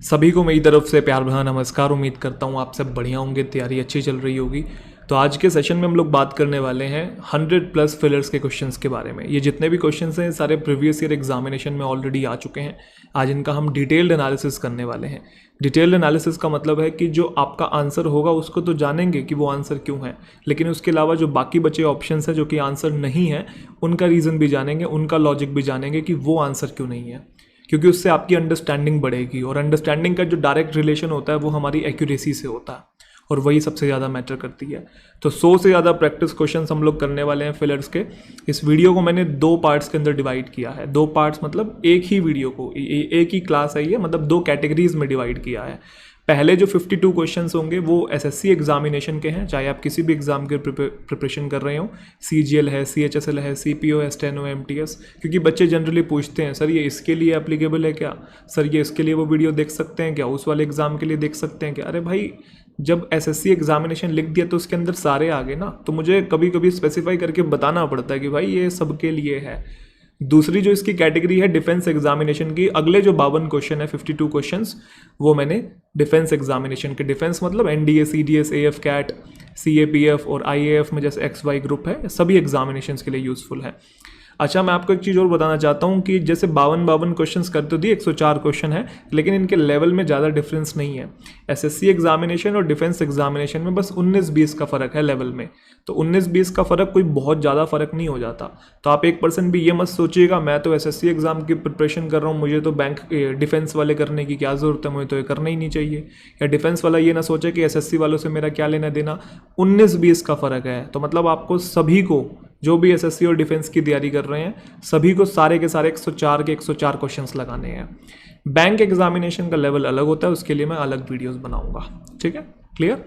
सभी को मेरी तरफ से प्यार भरा नमस्कार। उम्मीद करता हूँ आप सब बढ़िया होंगे, तैयारी अच्छी चल रही होगी। तो आज के सेशन में हम लोग बात करने वाले हैं 100+ फिलर्स के क्वेश्चंस के बारे में। ये जितने भी क्वेश्चंस हैं सारे प्रीवियस ईयर एग्जामिनेशन में ऑलरेडी आ चुके हैं। आज इनका हम डिटेल्ड एनालिसिस करने वाले हैं। डिटेल्ड एनालिसिस का मतलब है कि जो आपका आंसर होगा उसको तो जानेंगे कि वो आंसर क्यों है, लेकिन उसके अलावा जो बाकी बचे ऑप्शंस हैं जो कि आंसर नहीं है उनका रीज़न भी जानेंगे, उनका लॉजिक भी जानेंगे कि वो आंसर क्यों नहीं है, क्योंकि उससे आपकी अंडरस्टैंडिंग बढ़ेगी। और अंडरस्टैंडिंग का जो डायरेक्ट रिलेशन होता है वो हमारी एक्यूरेसी से होता है और वही सबसे ज़्यादा मैटर करती है। तो 100 से ज़्यादा प्रैक्टिस क्वेश्चंस हम लोग करने वाले हैं फिलर्स के। इस वीडियो को मैंने 2 पार्ट्स के अंदर डिवाइड किया है। 2 पार्ट्स मतलब एक ही वीडियो को एक ही क्लास है ये, मतलब 2 कैटेगरीज में डिवाइड किया है। पहले जो 52 क्वेश्चंस होंगे वो एसएससी एग्जामिनेशन के हैं, चाहे आप किसी भी एग्जाम के प्रिपरेशन कर रहे हो। सीजीएल है, सीएचएसएल है, सीपीओ है, स्टेनो, एमटीएस। क्योंकि बच्चे जनरली पूछते हैं सर ये इसके लिए एप्लीकेबल है क्या, सर ये इसके लिए वो वीडियो देख सकते हैं क्या, उस वाले एग्जाम के लिए देख सकते हैं क्या। अरे भाई जब एसएससी एग्जामिनेशन लिख दिया तो उसके अंदर सारे आ गए ना, तो मुझे कभी कभी स्पेसिफाई करके बताना पड़ता है कि भाई ये सबके लिए है। दूसरी जो इसकी कैटेगरी है डिफेंस एग्जामिनेशन की, अगले जो 52 क्वेश्चन है 52 क्वेश्चंस वो मैंने डिफेंस एग्जामिनेशन के, डिफेंस मतलब NDA, CDS, AFCAT, CAPF और आईएएफ में जैसे XY ग्रुप है, सभी एग्जामिनेशंस के लिए यूजफुल है। अच्छा, मैं आपको एक चीज़ और बताना चाहता हूँ कि जैसे 52 क्वेश्चंस करते दिए 104 क्वेश्चन है, लेकिन इनके लेवल में ज़्यादा डिफरेंस नहीं है। एसएससी एग्जामिनेशन और डिफेंस एग्जामिनेशन में बस 19-20 का फ़र्क है लेवल में। तो 19-20 का फ़र्क कोई बहुत ज़्यादा फ़र्क नहीं हो जाता। तो आप 1% भी ये मत सोचिएगा मैं तो एसएससी एग्ज़ाम की प्रिपरेशन कर रहा हूँ, मुझे तो बैंक डिफेंस वाले करने की क्या ज़रूरत है, मुझे तो ये करना ही नहीं चाहिए। या डिफेंस वाला ये ना सोचे कि एसएससी वालों से मेरा क्या लेना देना। 19-20 का फ़र्क है। तो मतलब आपको सभी को, जो भी एसएससी और डिफेंस की तैयारी कर रहे हैं, सभी को सारे के सारे 104 के 104 क्वेश्चंस लगाने हैं। बैंक एग्जामिनेशन का लेवल अलग होता है, उसके लिए मैं अलग वीडियोस बनाऊंगा। ठीक है, क्लियर?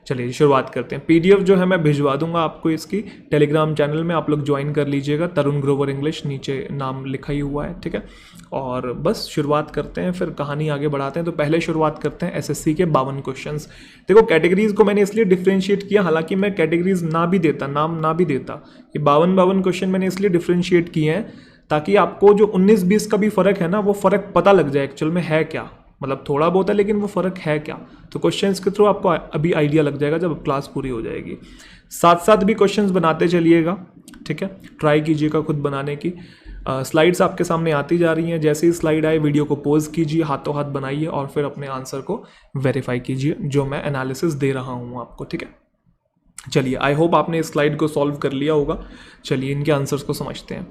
चलिए शुरुआत करते हैं। पीडीएफ जो है मैं भिजवा दूंगा आपको इसकी टेलीग्राम चैनल में, आप लोग ज्वाइन कर लीजिएगा। तरुण ग्रोवर इंग्लिश नीचे नाम लिखा ही हुआ है। ठीक है, और बस शुरुआत करते हैं, फिर कहानी आगे बढ़ाते हैं। तो पहले शुरुआत करते हैं एसएससी के 52 क्वेश्चंस। देखो कैटेगरीज को मैंने इसलिए डिफ्रेंशिएट किया, हालांकि मैं कैटेगरीज नाम ना भी देता, ये 52 क्वेश्चन मैंने इसलिए डिफ्रेंशिएट किए हैं ताकि आपको जो 19-20 का भी फ़र्क है ना, वो फ़र्क पता लग जाए एक्चुअल में है क्या। मतलब थोड़ा बहुत है लेकिन वो फ़र्क है क्या, तो क्वेश्चंस के थ्रू आपको अभी आइडिया लग जाएगा जब क्लास पूरी हो जाएगी। साथ साथ भी क्वेश्चंस बनाते चलिएगा। ठीक है, ट्राई कीजिएगा खुद बनाने की। स्लाइड्स आपके सामने आती जा रही हैं, जैसे ही स्लाइड आए वीडियो को पॉज कीजिए, हाथों हाथ बनाइए और फिर अपने आंसर को वेरीफाई कीजिए जो मैं एनालिसिस दे रहा हूँ आपको। ठीक है, चलिए आई होप आपने इस स्लाइड को सॉल्व कर लिया होगा। चलिए इनके आंसर्स को समझते हैं।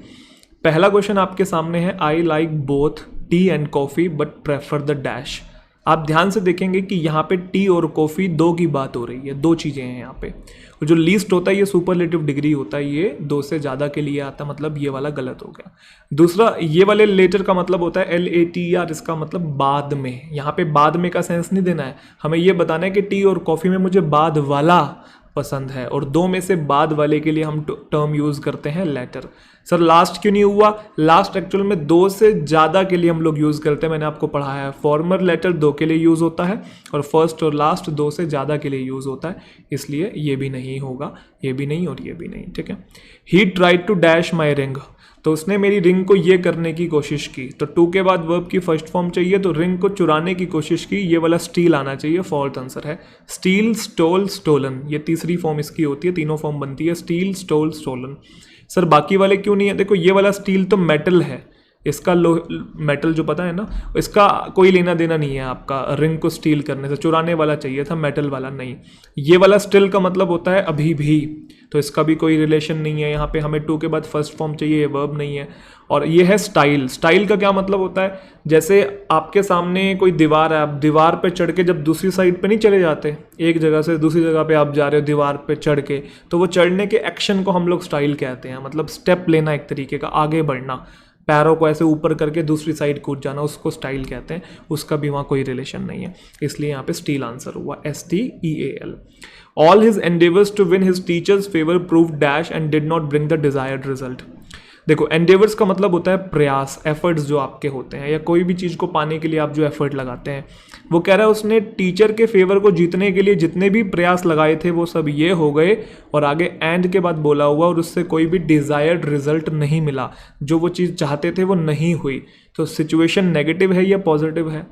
पहला क्वेश्चन आपके सामने है, I like both T and coffee but prefer the dash. आप ध्यान से देखेंगे कि यहाँ पे टी और कॉफ़ी 2 की बात हो रही है, 2 चीज़ें हैं यहाँ पे। जो लीस्ट होता है ये सुपरलेटिव डिग्री होता है, ये 2 से ज़्यादा के लिए आता है, मतलब ये वाला गलत हो गया। दूसरा, ये वाले लेटर का मतलब होता है LATR, इसका मतलब बाद में। यहाँ पे बाद में का सेंस नहीं देना है, हमें ये बताना है कि टी और कॉफ़ी में मुझे बाद वाला पसंद है, और 2 में से बाद वाले के लिए हम टर्म यूज़ करते हैं लेटर। सर लास्ट क्यों नहीं हुआ? लास्ट एक्चुअल में 2 से ज़्यादा के लिए हम लोग यूज़ करते हैं, मैंने आपको पढ़ाया है। फॉर्मर लेटर 2 के लिए यूज़ होता है और फर्स्ट और लास्ट 2 से ज़्यादा के लिए यूज़ होता है, इसलिए ये भी नहीं होगा, ये भी नहीं और ये भी नहीं। ठीक है, he tried to dash my ring, तो उसने मेरी रिंग को ये करने की कोशिश की। तो टू के बाद वर्ब की फर्स्ट फॉर्म चाहिए, तो रिंग को चुराने की कोशिश की, ये वाला स्टील आना चाहिए, फॉल्ट आंसर है। स्टील, स्टोल, स्टोलन, ये तीसरी फॉर्म इसकी होती है, तीनों फॉर्म बनती है स्टील, स्टोल, स्टोलन। सर बाकी वाले क्यों नहीं है? देखो ये वाला स्टील तो मेटल है, इसका मेटल जो पता है ना, इसका कोई लेना देना नहीं है आपका रिंग को स्टील करने से, चुराने वाला चाहिए था, मेटल वाला नहीं। ये वाला स्टिल का मतलब होता है अभी भी, तो इसका भी कोई रिलेशन नहीं है। यहाँ पे हमें टू के बाद फर्स्ट फॉर्म चाहिए, ये वर्ब नहीं है। और ये है स्टाइल। स्टाइल का क्या मतलब होता है? जैसे आपके सामने कोई दीवार है, आप दीवार पे चढ़ के जब दूसरी साइड पे नहीं चले जाते, एक जगह से दूसरी जगह पे आप जा रहे हो दीवार पे चढ़ के, तो वो चढ़ने के एक्शन को हम लोग स्टाइल कहते हैं। मतलब स्टेप लेना, एक तरीके का आगे बढ़ना, पैरों को ऐसे ऊपर करके दूसरी साइड कूद जाना, उसको स्टाइल कहते हैं। उसका भी वहाँ कोई रिलेशन नहीं है, इसलिए यहाँ पे स्टील आंसर हुआ, STEAL। All his endeavors to win his teacher's favor proved dash and did not bring the desired result। देखो एंडेवर्स का मतलब होता है प्रयास, एफर्ट्स जो आपके होते हैं, या कोई भी चीज़ को पाने के लिए आप जो एफर्ट लगाते हैं। वो कह रहा है उसने टीचर के फेवर को जीतने के लिए जितने भी प्रयास लगाए थे वो सब ये हो गए, और आगे एंड के बाद बोला हुआ, और उससे कोई भी डिज़ायर्ड रिजल्ट नहीं मिला, जो वो चीज़ चाहते थे वो नहीं हुई। तो सिचुएशन नेगेटिव है या पॉजिटिव है?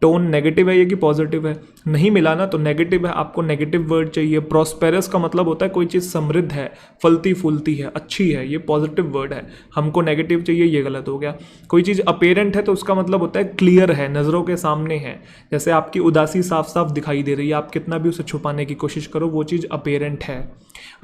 टोन नेगेटिव है ये कि पॉजिटिव है, नहीं मिला ना तो नेगेटिव है, आपको नेगेटिव वर्ड चाहिए। प्रॉस्पेरस का मतलब होता है कोई चीज़ समृद्ध है, फलती फूलती है, अच्छी है, ये पॉजिटिव वर्ड है, हमको नेगेटिव चाहिए, ये गलत हो गया। कोई चीज़ अपेरेंट है तो उसका मतलब होता है क्लियर है, नज़रों के सामने है। जैसे आपकी उदासी साफ साफ दिखाई दे रही है, आप कितना भी उसे छुपाने की कोशिश करो वो चीज़ अपेरेंट है।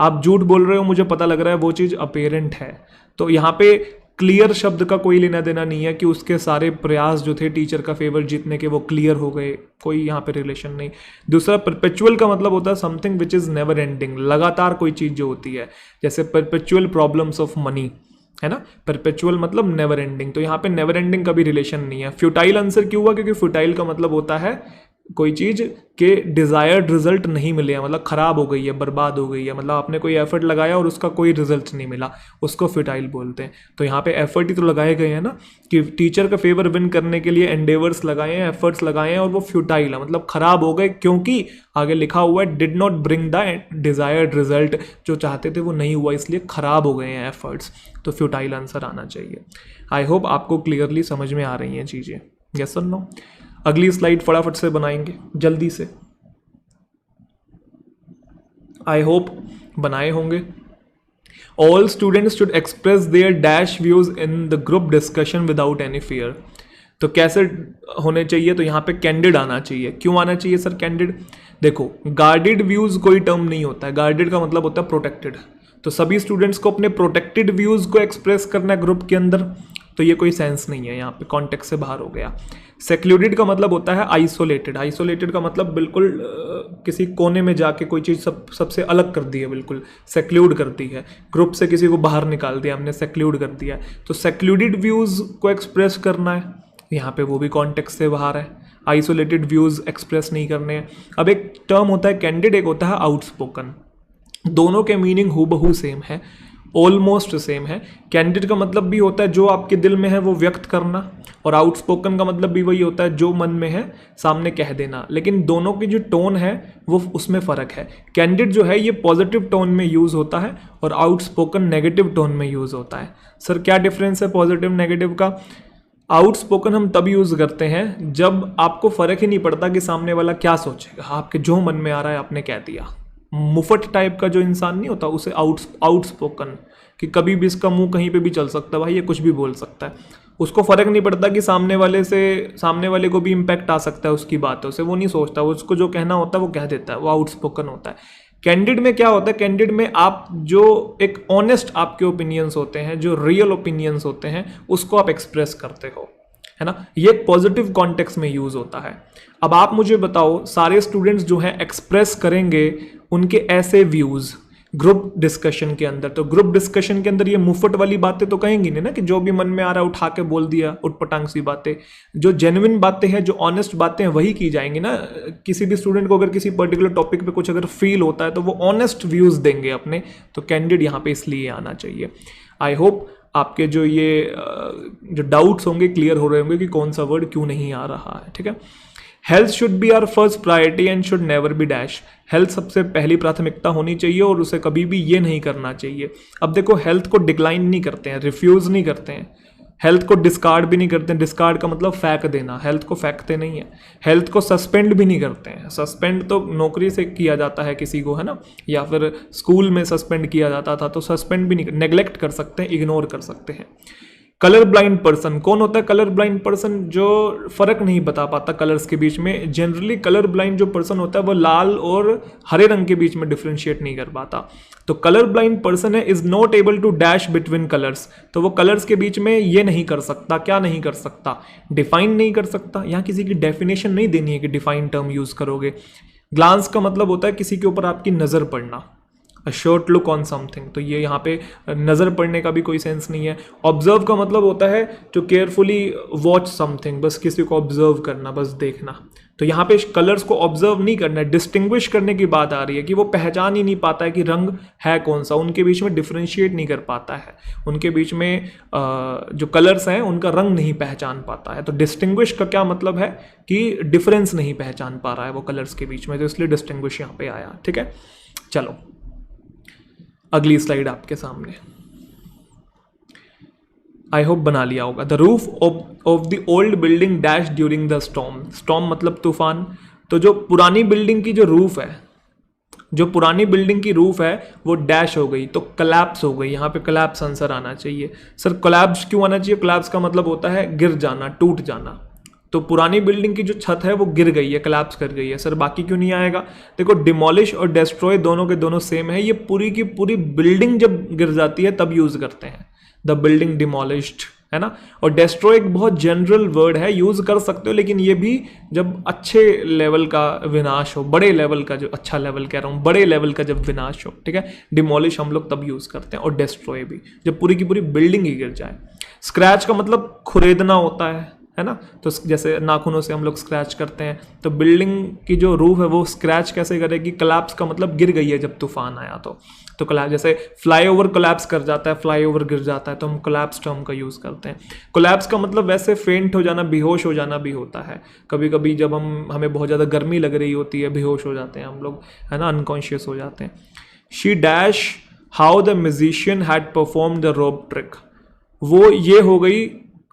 आप झूठ बोल रहे हो, मुझे पता लग रहा है, वो चीज़ अपेरेंट है। तो यहाँ पे क्लियर शब्द का कोई लेना देना नहीं है कि उसके सारे प्रयास जो थे टीचर का फेवर जीतने के वो क्लियर हो गए, कोई यहाँ पे रिलेशन नहीं। दूसरा परपेचुअल का मतलब होता है something which is never ending, लगातार कोई चीज़ जो होती है, जैसे परपेचुअल प्रॉब्लम्स ऑफ मनी है ना, परपेचुअल मतलब नेवर एंडिंग, तो यहाँ पे नेवर एंडिंग का भी रिलेशन नहीं है। फ्यूटाइल आंसर क्यों हुआ, क्योंकि फ्यूटाइल का मतलब होता है कोई चीज़ के डिज़ायर्ड रिजल्ट नहीं मिले हैं, मतलब ख़राब हो गई है, बर्बाद हो गई है, मतलब आपने कोई एफर्ट लगाया और उसका कोई रिजल्ट नहीं मिला, उसको फ्यूटाइल बोलते हैं। तो यहाँ पे एफर्ट ही तो लगाए गए हैं ना, कि टीचर का फेवर विन करने के लिए एंडेवर्स लगाए हैं, एफर्ट्स लगाए हैं और वो फ्यूटाइल है, मतलब ख़राब हो गए, क्योंकि आगे लिखा हुआ है did not bring the desired result, जो चाहते थे वो नहीं हुआ, इसलिए ख़राब हो गए हैं एफर्ट्स, तो फ्यूटाइल आंसर आना चाहिए। आई होप आपको क्लियरली समझ में आ रही हैं चीज़ें, यस और नो। अगली स्लाइड फटाफट से बनाएंगे जल्दी से, आई होप बनाए होंगे। All students should express their dash views in the group discussion without any fear. तो कैसे होने चाहिए, तो यहाँ पे कैंडिड आना चाहिए। क्यों आना चाहिए सर कैंडिड? देखो गार्डेड व्यूज कोई टर्म नहीं होता है, गार्डेड का मतलब होता है प्रोटेक्टेड, तो सभी स्टूडेंट्स को अपने प्रोटेक्टेड व्यूज को एक्सप्रेस करना है ग्रुप के अंदर, तो ये कोई सेंस नहीं है, यहाँ पे कॉन्टेक्स्ट से बाहर हो गया। सेक्लूडेड का मतलब होता है आइसोलेटेड, आइसोलेटेड का मतलब बिल्कुल किसी कोने में जाके कोई चीज़ सबसे अलग कर दी है, बिल्कुल सेक्लूड कर दी है, ग्रुप से किसी को बाहर निकाल दिया हमने, सेक्लूड कर दिया है। तो सेक्लूडेड व्यूज़ को एक्सप्रेस करना है, यहाँ पे वो भी कॉन्टेक्स्ट से बाहर है, आइसोलेटेड व्यूज़ एक्सप्रेस नहीं करने हैं। अब एक टर्म होता है कैंडिड, एक होता है आउटस्पोकन, दोनों के मीनिंग हूबहू सेम है, ऑलमोस्ट सेम है। कैंडिड का मतलब भी होता है जो आपके दिल में है वो व्यक्त करना, और आउटस्पोकन का मतलब भी वही होता है जो मन में है सामने कह देना, लेकिन दोनों की जो टोन है वो उसमें फ़र्क है। कैंडिड जो है ये पॉजिटिव टोन में यूज़ होता है और आउटस्पोकन नेगेटिव टोन में यूज़ होता है। सर क्या डिफरेंस है पॉजिटिव नेगेटिव का? आउटस्पोकन हम तब यूज़ करते हैं जब आपको फ़र्क ही नहीं पड़ता कि सामने वाला क्या सोचेगा, आपके जो मन में आ रहा है आपने कह दिया। मुफट टाइप का जो इंसान नहीं होता उसे आउटस्पोकन, कि कभी भी इसका मुंह कहीं पे भी चल सकता है, भाई ये कुछ भी बोल सकता है, उसको फ़र्क नहीं पड़ता कि सामने वाले को भी इम्पैक्ट आ सकता है उसकी बातों से, वो नहीं सोचता, उसको जो कहना होता है वो कह देता है, वो आउटस्पोकन होता है। कैंडिड में क्या होता है, कैंडिड में आप जो एक ऑनेस्ट आपके ओपिनियंस होते हैं, जो रियल ओपिनियंस होते हैं, उसको आप एक्सप्रेस करते हो, है ना, ये एक पॉजिटिव कॉन्टेक्स्ट में यूज होता है। अब आप मुझे बताओ सारे स्टूडेंट्स जो हैं एक्सप्रेस करेंगे उनके ऐसे व्यूज ग्रुप डिस्कशन के अंदर, तो ग्रुप डिस्कशन के अंदर ये मुफ्त वाली बातें तो कहेंगी नहीं ना, कि जो भी मन में आ रहा है उठा के बोल दिया, उठपटांग सी बातें। जो जेन्युइन बातें हैं, जो ऑनेस्ट बातें हैं, वही की जाएंगी ना। किसी भी स्टूडेंट को अगर किसी पर्टिकुलर टॉपिक पे कुछ अगर फील होता है तो वो ऑनेस्ट व्यूज देंगे अपने, तो कैंडिड यहाँ पे इसलिए आना चाहिए। आई होप आपके जो डाउट्स होंगे क्लियर हो रहे होंगे कि कौन सा वर्ड क्यों नहीं आ रहा है, ठीक है। Health should be our first priority and should never be dash. Health सबसे पहली प्राथमिकता होनी चाहिए और उसे कभी भी ये नहीं करना चाहिए। अब देखो हेल्थ को डिक्लाइन नहीं करते हैं, रिफ्यूज़ नहीं करते हैं, हेल्थ को डिस्कार्ड भी नहीं करते हैं। डिस्कार्ड का मतलब फेंक देना, हेल्थ को फेंकते नहीं है। हेल्थ को सस्पेंड भी नहीं करते हैं, सस्पेंड तो नौकरी से किया जाता है किसी को, है ना, या फिर स्कूल में सस्पेंड किया जाता था, तो सस्पेंड भी नहीं, नेग्लेक्ट कर सकते हैं, इग्नोर कर सकते हैं। कलर ब्लाइंड पर्सन कौन होता है? कलर ब्लाइंड पर्सन जो फर्क नहीं बता पाता कलर्स के बीच में। जनरली कलर ब्लाइंड जो पर्सन होता है वो लाल और हरे रंग के बीच में डिफ्रेंशिएट नहीं कर पाता। तो कलर ब्लाइंड पर्सन है is not able to dash between colours, तो वो कलर्स के बीच में ये नहीं कर सकता, क्या नहीं कर सकता? डिफाइन नहीं कर सकता। यहाँ किसी की डेफिनेशन नहीं देनी है कि डिफाइन टर्म यूज करोगे। ग्लांस का मतलब होता है किसी के ऊपर आपकी नज़र पड़ना, a short look on something, तो ये यहाँ पे नज़र पड़ने का भी कोई सेंस नहीं है। ऑब्जर्व का मतलब होता है टू केयरफुली वॉच समथिंग, बस किसी को ऑब्जर्व करना, बस देखना। तो यहाँ पे कलर्स को ऑब्जर्व नहीं करना है, डिस्टिंग्विश करने की बात आ रही है कि वो पहचान ही नहीं पाता है कि रंग है कौन सा, उनके बीच में डिफ्रेंशिएट नहीं कर पाता है, उनके बीच में जो कलर्स हैं उनका रंग नहीं पहचान पाता है। तो डिस्टिंग्विश का क्या मतलब है कि डिफरेंस नहीं पहचान पा रहा है वो कलर्स के बीच में, तो इसलिए डिस्टिंग्विश यहाँ पे आया, ठीक है। चलो अगली स्लाइड आपके सामने। आई होप बना लिया होगा। The roof of the old building dash during the storm. Storm मतलब तूफान। तो जो पुरानी बिल्डिंग की जो रूफ है, जो पुरानी बिल्डिंग की रूफ है वो डैश हो गई, तो कोलैप्स हो गई। यहाँ पे कोलैप्स आंसर आना चाहिए। सर कोलैप्स क्यों आना चाहिए? कोलैप्स का मतलब होता है गिर जाना, टूट जाना। तो पुरानी बिल्डिंग की जो छत है वो गिर गई है, कोलैप्स कर गई है। सर बाकी क्यों नहीं आएगा? देखो डिमोलिश और डिस्ट्रॉय दोनों के दोनों सेम है। ये पूरी की पूरी बिल्डिंग जब गिर जाती है तब यूज करते हैं, द बिल्डिंग डिमोलिश्ड, है ना। और डेस्ट्रॉय एक बहुत जनरल वर्ड है, यूज कर सकते हो, लेकिन ये भी जब अच्छे लेवल का विनाश हो, बड़े लेवल का, जो अच्छा लेवल कह रहा हूँ, बड़े लेवल का जब विनाश हो, ठीक है। डिमोलिश हम लोग तब यूज करते हैं, और डेस्ट्रॉय भी जब पूरी की पूरी बिल्डिंग ही गिर जाए। स्क्रैच का मतलब खुरेदना होता है ना। तो जैसे नाखूनों से हम लोग स्क्रैच करते हैं, तो बिल्डिंग की जो रूफ है वो स्क्रैच कैसे करेगी? कोलैप्स का मतलब गिर गई है जब तूफान आया तो कोलैप्स। जैसे फ्लाईओवर कोलैप्स कर जाता है, फ्लाईओवर गिर जाता है, तो हम कोलैप्स टर्म का यूज करते हैं। कोलैप्स का मतलब वैसे फेंट हो जाना, बेहोश हो जाना भी होता है। कभी कभी जब हमें बहुत ज़्यादा गर्मी लग रही होती है, बेहोश हो जाते हैं हम लोग, है ना, अनकॉन्शियस हो जाते हैं। She dash how the musician had perform the rope trick. वो ये हो गई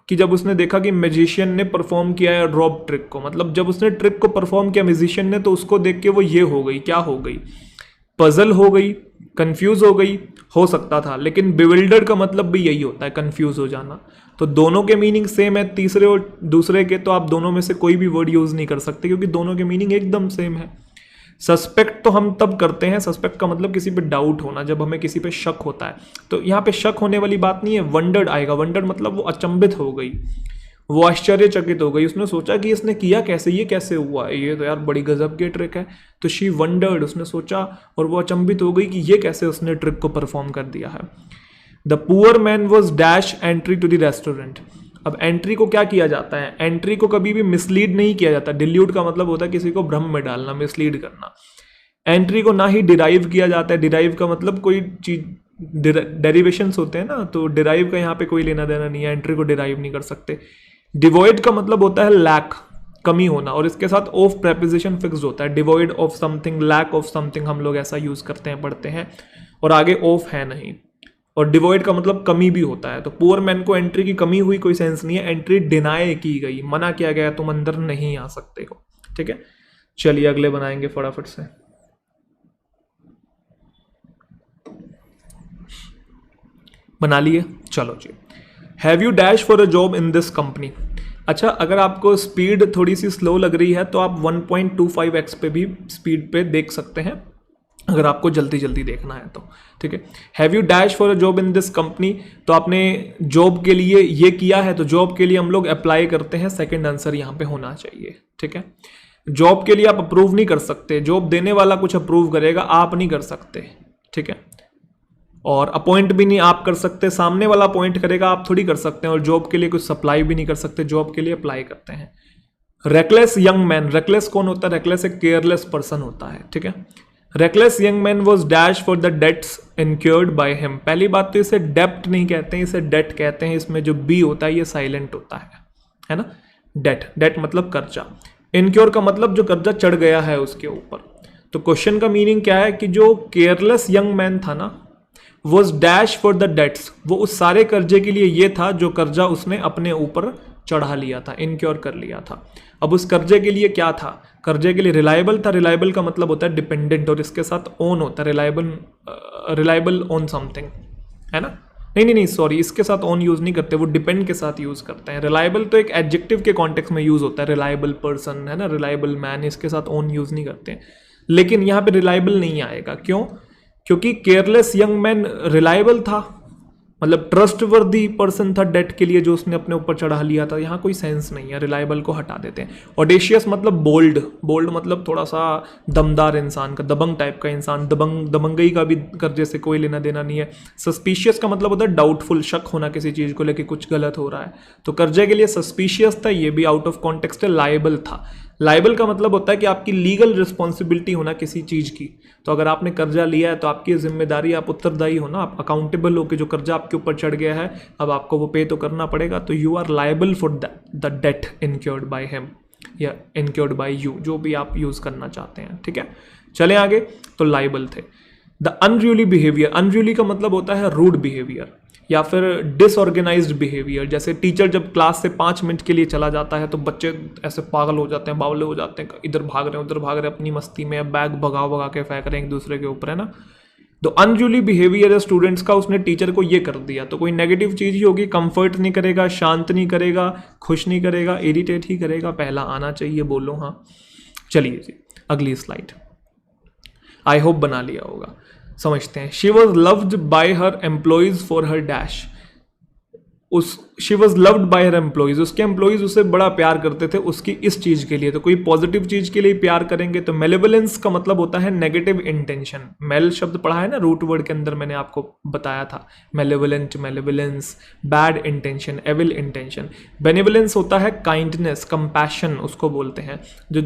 कि जब उसने देखा कि म्यूजिशियन ने परफॉर्म किया है रोप ट्रिक को, मतलब जब उसने ट्रिक को परफॉर्म किया म्यूजिशियन ने, तो उसको देख के वो ये हो गई, क्या हो गई? पजल हो गई, कंफ्यूज हो गई, हो सकता था। लेकिन बिविल्डर्ड का मतलब भी यही होता है, कंफ्यूज हो जाना। तो दोनों के मीनिंग सेम है, तीसरे और दूसरे के, तो आप दोनों में से कोई भी वर्ड यूज नहीं कर सकते क्योंकि दोनों के मीनिंग एकदम सेम है। सस्पेक्ट तो हम तब करते हैं, सस्पेक्ट का मतलब किसी पे डाउट होना, जब हमें किसी पे शक होता है। तो यहाँ पे शक होने वाली बात नहीं है, वंडर्ड आएगा। वंडर्ड मतलब वो अचंभित हो गई, वो आश्चर्यचकित हो गई, उसने सोचा कि इसने किया कैसे, ये कैसे हुआ, ये तो यार बड़ी गजब की ट्रिक है। तो शी वंडर्ड, उसने सोचा और वो अचंभित हो गई कि ये कैसे उसने ट्रिक को परफॉर्म कर दिया है। The poor man was dash entry to the restaurant. अब एंट्री को क्या किया जाता है? एंट्री को कभी भी मिसलीड नहीं किया जाता। डिल्यूट का मतलब होता है किसी को भ्रम में डालना, मिसलीड करना। एंट्री को ना ही डिराइव किया जाता है। डिराइव का मतलब कोई चीज, डेरिवेशंस होते हैं ना, तो डिराइव का यहाँ पे कोई लेना देना नहीं है, एंट्री को डिराइव नहीं कर सकते। डिवॉइड का मतलब होता है लैक, कमी होना, और इसके साथ ऑफ प्रेपोजिशन फिक्स्ड होता है। Devoid of something, lack of something, हम लोग ऐसा यूज करते हैं, पढ़ते हैं, और आगे ऑफ है नहीं। और डिवॉइड का मतलब कमी भी होता है। तो पुअर मैन को एंट्री की कमी हुई, कोई सेंस नहीं है, एंट्री डिनाई की गई, मना किया गया, तुम अंदर नहीं आ सकते हो, ठीक है। चलिए अगले बनाएंगे फटाफट से। बना लिए, चलो जी। Have you dash for a job in this company. अच्छा, अगर आपको स्पीड थोड़ी सी स्लो लग रही है तो आप 1.25x पे भी स्पीड पे देख सकते हैं, अगर आपको जल्दी जल्दी देखना है तो, ठीक है। Have you dash for a job in this company, तो आपने जॉब के लिए ये किया है, तो जॉब के लिए हम लोग अप्लाई करते हैं, सेकंड आंसर यहाँ पे होना चाहिए, ठीक है। जॉब के लिए आप अप्रूव नहीं कर सकते, जॉब देने वाला कुछ अप्रूव करेगा, आप नहीं कर सकते, ठीक है। और अपॉइंट भी नहीं आप कर सकते, सामने वाला अपॉइंट करेगा, आप थोड़ी कर सकते हैं। और जॉब के लिए कुछ सप्लाई भी नहीं कर सकते, जॉब के लिए अप्लाई करते हैं। रेकलेस यंग मैन, रेकलेस कौन होता है? रेकलेस एक केयरलेस पर्सन होता है, ठीक है। Reckless young man was dash for the debts incurred by him. पहली बात तो इसे डेप्ट नहीं कहते हैं, इसे डेट कहते हैं। इसमें जो बी होता है ये साइलेंट होता है ना। डेट, डेट मतलब कर्जा। इनक्योर का मतलब जो कर्जा चढ़ गया है उसके ऊपर। तो क्वेश्चन का मीनिंग क्या है कि जो केयरलेस यंग मैन था ना, was dash for the dates, वो उस सारे कर्जे के लिए ये था जो कर्जा उसने अपने ऊपर चढ़ा लिया था, इनक्योर कर लिया था। अब उस कर्जे के लिए क्या था? कर्जे के लिए रिलायबल था। रिलायबल का मतलब होता है डिपेंडेंट, और इसके साथ ओन होता है। रिलायबल ऑन समथिंग, है ना। नहीं सॉरी, इसके साथ ओन यूज नहीं करते, वो डिपेंड के साथ यूज करते हैं। रिलायबल तो एक एडजेक्टिव के कॉन्टेक्स्ट में यूज होता है, रिलायबल पर्सन, है ना, रिलायबल मैन, इसके साथ ओन यूज नहीं करते हैं। लेकिन यहाँ पे रिलायबल नहीं आएगा, क्यों? क्योंकि केयरलेस यंग मैन रिलायबल था, मतलब ट्रस्टवर्दी पर्सन था डेट के लिए जो उसने अपने ऊपर चढ़ा लिया था। यहाँ कोई सेंस नहीं है, रिलायबल को हटा देते हैं। ऑडेशियस मतलब बोल्ड, बोल्ड मतलब थोड़ा सा दमदार इंसान का, दबंग टाइप का इंसान। दबंगई का भी कर्जे से कोई लेना देना नहीं है। सस्पिशियस का मतलब होता है डाउटफुल, शक होना किसी चीज़ को लेके कुछ गलत हो रहा है। तो कर्जे के लिए सस्पिशियस था, ये भी आउट ऑफ कॉन्टेक्स्ट है। लायबल था, लायबल का मतलब होता है कि आपकी लीगल रिस्पॉन्सिबिलिटी होना किसी चीज़ की। तो अगर आपने कर्जा लिया है तो आपकी जिम्मेदारी, आप उत्तरदायी हो ना, आप अकाउंटेबल हो कि जो कर्जा आपके ऊपर चढ़ गया है अब आपको वो पे तो करना पड़ेगा। तो you are liable for the debt incurred by him या इनक्योर्ड बाय यू, जो भी आप यूज करना चाहते हैं, ठीक है। चले आगे, तो लायबल थे। द अनरूली बिहेवियर, अनरूली का मतलब होता है रूड बिहेवियर। या फिर डिसऑर्गेनाइज्ड बिहेवियर, जैसे टीचर जब क्लास से 5 मिनट के लिए चला जाता है तो बच्चे ऐसे पागल हो जाते हैं, बावले हो जाते हैं, इधर भाग रहे हैं उधर भाग रहे हैं अपनी मस्ती में, बैग भगा भगा के फेंक रहे हैं एक दूसरे के ऊपर, है ना। तो अनरूली बिहेवियर है स्टूडेंट्स का, उसने टीचर को ये कर दिया तो कोई नेगेटिव चीज़ ही होगी, कंफर्ट नहीं करेगा, शांत नहीं करेगा, खुश नहीं करेगा, इरिटेट ही करेगा। पहला आना चाहिए, बोलो हाँ। चलिए जी अगली स्लाइड, आई होप बना लिया होगा, समझते हैं। She was loved by her employees for her dash, she was loved by her employees, उसके एम्प्लॉयज उसे बड़ा प्यार करते थे उसकी इस चीज के लिए। तो कोई पॉजिटिव चीज के लिए प्यार करेंगे तो मेलेवलेंस का मतलब होता है नेगेटिव इंटेंशन। मेल शब्द पढ़ा है ना रूट वर्ड के अंदर, मैंने आपको बताया था, मेलेवलेंट, मेलेवलेंस, बैड इंटेंशन, एविल इंटेंशन। बेनेवलेंस होता है काइंडनेस, कंपैशन उसको बोलते हैं, जो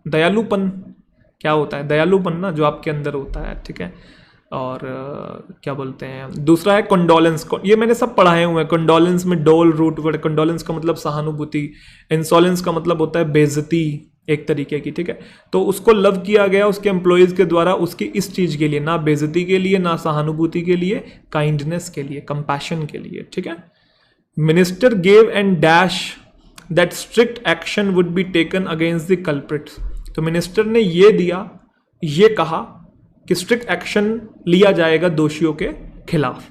दयालुपन क्या होता है, दयालुपन ना जो आपके अंदर होता है, ठीक है। और क्या बोलते हैं, दूसरा है कंडोलेंस, ये मैंने सब पढ़ाए हुए हैं। कंडोलेंस में डोल रूट वर्ड, कंडोलेंस का मतलब सहानुभूति, इंसोलेंस का मतलब होता है बेइज्जती एक तरीके की, ठीक है। तो उसको लव किया गया उसके एम्प्लॉयज के द्वारा उसकी इस चीज के लिए, ना बेइज्जती के लिए, ना सहानुभूति के लिए, काइंडनेस के लिए, कंपैशन के लिए, ठीक है। Minister gave and dash that strict action would be taken against the culprits. तो मिनिस्टर ने ये दिया, ये कहा कि स्ट्रिक्ट एक्शन लिया जाएगा दोषियों के खिलाफ।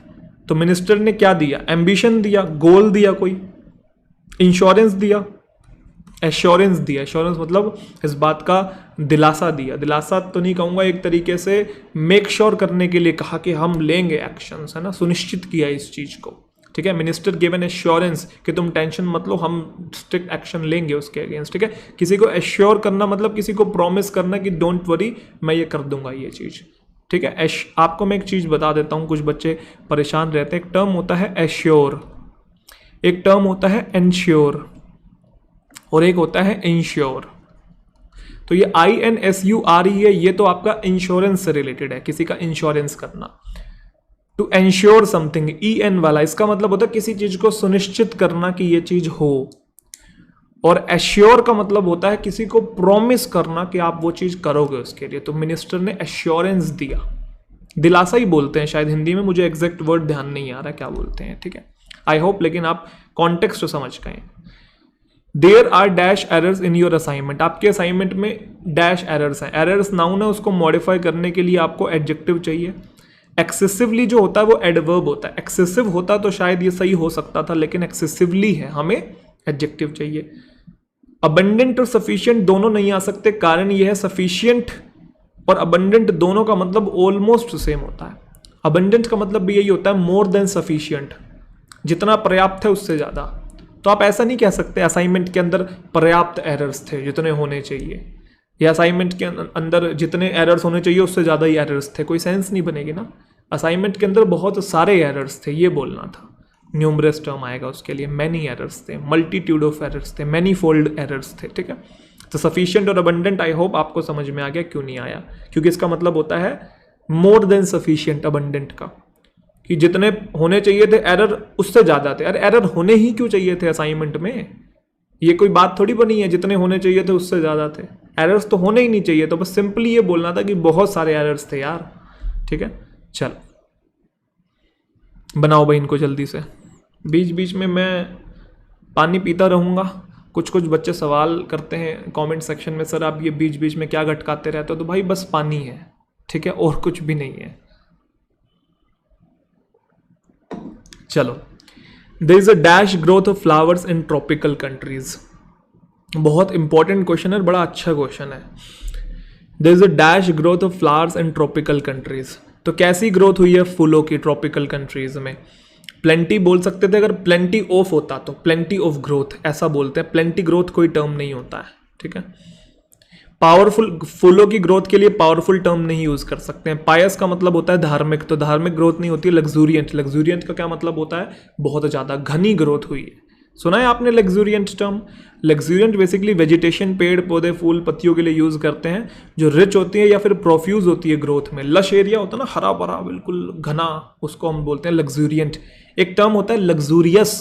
तो मिनिस्टर ने क्या दिया, एम्बिशन दिया, गोल दिया, कोई इंश्योरेंस दिया, एश्योरेंस दिया। एश्योरेंस मतलब इस बात का दिलासा दिया, दिलासा तो नहीं कहूंगा, एक तरीके से मेक श्योर करने के लिए कहा कि हम लेंगे एक्शंस, है ना, सुनिश्चित किया इस चीज को, ठीक है। मिनिस्टर गिवन एश्योरेंस कि तुम टेंशन मत लो, हम स्ट्रिक्ट एक्शन लेंगे उसके अगेंस्ट, ठीक है। किसी को एश्योर करना मतलब किसी को प्रॉमिस करना कि डोंट वरी मैं ये कर दूंगा ये चीज, ठीक है। आपको मैं एक चीज बता देता हूं, कुछ बच्चे परेशान रहते हैं। एक टर्म होता है एश्योर, एक टर्म होता है एंश्योर, और एक होता है इंश्योर। तो ये INSURE है, ये तो आपका इंश्योरेंस से रिलेटेड है, किसी का इंश्योरेंस करना। टू एंश्योर समथिंग, EN वाला, इसका मतलब होता है किसी चीज को सुनिश्चित करना कि ये चीज हो। और एश्योर का मतलब होता है किसी को प्रॉमिस करना कि आप वो चीज करोगे उसके लिए। तो मिनिस्टर ने एश्योरेंस दिया, दिलासा ही बोलते हैं शायद हिंदी में, मुझे एग्जैक्ट वर्ड ध्यान नहीं आ रहा क्या बोलते हैं, ठीक है। आई होप लेकिन आप कॉन्टेक्स्ट समझ गए। There are dash errors in your assignment, आपके असाइनमेंट में डैश एरर्स हैं। एरर्स नाउन है, उसको मॉडिफाई करने के लिए आपको एडजेक्टिव चाहिए। एक्सेसिवली जो होता है वो एडवर्ब होता है, एक्सेसिव होता तो शायद ये सही हो सकता था, लेकिन एक्सेसिवली है, हमें एडजेक्टिव चाहिए। अबंडेंट और सफिशिएंट दोनों नहीं आ सकते, कारण यह है सफिशिएंट और अबंडेंट दोनों का मतलब ऑलमोस्ट सेम होता है। अबंडेंट का मतलब भी यही होता है मोर देन सफिशिएंट, जितना पर्याप्त है उससे ज्यादा। तो आप ऐसा नहीं कह सकते असाइनमेंट के अंदर पर्याप्त एरर्स थे जितने होने चाहिए, या असाइनमेंट के अंदर जितने एरर्स होने चाहिए उससे ज़्यादा ही एरर्स थे, कोई सेंस नहीं बनेगी ना। असाइनमेंट के अंदर बहुत सारे एरर्स थे, ये बोलना था। न्यूमरस टर्म आएगा उसके लिए, मैनी एरर्स थे, मल्टीट्यूड ऑफ एरर्स थे, मैनी फोल्ड एरर्स थे, ठीक है। तो सफिशिएंट और अबंडेंट आई होप आपको समझ में आ गया क्यों नहीं आया, क्योंकि इसका मतलब होता है मोर देन सफिशिएंट अबंडेंट का, कि जितने होने चाहिए थे एरर उससे ज़्यादा थे। अरे एरर होने ही क्यों चाहिए थे असाइनमेंट में, ये कोई बात थोड़ी बनी है, जितने होने चाहिए थे उससे ज़्यादा थे। एरर्स तो होने ही नहीं चाहिए, तो बस सिंपली ये बोलना था कि बहुत सारे एरर्स थे यार, ठीक है। चल बनाओ भाई इनको जल्दी से, बीच बीच में मैं पानी पीता रहूँगा। कुछ कुछ बच्चे सवाल करते हैं कमेंट सेक्शन में, सर आप ये बीच बीच में क्या गटकाते रहते हो, तो भाई बस पानी है, ठीक है, और कुछ भी नहीं है। चलो, there is a dash growth of flowers in tropical countries, बहुत इंपॉर्टेंट क्वेश्चन है, बड़ा अच्छा क्वेश्चन है। There is a dash growth of flowers in tropical countries, तो कैसी ग्रोथ हुई है फूलों की ट्रॉपिकल कंट्रीज में। प्लेंटी बोल सकते थे, अगर प्लेंटी ऑफ होता तो प्लेंटी ऑफ ग्रोथ ऐसा बोलते हैं, प्लेंटी ग्रोथ कोई टर्म नहीं होता है, ठीक है। पावरफुल, फूलों की ग्रोथ के लिए पावरफुल टर्म नहीं यूज कर सकते हैं। पायस का मतलब होता है धार्मिक, तो धार्मिक ग्रोथ नहीं होती है। लग्जूरियंट, लग्जूरियंट का क्या मतलब होता है, बहुत ज़्यादा घनी ग्रोथ हुई है। सुना है आपने लग्जूरियंट टर्म। लग्जूरियंट बेसिकली वेजिटेशन, पेड़ पौधे फूल पत्तियों के लिए यूज करते हैं, जो रिच होती है या फिर प्रोफ्यूज होती है ग्रोथ में। लश एरिया होता है ना, हरा भरा बिल्कुल घना, उसको हम बोलते हैं लग्जूरियंट। एक टर्म होता है लग्जूरियस,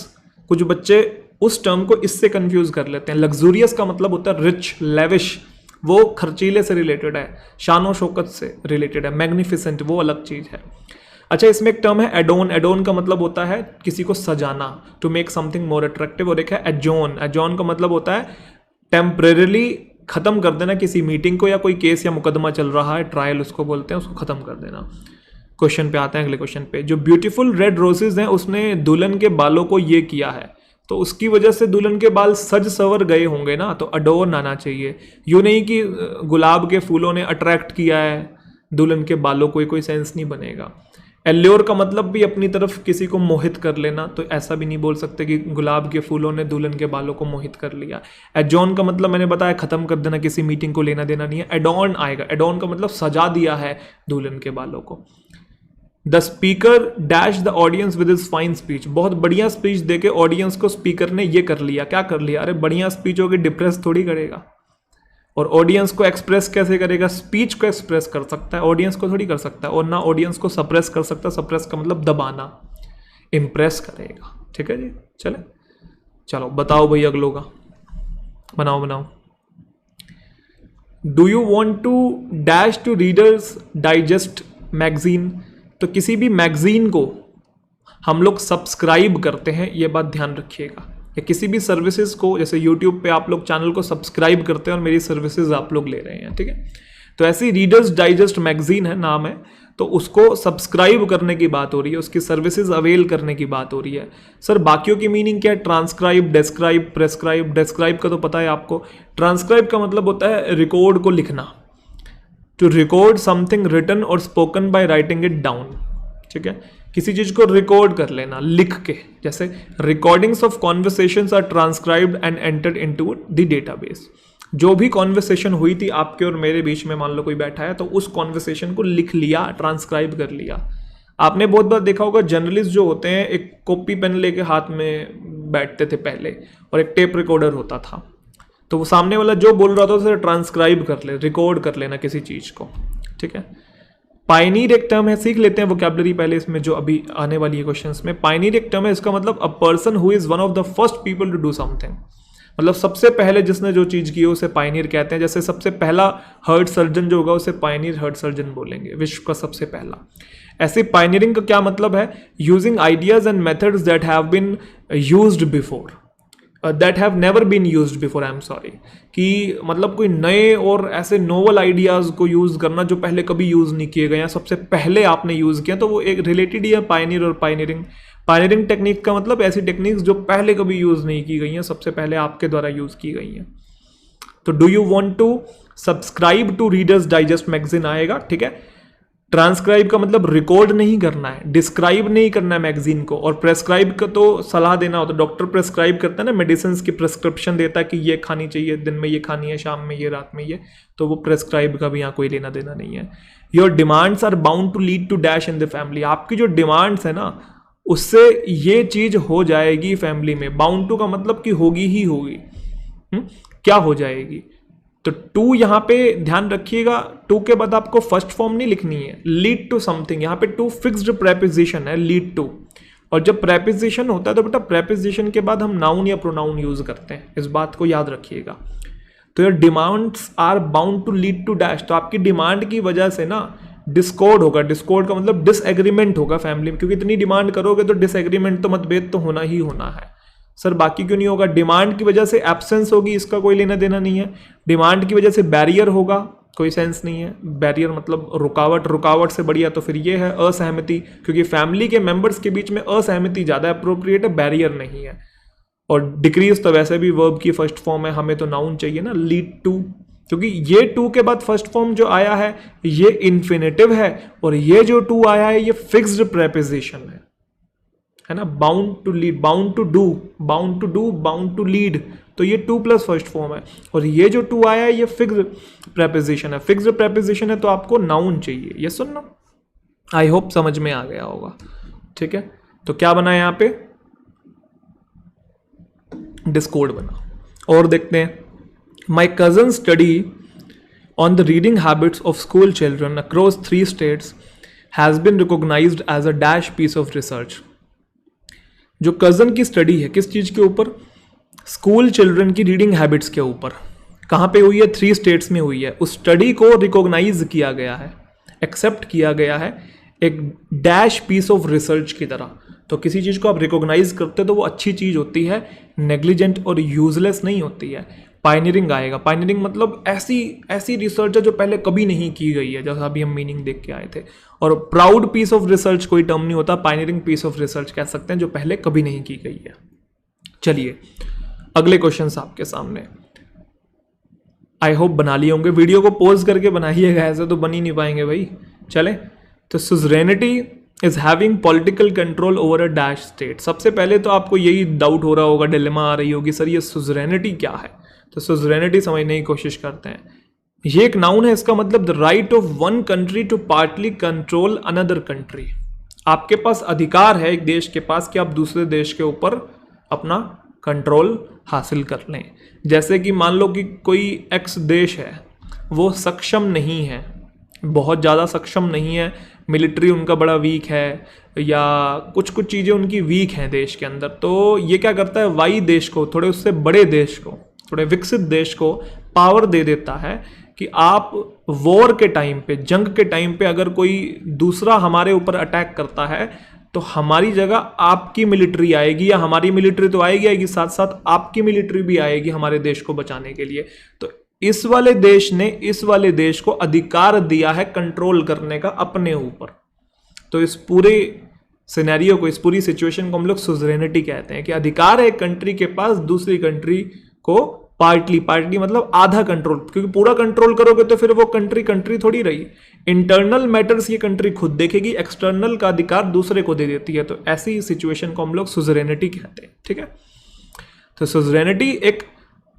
कुछ बच्चे उस टर्म को इससे कंफ्यूज कर लेते हैं। लग्जूरियस का मतलब होता है रिच, लेविश, वो खर्चीले से रिलेटेड है, शानो शौकत से रिलेटेड है। मैग्निफिसेंट वो अलग चीज है। अच्छा, इसमें एक टर्म है एडोन। एडोन का मतलब होता है किसी को सजाना, to make something more attractive. और एक है एजोन। एजोन का मतलब होता है टेम्परेरली खत्म कर देना किसी मीटिंग को, या कोई केस या मुकदमा चल रहा है, ट्रायल उसको बोलते हैं, उसको खत्म कर देना। क्वेश्चन पे आते हैं, अगले क्वेश्चन पे। जो ब्यूटीफुल रेड रोजेज हैं उसने दुल्हन के बालों को ये किया है, तो उसकी वजह से दुल्हन के बाल सज सवर गए होंगे ना, तो अडोन आना चाहिए। यूँ नहीं कि गुलाब के फूलों ने अट्रैक्ट किया है दुल्हन के बालों को, कोई सेंस नहीं बनेगा। एल्योर का मतलब भी अपनी तरफ किसी को मोहित कर लेना, तो ऐसा भी नहीं बोल सकते कि गुलाब के फूलों ने दुल्हन के बालों को मोहित कर लिया। एडोन का मतलब मैंने बताया खत्म कर देना, किसी मीटिंग को लेना देना नहीं है। एडोन आएगा। एडोन का मतलब सजा दिया है दुल्हन के बालों को। The speaker dash the audience with his fine speech. बहुत बढ़िया स्पीच देके ऑडियंस को स्पीकर ने ये कर लिया। क्या कर लिया? अरे बढ़िया स्पीच होगी, डिप्रेस थोड़ी करेगा। और ऑडियंस को एक्सप्रेस कैसे करेगा? स्पीच को एक्सप्रेस कर सकता है, ऑडियंस को थोड़ी कर सकता है। और ना ऑडियंस को सप्रेस कर सकता है। सप्रेस का मतलब दबाना। इम्प्रेस करेगा। ठीक है जी, चले चलो बताओ भाई अगलों का। बनाओ। Do you want to dash to Reader's Digest magazine. तो किसी भी मैगजीन को हम लोग सब्सक्राइब करते हैं, ये बात ध्यान रखिएगा। या किसी भी सर्विसेज को, जैसे यूट्यूब पे आप लोग चैनल को सब्सक्राइब करते हैं और मेरी सर्विसेज आप लोग ले रहे हैं, ठीक है। तो ऐसी रीडर्स डाइजेस्ट मैगजीन है, नाम है, तो उसको सब्सक्राइब करने की बात हो रही है, उसकी सर्विसेज अवेल करने की बात हो रही है। सर बाकियों की मीनिंग क्या है? Transcribe, describe, prescribe. डेस्क्राइब का तो पता है आपको। ट्रांसक्राइब का मतलब होता है रिकॉर्ड को लिखना, टू रिकॉर्ड समथिंग रिटन और spoken by writing it down. ठीक है, किसी चीज को रिकॉर्ड कर लेना लिख के। जैसे recordings of conversations are transcribed and entered into the database. जो भी कॉन्वर्सेशन हुई थी आपके और मेरे बीच में, मान लो कोई बैठा है, तो उस कॉन्वर्सेशन को लिख लिया, ट्रांसक्राइब कर लिया। आपने बहुत बार देखा होगा जर्नलिस्ट जो होते हैं एक कॉपी पेन लेके हाथ में बैठते थे पहले, और एक टेप रिकॉर्डर होता था, तो वो सामने वाला जो बोल रहा था उसे ट्रांसक्राइब कर ले, रिकॉर्ड कर लेना किसी चीज को। ठीक है। पायनियर एक टर्म है, सीख लेते हैं वोकैबुलरी पहले इसमें जो अभी आने वाली है क्वेश्चंस में। पायनियर एक टर्म है, इसका मतलब a person who is one of the first people to do something. मतलब सबसे पहले जिसने जो चीज की है उसे पायनियर कहते हैं। जैसे सबसे पहला हार्ट सर्जन जो होगा उसे पायनियर हार्ट सर्जन बोलेंगे, विश्व का सबसे पहला। ऐसे पायनियरिंग का क्या मतलब है? Using ideas and methods that have been used before, that have never been used before, I am sorry, कि मतलब कोई नए और ऐसे नोवल आइडियाज़ को यूज़ करना जो पहले कभी यूज़ नहीं किए गए हैं, सबसे पहले आपने यूज़ किया, तो वो एक रिलेटेड ही है पायनियर और पायनियरिंग। पायनियरिंग टेक्निक का मतलब ऐसी टेक्निक्स जो पहले कभी यूज़ नहीं की गई हैं, सबसे पहले आपके द्वारा यूज़ की गई हैं। तो do you want to subscribe to Reader's Digest magazine आएगा। ठीक है। ट्रांसक्राइब का मतलब रिकॉर्ड नहीं करना है, डिस्क्राइब नहीं करना है मैगजीन को। और प्रेस्क्राइब का तो सलाह देना होता है, डॉक्टर प्रेस्क्राइब करता है ना, मेडिसिन की प्रिस्क्रिप्शन देता है कि ये खानी चाहिए, दिन में ये खानी है, शाम में ये, रात में ये, तो वो प्रेस्क्राइब का भी यहाँ कोई लेना देना नहीं है। Your demands are bound to lead to dash in the family. आपकी जो डिमांड्स है ना, उससे ये चीज हो जाएगी फैमिली में। बाउंड टू का मतलब कि होगी ही होगी। क्या हो जाएगी? तो टू यहाँ पे ध्यान रखिएगा, टू के बाद आपको फर्स्ट फॉर्म नहीं लिखनी है, लीड टू समथिंग। यहाँ पे टू फिक्स्ड प्रेपोजिशन है, लीड टू। और जब प्रेपोजिशन होता है तो बेटा प्रेपोजिशन के बाद हम नाउन या प्रोनाउन यूज करते हैं, इस बात को याद रखिएगा। तो your demands are bound to lead to dash, तो आपकी डिमांड की वजह से ना डिस्कॉर्ड होगा। डिस्कॉर्ड का मतलब डिसएग्रीमेंट होगा फैमिली में, क्योंकि इतनी डिमांड करोगे तो डिसएग्रीमेंट, तो मतभेद तो होना ही होना है। सर बाकी क्यों नहीं होगा? डिमांड की वजह से एब्सेंस होगी, इसका कोई लेना देना नहीं है। डिमांड की वजह से बैरियर होगा, कोई सेंस नहीं है। बैरियर मतलब रुकावट, रुकावट से बढ़िया तो फिर ये है असहमति, क्योंकि फैमिली के मेंबर्स के बीच में असहमति ज़्यादा अप्रोप्रिएट है, बैरियर नहीं है। और डिक्रीज तो वैसे भी वर्ब की फर्स्ट फॉर्म है, हमें तो नाउन चाहिए ना, लीड टू, क्योंकि ये टू के बाद फर्स्ट फॉर्म जो आया है ये इन्फिनेटिव है, और ये जो टू आया है ये फिक्स्ड प्रेपोजिशन है ना। Bound to lead, bound to do, bound to do, bound to lead, तो ये टू प्लस फर्स्ट फॉर्म है। और ये जो टू आया है ये फिक्स्ड प्रेपोजिशन है। फिक्स्ड प्रेपोजिशन है तो आपको नाउन चाहिए, ये सुनना। आई होप समझ में आ गया होगा। ठीक है, तो क्या बना यहाँ पे? डिस्कॉर्ड बना। और देखते हैं। My cousin study on the reading habits of school children across 3 states has been recognised as a dash piece of research. जो कजन की स्टडी है किस चीज के ऊपर? स्कूल चिल्ड्रन की रीडिंग हैबिट्स के ऊपर। कहाँ पे हुई है? 3 states में हुई है। उस स्टडी को रिकॉग्नाइज किया गया है, एक्सेप्ट किया गया है एक डैश पीस ऑफ रिसर्च की तरह। तो किसी चीज़ को आप रिकॉग्नाइज करते हो तो वो अच्छी चीज़ होती है, नेग्लिजेंट और यूजलेस नहीं होती है। पायनियरिंग आएगा, पायनियरिंग मतलब ऐसी रिसर्च है जो पहले कभी नहीं की गई है, जैसा अभी हम मीनिंग देख के आए थे। और प्राउड पीस ऑफ रिसर्च कोई टर्म नहीं होता, पायनियरिंग पीस ऑफ रिसर्च कह सकते हैं जो पहले कभी नहीं की गई है। चलिए अगले क्वेश्चंस आपके सामने, आई होप बना लिए होंगे, वीडियो को पॉज करके बनाइएगा, ऐसे तो बन ही नहीं पाएंगे भाई। चले, तो suzerainty is having political control over a dash state. सबसे पहले तो आपको यही डाउट हो रहा होगा, डिलेमा आ रही होगी, सर ये सुजरेनिटी क्या है। तो सुजरेनिटी समझने की कोशिश करते हैं। ये एक नाउन है, इसका मतलब the right of one country to partly control another country. आपके पास अधिकार है एक देश के पास कि आप दूसरे देश के ऊपर अपना कंट्रोल हासिल कर लें। जैसे कि मान लो कि कोई एक्स देश है, वो सक्षम नहीं है, बहुत ज़्यादा सक्षम नहीं है, मिलिट्री उनका बड़ा वीक है या कुछ चीज़ें उनकी वीक हैं देश के अंदर, तो ये क्या करता है, वाई देश को, थोड़े उससे बड़े देश को, थोड़े विकसित देश को पावर दे देता है कि आप वॉर के टाइम पे, जंग के टाइम पे अगर कोई दूसरा हमारे ऊपर अटैक करता है तो हमारी जगह आपकी मिलिट्री आएगी, या हमारी मिलिट्री तो आएगी, साथ साथ आपकी मिलिट्री भी आएगी हमारे देश को बचाने के लिए। तो इस वाले देश ने इस वाले देश को अधिकार दिया है कंट्रोल करने का अपने ऊपर। तो इस पूरे सिनेरियो को, इस पूरी सिचुएशन को हम लोग सुजरेनिटी कहते हैं कि अधिकार है एक कंट्री के पास दूसरी कंट्री को पार्टली मतलब आधा कंट्रोल, क्योंकि पूरा कंट्रोल करोगे तो फिर वो कंट्री थोड़ी रही। इंटरनल मैटर्स ये कंट्री खुद देखेगी, एक्सटर्नल का अधिकार दूसरे को दे देती है। तो ऐसी सिचुएशन को हम लोग सुजरेनिटी कहते हैं, ठीक है। तो सुजरेनिटी एक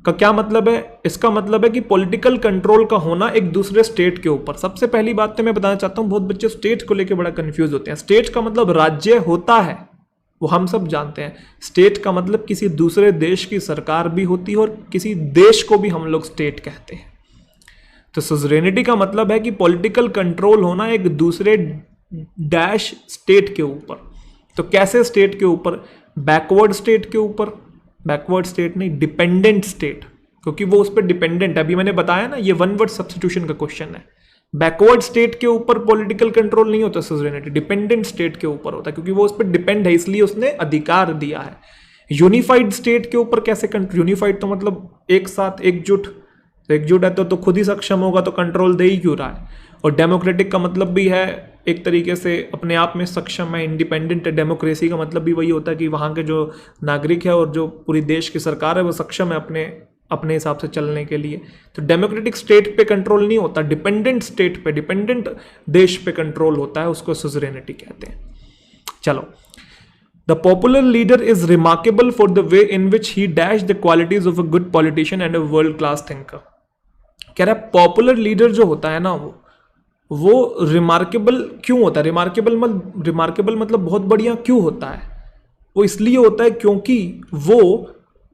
का क्या मतलब है, इसका मतलब है कि पॉलिटिकल कंट्रोल का होना एक दूसरे स्टेट के ऊपर। सबसे पहली बात तो मैं बताना चाहता हूं, बहुत बच्चे स्टेट को लेकर बड़ा कंफ्यूज होते हैं। स्टेट का मतलब राज्य होता है, वो हम सब जानते हैं। स्टेट का मतलब किसी दूसरे देश की सरकार भी होती है और किसी देश को भी हम लोग स्टेट कहते हैं। तो सुजरेनिटी का मतलब है कि पॉलिटिकल कंट्रोल होना एक दूसरे डैश स्टेट के ऊपर। तो कैसे स्टेट के ऊपर, बैकवर्ड स्टेट के ऊपर, बैकवर्ड स्टेट नहीं, डिपेंडेंट स्टेट, क्योंकि वो उस पर डिपेंडेंट है। अभी मैंने बताया ना, ये वन वर्ड सब्स्टिट्यूशन का क्वेश्चन है। बैकवर्ड स्टेट के ऊपर पॉलिटिकल कंट्रोल नहीं होता सुजरेनिटी, डिपेंडेंट स्टेट के ऊपर होता है, क्योंकि वो उस पर डिपेंड है, इसलिए उसने अधिकार दिया है। यूनिफाइड स्टेट के ऊपर कैसे कंट्रोल, यूनिफाइड तो मतलब एक साथ, एकजुट है तो खुद ही सक्षम होगा, तो कंट्रोल दे ही क्यों रहा है। और डेमोक्रेटिक का मतलब भी है एक तरीके से अपने आप में सक्षम है, इंडिपेंडेंट है। डेमोक्रेसी का मतलब भी वही होता है कि वहाँ के जो नागरिक है और जो पूरी देश की सरकार है वो सक्षम है अपने हिसाब से चलने के लिए। तो डेमोक्रेटिक स्टेट पे कंट्रोल नहीं होता, डिपेंडेंट स्टेट पे, डिपेंडेंट देश पे कंट्रोल होता है, उसको सुजरेनिटी कहते हैं। चलो, the popular leader is remarkable for the way in which he dash the qualities of a good politician and a world class thinker. कह रहा है पॉपुलर लीडर जो होता है ना, वो रिमार्केबल क्यों होता है। रिमार्केबल मतलब बहुत बढ़िया क्यों होता है, वो इसलिए होता है क्योंकि वो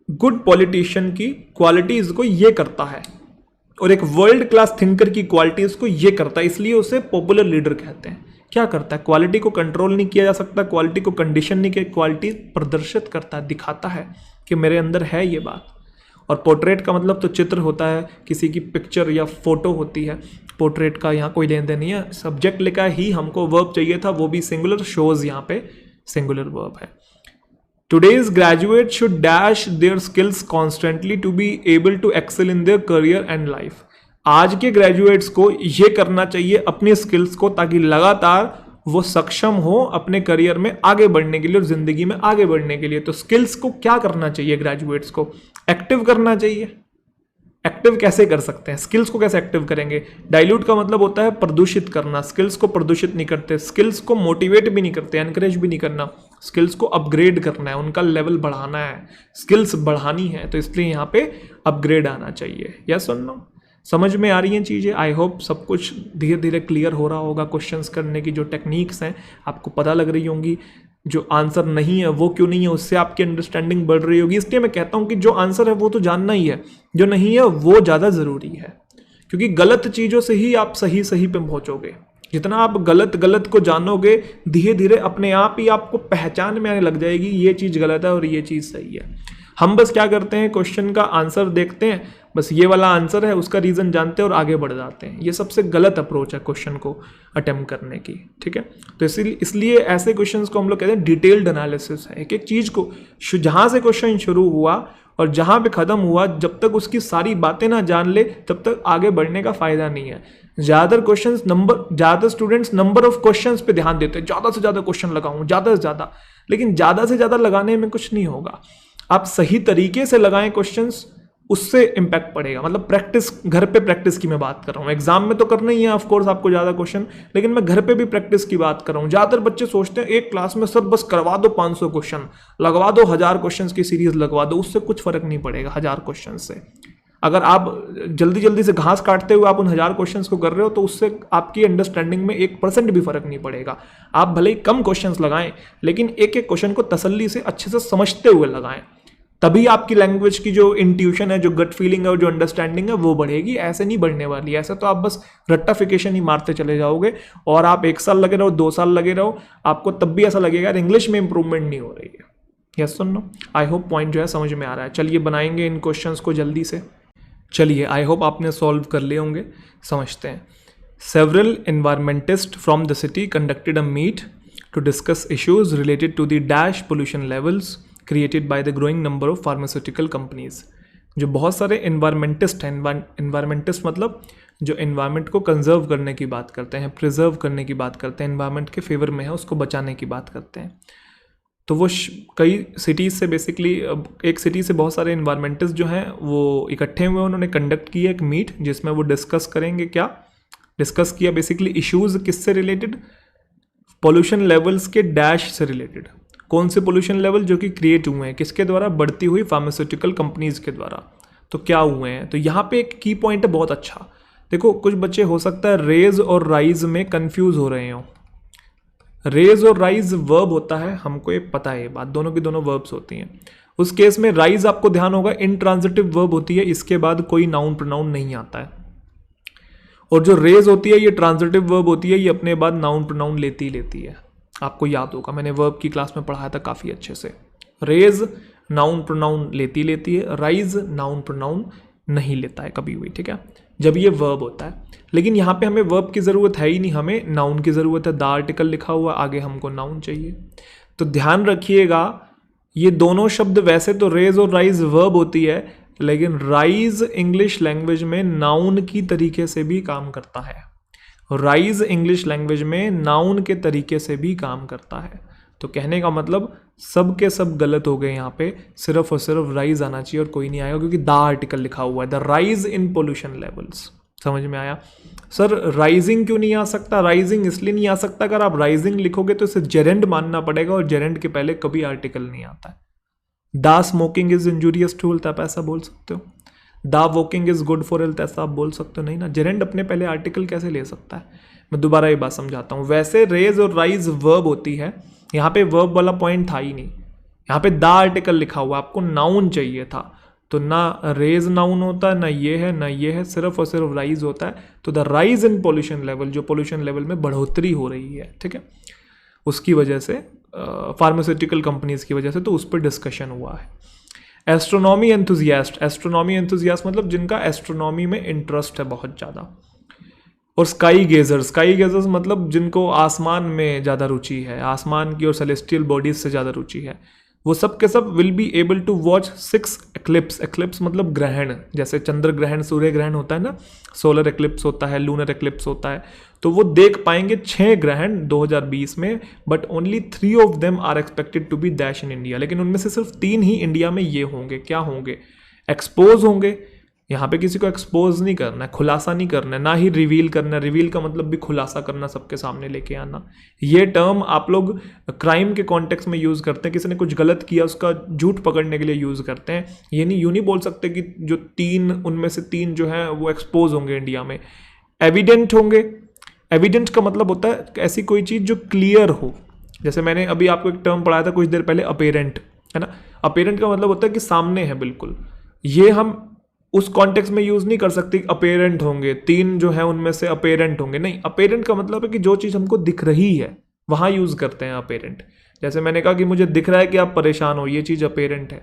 गुड पॉलिटिशियन की क्वालिटीज को ये करता है और एक वर्ल्ड क्लास थिंकर की क्वालिटीज को ये करता है, इसलिए उसे पॉपुलर लीडर कहते हैं। क्या करता है, क्वालिटी को कंट्रोल नहीं किया जा सकता, क्वालिटी को कंडीशन नहीं किया, क्वालिटी प्रदर्शित करता है, दिखाता है कि मेरे अंदर है ये बात। और पोर्ट्रेट का मतलब तो चित्र होता है, किसी की पिक्चर या फोटो होती है। पोर्ट्रेट का यहाँ कोई लेन देन नहीं है, सब्जेक्ट लिखा ही, हमको वर्ब चाहिए था, वो भी सिंगुलर, शोज यहाँ पे सिंगुलर वर्ब है। Today's graduates should dash their skills constantly to be able to excel in their career and life. आज के ग्रेजुएट्स को ये करना चाहिए अपनी स्किल्स को, ताकि लगातार वो सक्षम हो अपने करियर में आगे बढ़ने के लिए और जिंदगी में आगे बढ़ने के लिए। तो स्किल्स को क्या करना चाहिए, ग्रेजुएट्स को एक्टिव करना चाहिए। एक्टिव कैसे कर सकते हैं, स्किल्स को कैसे एक्टिव करेंगे। डाइल्यूट का मतलब होता है प्रदूषित करना, स्किल्स को प्रदूषित नहीं करते, स्किल्स को मोटिवेट भी नहीं करते, एनकरेज भी नहीं करना, स्किल्स को अपग्रेड करना है, उनका लेवल बढ़ाना है, स्किल्स बढ़ानी है, तो इसलिए यहाँ पे अपग्रेड आना चाहिए। या सुनो, समझ में आ रही हैं चीज़ें। आई होप सब कुछ धीरे धीरे क्लियर हो रहा होगा। क्वेश्चंस करने की जो टेक्निक्स हैं आपको पता लग रही होंगी, जो आंसर नहीं है वो क्यों नहीं है, उससे आपकी अंडरस्टैंडिंग बढ़ रही होगी। इसलिए मैं कहता हूँ कि जो आंसर है वो तो जानना ही है, जो नहीं है वो ज़्यादा ज़रूरी है, क्योंकि गलत चीज़ों से ही आप सही पे पहुँचोगे। जितना आप गलत को जानोगे, धीरे धीरे अपने आप ही आपको पहचान में आने लग जाएगी ये चीज़ गलत है और ये चीज़ सही है। हम बस क्या करते हैं, क्वेश्चन का आंसर देखते हैं, बस ये वाला आंसर है, उसका रीज़न जानते हैं और आगे बढ़ जाते हैं। ये सबसे गलत अप्रोच है क्वेश्चन को अटेम्प्ट करने की, ठीक है। तो इसलिए ऐसे क्वेश्चंस को हम लोग कहते हैं डिटेल्ड एनालिसिस है। एक एक चीज़ को जहाँ से क्वेश्चन शुरू हुआ और जहाँ पे ख़त्म हुआ, जब तक उसकी सारी बातें ना जान ले तब तक आगे बढ़ने का फ़ायदा नहीं है। ज़्यादातर स्टूडेंट्स नंबर ऑफ क्वेश्चंस पे ध्यान देते हैं, ज़्यादा से ज़्यादा क्वेश्चन लगाऊं, ज़्यादा से ज़्यादा, लेकिन ज़्यादा से ज़्यादा लगाने में कुछ नहीं होगा। आप सही तरीके से लगाएं क्वेश्चंस, उससे इम्पैक्ट पड़ेगा। मतलब प्रैक्टिस, घर पे प्रैक्टिस की मैं बात कर रहा हूँ। एग्जाम में तो करना ही है ऑफ कोर्स आपको ज़्यादा क्वेश्चन, लेकिन मैं घर पे भी प्रैक्टिस की बात कर रहा हूँ। ज़्यादातर बच्चे सोचते हैं एक क्लास में सर बस करवा दो 500 क्वेश्चन, लगवा दो 1000 क्वेश्चन की सीरीज लगवा दो, उससे कुछ फर्क नहीं पड़ेगा 1000 क्वेश्चन से। अगर आप जल्दी जल्दी से घास काटते हुए आप उन 1000 क्वेश्चंस को कर रहे हो तो उससे आपकी अंडरस्टैंडिंग में 1% भी फर्क नहीं पड़ेगा। आप भले ही कम क्वेश्चंस लगाएं, लेकिन एक एक क्वेश्चन को तसल्ली से अच्छे से समझते हुए लगाएं, तभी आपकी लैंग्वेज की जो इंट्यूशन है, जो गट फीलिंग है और जो अंडरस्टैंडिंग है वो बढ़ेगी। ऐसे नहीं बढ़ने वाली। ऐसे तो आप बस रट्टाफिकेशन ही मारते चले जाओगे और आप 1 साल लगे रहो, 2 साल लगे रहो, आपको तब भी ऐसा लगेगा इंग्लिश में इंप्रूवमेंट नहीं हो रही है। यस और नो? आई होप पॉइंट जो है समझ में आ रहा है। चलिए बनाएंगे इन क्वेश्चंस को जल्दी से। चलिए, आई होप आपने सॉल्व कर लिए होंगे। समझते हैं। Several environmentalist from the city conducted a meet to discuss issues related to the dash pollution levels created by the growing number of pharmaceutical companies. जो बहुत सारे एनवायरमेंटिस्ट हैं, एनवायरमेंटिस्ट मतलब जो एनवायरमेंट को कंजर्व करने की बात करते हैं, प्रिजर्व करने की बात करते हैं, एनवायरमेंट के फेवर में है, उसको बचाने की बात करते हैं। तो वो कई सिटीज़ से बेसिकली, एक सिटी से बहुत सारे एनवायरमेंटिस्ट जो हैं वो इकट्ठे हुए, उन्होंने कंडक्ट किया एक मीट जिसमें वो डिस्कस करेंगे। क्या डिस्कस किया? बेसिकली इश्यूज़ किससे रिलेटेड? पोल्यूशन लेवल्स के डैश से रिलेटेड। कौन से पोल्यूशन लेवल? जो कि क्रिएट हुए हैं किसके द्वारा? बढ़ती हुई फार्मास्यूटिकल कंपनीज के द्वारा। तो क्या हुए हैं? तो यहाँ पे एक की पॉइंट है बहुत अच्छा। देखो, कुछ बच्चे हो सकता है रेज और राइज में कंफ्यूज हो रहे हो। रेज और राइज वर्ब होता है, हमको ये पता है ये बात, दोनों की दोनों वर्ब्स होती हैं। उस केस में राइज आपको ध्यान होगा इंट्रांजिटिव वर्ब होती है, इसके बाद कोई नाउन प्रोनाउन नहीं आता है। और जो रेज होती है ये ट्रांजिटिव वर्ब होती है, ये अपने बाद नाउन प्रोनाउन लेती है। आपको याद होगा, मैंने वर्ब की क्लास में पढ़ाया था काफ़ी अच्छे से। रेज नाउन प्रोनाउन लेती है, राइज नाउन प्रोनाउन नहीं लेता है कभी भी, ठीक है, जब ये वर्ब होता है। लेकिन यहाँ पे हमें वर्ब की ज़रूरत है ही नहीं, हमें नाउन की ज़रूरत है। द आर्टिकल लिखा हुआ, आगे हमको नाउन चाहिए। तो ध्यान रखिएगा, ये दोनों शब्द वैसे तो रेज और राइज वर्ब होती है, लेकिन राइज इंग्लिश लैंग्वेज में नाउन की तरीके से भी काम करता है। राइज इंग्लिश लैंग्वेज में नाउन के तरीके से भी काम करता है। तो कहने का मतलब सब के सब गलत हो गए यहाँ पे, सिर्फ और सिर्फ राइज आना चाहिए और कोई नहीं आएगा, क्योंकि द आर्टिकल लिखा हुआ है, the rise in pollution levels. समझ में आया? सर राइजिंग क्यों नहीं आ सकता? राइजिंग इसलिए नहीं आ सकता, अगर आप राइजिंग लिखोगे तो इसे जेरेंड मानना पड़ेगा, और जेरेंड के पहले कभी आर्टिकल नहीं आता है। The smoking is injurious to health, आप ऐसा बोल सकते हो। The walking is good for health, ऐसा आप बोल सकते हो नहीं ना। जेरेंड अपने पहले आर्टिकल कैसे ले सकता है? मैं दोबारा ये बात समझाता हूँ। वैसे रेज और राइज वर्ब होती है, यहाँ पे वर्ब वाला पॉइंट था ही नहीं, यहाँ पे द आर्टिकल लिखा हुआ, आपको नाउन चाहिए था। तो ना रेज नाउन होता है, ना ये है ना ये है, सिर्फ और सिर्फ राइज होता है। तो the rise in pollution level, जो पोल्यूशन लेवल में बढ़ोतरी हो रही है, ठीक है, उसकी वजह से, फार्मास्यूटिकल कंपनीज की वजह से, तो उस पर डिस्कशन हुआ है। एस्ट्रोनॉमी एंथुजियास्ट, एस्ट्रोनॉमी एंथुजियास्ट मतलब जिनका एस्ट्रोनॉमी में इंटरेस्ट है बहुत ज़्यादा। और स्काई गेजर्स मतलब जिनको आसमान में ज़्यादा रुचि है, आसमान की और सेलेस्टियल बॉडीज से ज़्यादा रुचि है, वो सब के सब will be able to watch 6 eclipse. Eclipse मतलब ग्रहण, जैसे चंद्र ग्रहण, सूर्य ग्रहण होता है ना, सोलर एक्लिप्स होता है, लूनर एक्लिप्स होता है, तो वो देख पाएंगे 6 ग्रहण 2020 में, but only 3 of them are expected to be dash in India. लेकिन उनमें से सिर्फ 3 ही इंडिया में ये होंगे। क्या होंगे? एक्सपोज होंगे। यहाँ पे किसी को एक्सपोज नहीं करना है, खुलासा नहीं करना है, ना ही रिवील करना है। रिवील का मतलब भी खुलासा करना, सबके सामने लेके आना। ये टर्म आप लोग क्राइम के कॉन्टेक्स्ट में यूज़ करते हैं, किसी ने कुछ गलत किया उसका झूठ पकड़ने के लिए यूज़ करते हैं। ये नहीं, यूँ नहीं बोल सकते कि जो 3 उनमें से 3 जो हैं वो एक्सपोज होंगे इंडिया में, एविडेंट होंगे। एविडेंट का मतलब होता है ऐसी कोई चीज़ जो क्लियर हो। जैसे मैंने अभी आपको एक टर्म पढ़ाया था कुछ देर पहले, अपेरेंट, है ना। अपेरेंट का मतलब होता है कि सामने है बिल्कुल। ये हम उस कॉन्टेक्स्ट में यूज़ नहीं कर सकते अपेरेंट होंगे, 3 जो है उनमें से अपेरेंट होंगे, नहीं। अपेरेंट का मतलब है कि जो चीज़ हमको दिख रही है वहाँ यूज़ करते हैं अपेरेंट। जैसे मैंने कहा कि मुझे दिख रहा है कि आप परेशान हो, ये चीज़ अपेरेंट है।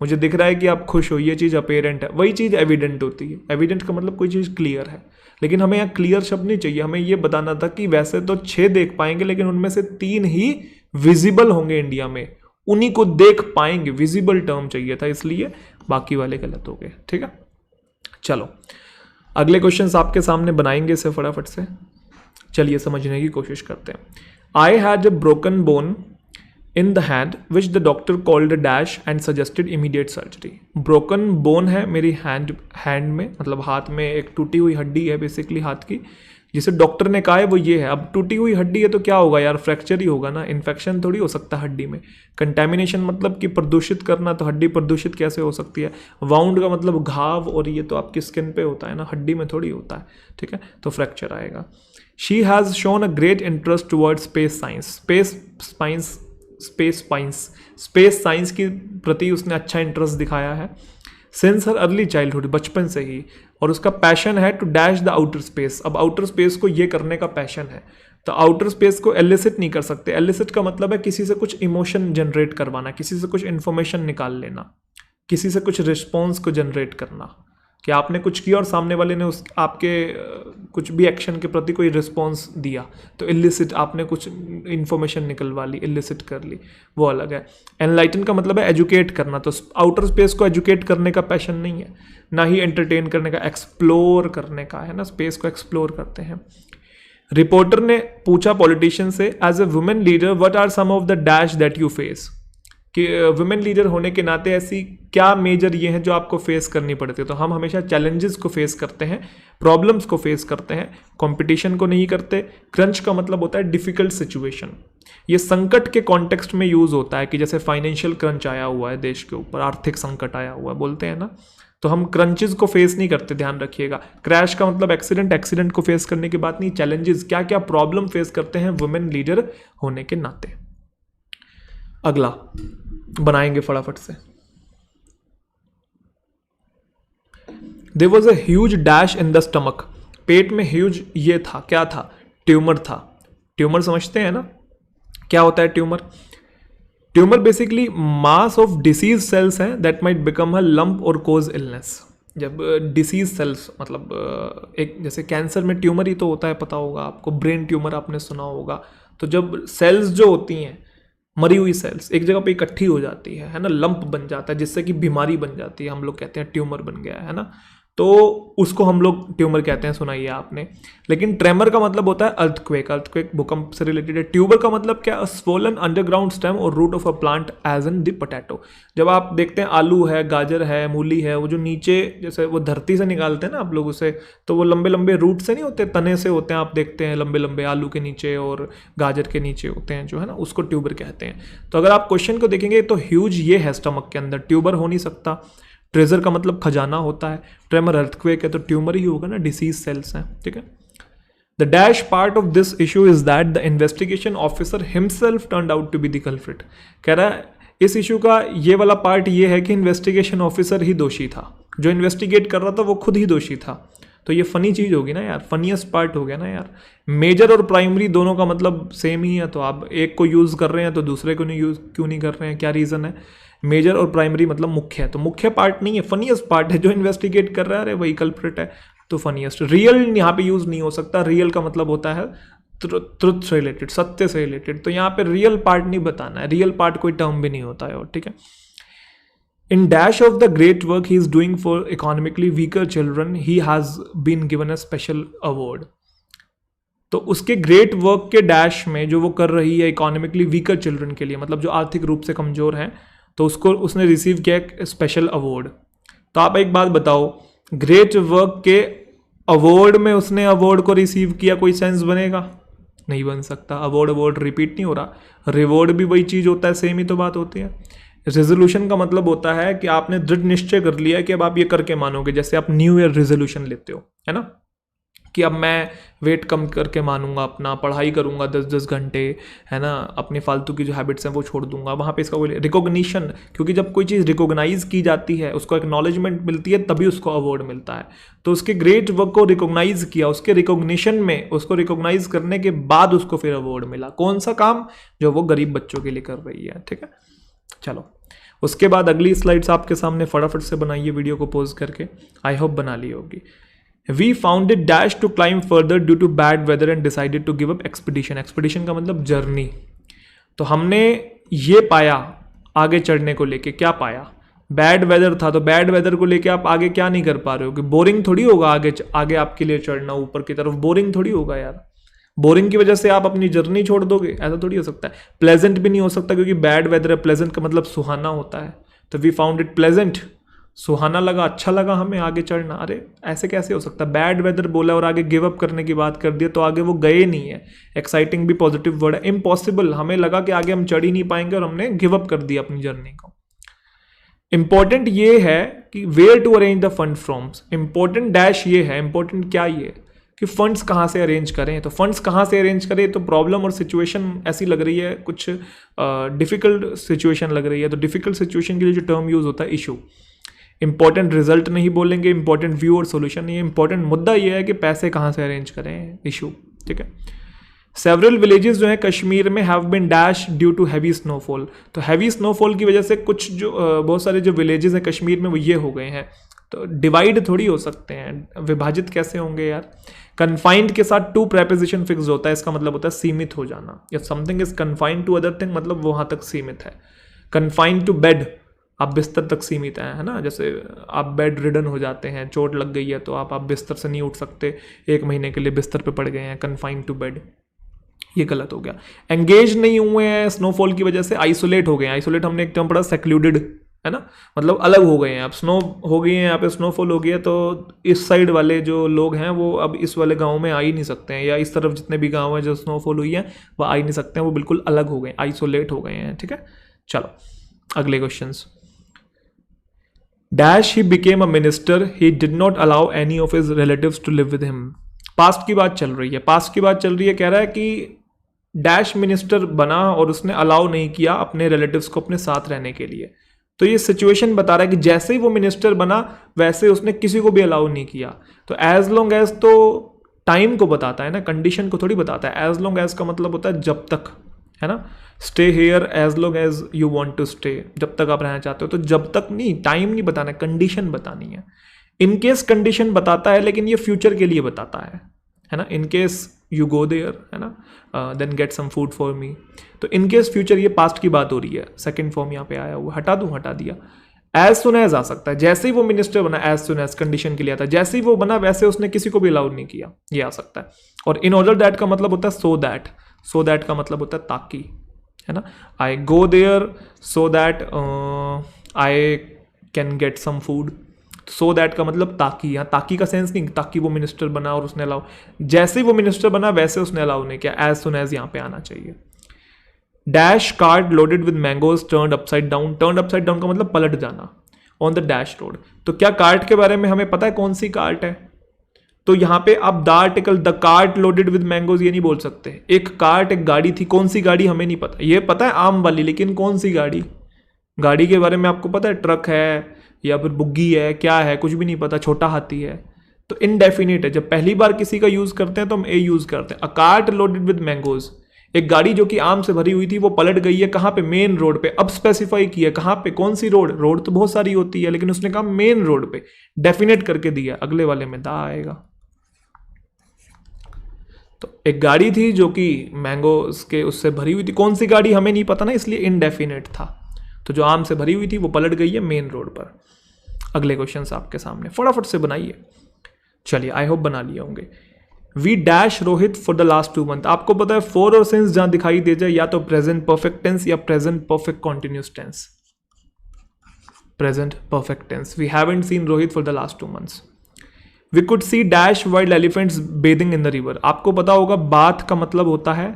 मुझे दिख रहा है कि आप खुश हो, ये चीज़ अपेरेंट है, वही चीज़ एविडेंट होती है। एविडेंट का मतलब कोई चीज़ क्लियर है, लेकिन हमें यहाँ क्लियर शब्द नहीं चाहिए, हमें ये बताना था कि वैसे तो 6 देख पाएंगे लेकिन उनमें से 3 ही विजिबल होंगे इंडिया में, उन्हीं को देख पाएंगे, विजिबल टर्म चाहिए था, इसलिए बाकी वाले गलत हो गए। ठीक है, चलो अगले क्वेश्चंस आपके सामने बनाएंगे इसे फटाफट से, चलिए समझने की कोशिश करते हैं। I had a broken bone in the hand which the doctor called a dash and suggested immediate surgery. Broken bone है मेरी हैंड में, मतलब हाथ में एक टूटी हुई हड्डी है बेसिकली हाथ की, जिसे डॉक्टर ने कहा है वो ये है। अब टूटी हुई हड्डी है तो क्या होगा यार, फ्रैक्चर ही होगा ना, इन्फेक्शन थोड़ी हो सकता है हड्डी में। कंटेमिनेशन मतलब कि प्रदूषित करना, तो हड्डी प्रदूषित कैसे हो सकती है। वाउंड का मतलब घाव, और ये तो आपकी स्किन पे होता है ना, हड्डी में थोड़ी होता है। ठीक है, तो फ्रैक्चर आएगा। She has shown a great interest towards space science, space science की प्रति उसने अच्छा इंटरेस्ट दिखाया है। सिंस हर अर्ली चाइल्डहुड, बचपन से ही, और उसका पैशन है to dash the outer space. अब आउटर स्पेस को ये करने का पैशन है, तो आउटर स्पेस को एलिसिट नहीं कर सकते। एलिसिट का मतलब है किसी से कुछ इमोशन जनरेट करवाना, किसी से कुछ इन्फॉर्मेशन निकाल लेना, किसी से कुछ रिस्पॉन्स को जनरेट करना, कि आपने कुछ किया और सामने वाले ने उस आपके कुछ भी एक्शन के प्रति कोई रिस्पॉन्स दिया, तो इलिसिट, आपने कुछ इन्फॉर्मेशन निकलवा ली, इलिसिट कर ली, वो अलग है। एनलाइटन का मतलब है एजुकेट करना, तो आउटर स्पेस को एजुकेट करने का पैशन नहीं है, ना ही एंटरटेन करने का, एक्सप्लोर करने का है ना, स्पेस को एक्सप्लोर करते हैं। रिपोर्टर ने पूछा पॉलिटिशियन से, as a women leader what are some of the dash that you face, कि वुमेन लीडर होने के नाते ऐसी क्या मेजर ये हैं जो आपको फेस करनी पड़ती है। तो हम हमेशा चैलेंजेस को फेस करते हैं, प्रॉब्लम्स को फेस करते हैं, कंपटीशन को नहीं करते। क्रंच का मतलब होता है डिफिकल्ट सिचुएशन, ये संकट के कॉन्टेक्स्ट में यूज होता है, कि जैसे फाइनेंशियल क्रंच आया हुआ है देश के ऊपर, आर्थिक संकट आया हुआ है बोलते हैं ना, तो हम क्रंचेस को फेस नहीं करते, ध्यान रखिएगा। क्रैश का मतलब एक्सीडेंट को फेस करने की बात नहीं, चैलेंजेस, क्या क्या प्रॉब्लम फेस करते हैं वुमेन लीडर होने के नाते। अगला बनाएंगे फटाफट से। There was a huge dash in the stomach, पेट में ह्यूज ये था, क्या था, ट्यूमर था। ट्यूमर समझते हैं ना, क्या होता है tumour? Tumour basically mass of disease cells हैं that might become a lump or cause illness. जब डिसीज सेल्स मतलब एक जैसे कैंसर में ट्यूमर ही तो होता है, पता होगा आपको, ब्रेन ट्यूमर आपने सुना होगा। तो जब सेल्स जो होती हैं, मरी हुई सेल्स एक जगह पे इकट्ठी हो जाती है ना, लंप बन जाता है, जिससे कि बीमारी बन जाती है, हम लोग कहते हैं ट्यूमर बन गया है ना, तो उसको हम लोग ट्यूमर कहते हैं, सुनाइए आपने। लेकिन ट्रेमर का मतलब होता है अर्थक्वेक भूकंप से रिलेटेड है। ट्यूबर का मतलब क्या, स्वोलन अंडरग्राउंड स्टेम और root of a plant as in the potato. जब आप देखते हैं आलू है, गाजर है, मूली है, वो जो नीचे जैसे वो धरती से निकालते हैं ना आप लोग उसे, तो वो लंबे लंबे रूट से नहीं होते, तने से होते हैं, आप देखते हैं लंबे लंबे आलू के नीचे और गाजर के नीचे होते हैं जो है ना, उसको ट्यूबर कहते हैं। तो अगर आप क्वेश्चन को देखेंगे तो ह्यूज ये है स्टमक के अंदर, ट्यूबर हो नहीं सकता। ट्रेजर का मतलब खजाना होता है, ट्रेमर अर्थक्वेक है तो ट्यूमर ही होगा ना, डिसीज सेल्स हैं। ठीक है, the dash part of this issue is that the investigation officer himself turned out to be the culprit. कह रहा है इस इशू का ये वाला पार्ट ये है कि इन्वेस्टिगेशन ऑफिसर ही दोषी था, जो इन्वेस्टिगेट कर रहा था वो खुद ही दोषी था। तो ये फनी चीज होगी ना यार, फनीएस्ट पार्ट हो गया ना यार। मेजर और प्राइमरी दोनों का मतलब सेम ही है, तो आप एक को यूज कर रहे हैं तो दूसरे को क्यों नहीं कर रहे हैं, क्या रीजन है? मेजर और प्राइमरी मतलब मुख्य है, तो मुख्य पार्ट नहीं है, फनीएस्ट पार्ट है, जो इन्वेस्टिगेट कर रहा है, अरे वही कल्प्रिट है, तो फनीएस्ट। रियल यहाँ पे यूज नहीं हो सकता, रियल का मतलब होता है ट्रुथ से रिलेटेड, सत्य से रिलेटेड, तो यहाँ पे रियल पार्ट नहीं बताना है, रियल पार्ट कोई टर्म भी नहीं होता है। और ठीक है, in dash of the great work he is doing for economically weaker children he has been given a special award. तो उसके ग्रेट वर्क के डैश में जो वो कर रही है इकोनॉमिकली वीकर चिल्ड्रन के लिए, मतलब जो आर्थिक रूप से कमजोर हैं, तो उसको उसने रिसीव किया एक स्पेशल अवार्ड। तो आप एक बात बताओ, ग्रेट वर्क के अवार्ड में उसने अवार्ड को रिसीव किया, कोई सेंस बनेगा? नहीं बन सकता। अवार्ड रिपीट नहीं हो रहा, रिवॉर्ड भी वही चीज़ होता है, सेम ही तो बात होती है। रेजोल्यूशन का मतलब होता है कि आपने दृढ़ निश्चय कर लिया कि अब आप ये करके मानोगे, जैसे आप न्यू ईयर रेजोल्यूशन लेते हो, है ना, कि अब मैं वेट कम करके मानूंगा, अपना पढ़ाई करूंगा 10-10 घंटे, है ना, अपनी फालतू की जो हैबिट्स हैं वो छोड़ दूंगा। वहाँ पे इसका कोई रिकॉग्निशन, क्योंकि जब कोई चीज़ रिकॉग्नाइज की जाती है, उसको एक्नॉलेजमेंट मिलती है, तभी उसको अवार्ड मिलता है। तो उसके ग्रेट वर्क को रिकॉग्नाइज किया, उसके रिकॉग्निशन में उसको रिकॉग्नाइज करने के बाद उसको फिर अवार्ड मिला। कौन सा काम? जो वो गरीब बच्चों के लिए कर रही है। ठीक है, चलो उसके बाद अगली स्लाइड्स आपके सामने फटाफट से बनाइए वीडियो को पॉज करके, आई होप बना ली होगी। We found it dash to climb further due to bad weather and decided to give up expedition. Expedition का मतलब जर्नी। तो हमने ये पाया आगे चढ़ने को लेके, क्या पाया, बैड वेदर था, तो बैड वेदर को लेके आप आगे क्या नहीं कर पा रहे हो कि बोरिंग थोड़ी होगा आगे आपके लिए चढ़ना ऊपर की तरफ, बोरिंग थोड़ी होगा यार। बोरिंग की वजह से आप अपनी जर्नी छोड़ दोगे, ऐसा थोड़ी हो सकता है। प्लेजेंट भी नहीं हो सकता क्योंकि बैड वेदर है, प्लेजेंट का मतलब सुहाना होता है। तो वी फाउंड इट प्लेजेंट, सुहाना लगा, अच्छा लगा हमें आगे चढ़ना। अरे ऐसे कैसे हो सकता है, बैड वेदर बोला और आगे गिव अप करने की बात कर दिया, तो आगे वो गए नहीं है। एक्साइटिंग भी पॉजिटिव वर्ड है। इम्पॉसिबल, हमें लगा कि आगे हम चढ़ ही नहीं पाएंगे और हमने गिव अप कर दिया अपनी जर्नी को। इंपॉर्टेंट ये है कि where to arrange the fund from. Important dash ये है, इंपॉर्टेंट क्या ये कि फंड्स कहाँ से अरेंज करें। तो फंड्स कहाँ से अरेंज करें, तो प्रॉब्लम और सिचुएशन ऐसी लग रही है, कुछ डिफिकल्ट सिचुएशन लग रही है। तो डिफिकल्ट सिचुएशन के लिए जो टर्म यूज होता है इशू। इंपॉर्टेंट रिजल्ट नहीं बोलेंगे, इंपॉर्टेंट व्यू और सोल्यूशन नहीं है। इंपॉर्टेंट मुद्दा यह है कि पैसे कहाँ से अरेंज करें, इशू, ठीक है। सेवरल विलेजेस जो है कश्मीर में have been dash due to heavy snowfall. तो हैवी स्नोफॉल की वजह से कुछ जो बहुत सारे जो विलेजेस हैं कश्मीर में वो ये हो गए हैं। तो डिवाइड थोड़ी हो सकते हैं, विभाजित कैसे होंगे यार। कन्फाइंड के साथ टू प्रेपोजिशन फिक्स होता है, इसका मतलब होता है सीमित हो जाना। या something is confined to other thing, मतलब वहां तक सीमित है। कन्फाइंड टू बेड, आप बिस्तर तक सीमित है ना। जैसे आप बेड रिडन हो जाते हैं, चोट लग गई है तो आप बिस्तर से नहीं उठ सकते, 1 महीने के लिए बिस्तर पे पड़ गए हैं, कन्फाइंड टू बेड, ये गलत हो गया। एंगेज नहीं हुए हैं स्नोफॉल की वजह से, आइसोलेट हो गए हैं। आइसोलेट हमने एक टर्म पढ़ा, सेक्लूडेड, है ना, मतलब अलग हो गए हैं। अब स्नो हो गई है, यहाँ पे स्नोफॉल हो गई है, तो इस साइड वाले जो लोग हैं वो अब इस वाले गांव में आ ही नहीं सकते हैं, या इस तरफ जितने भी गांव हैं जो स्नोफॉल हुई है वो आ ही नहीं सकते हैं, वो बिल्कुल अलग हो गए, आइसोलेट हो गए हैं, ठीक है। चलो अगले questions. Dash he became a minister, he did not allow any of his relatives to live with him. Past की बात चल रही है, पास्ट की बात चल रही है। कह रहा है कि डैश मिनिस्टर बना और उसने अलाउ नहीं किया अपने रिलेटिव्स को अपने साथ रहने के लिए। तो ये सिचुएशन बता रहा है कि जैसे ही वो मिनिस्टर बना वैसे उसने किसी को भी अलाउ नहीं किया। तो एज लॉन्ग एज तो टाइम को बताता है ना, कंडीशन को थोड़ी बताता है। एज लॉन्ग एज का मतलब होता है जब तक, है ना। Stay here as long as you want to stay, जब तक आप रहना चाहते हो। तो जब तक नहीं, टाइम नहीं बताना, कंडीशन बतानी है। इनकेस कंडीशन बताता है लेकिन ये फ्यूचर के लिए बताता है ना। इनकेस यू गो देयर, है ना, then get some food for me. तो इनकेस फ्यूचर, ये पास्ट की बात हो रही है। सेकंड फॉर्म यहाँ पे आया हुआ, हटा दूं, हटा दिया। एज सुन एज आ सकता है, जैसे ही वो मिनिस्टर बना एज सुन एज कंडीशन के लिए आता है। जैसे ही वो बना वैसे उसने किसी को भी अलाउ नहीं किया, ये आ सकता है। और इन ऑर्डर दैट का मतलब होता है सो दैट। सो दैट का मतलब होता है ताकि, है ना। I go there so that I can get some food. So that का मतलब ताकि, यहाँ ताकि का सेंस नहीं, ताकि वो मिनिस्टर बना और उसने अलाउ, जैसे ही वो मिनिस्टर बना वैसे उसने अलाउ नहीं किया। एज सुन एज यहाँ पे आना चाहिए। Dash card loaded with mangoes turned upside down. Turned upside down का मतलब पलट जाना ऑन द डैश रोड। तो क्या कार्ट के बारे में हमें पता है कौन सी कार्ट है? तो यहाँ पे आप the article the cart loaded with mangoes ये नहीं बोल सकते। एक कार्ट, एक गाड़ी थी, कौन सी गाड़ी हमें नहीं पता। ये पता है आम वाली, लेकिन कौन सी गाड़ी, गाड़ी के बारे में आपको पता है, ट्रक है या फिर बुग्गी है, क्या है, कुछ भी नहीं पता, छोटा हाथी है। तो इनडेफिनिट है। जब पहली बार किसी का यूज करते हैं तो हम ए यूज करते हैं। A cart loaded with mangoes, एक गाड़ी जो कि आम से भरी हुई थी वो पलट गई है, कहाँ पे, मेन रोड पे। अब स्पेसिफाई किया कहाँ पे, कौन सी रोड, रोड तो बहुत सारी होती है लेकिन उसने कहा मेन रोड पे, डेफिनेट करके दिया। अगले वाले में दा आएगा। तो एक गाड़ी थी जो कि मैंगोज के उससे भरी हुई थी, कौन सी गाड़ी हमें नहीं पता ना, इसलिए इनडेफिनेट था। तो जो आम से भरी हुई थी वो पलट गई है मेन रोड पर। अगले क्वेश्चंस आपके सामने, फटाफट से बनाइए। चलिए, आई होप बना लिए होंगे। We dash Rohit for the last 2 month. आपको पता है फॉर और सिंस जहां दिखाई दे जाए या तो प्रेजेंट परफेक्ट टेंस या present perfect continuous tense. Present perfect tense. We haven't seen Rohit for the last 2 months. We could see dash wild elephants bathing in the river. आपको पता होगा बाथ का मतलब होता है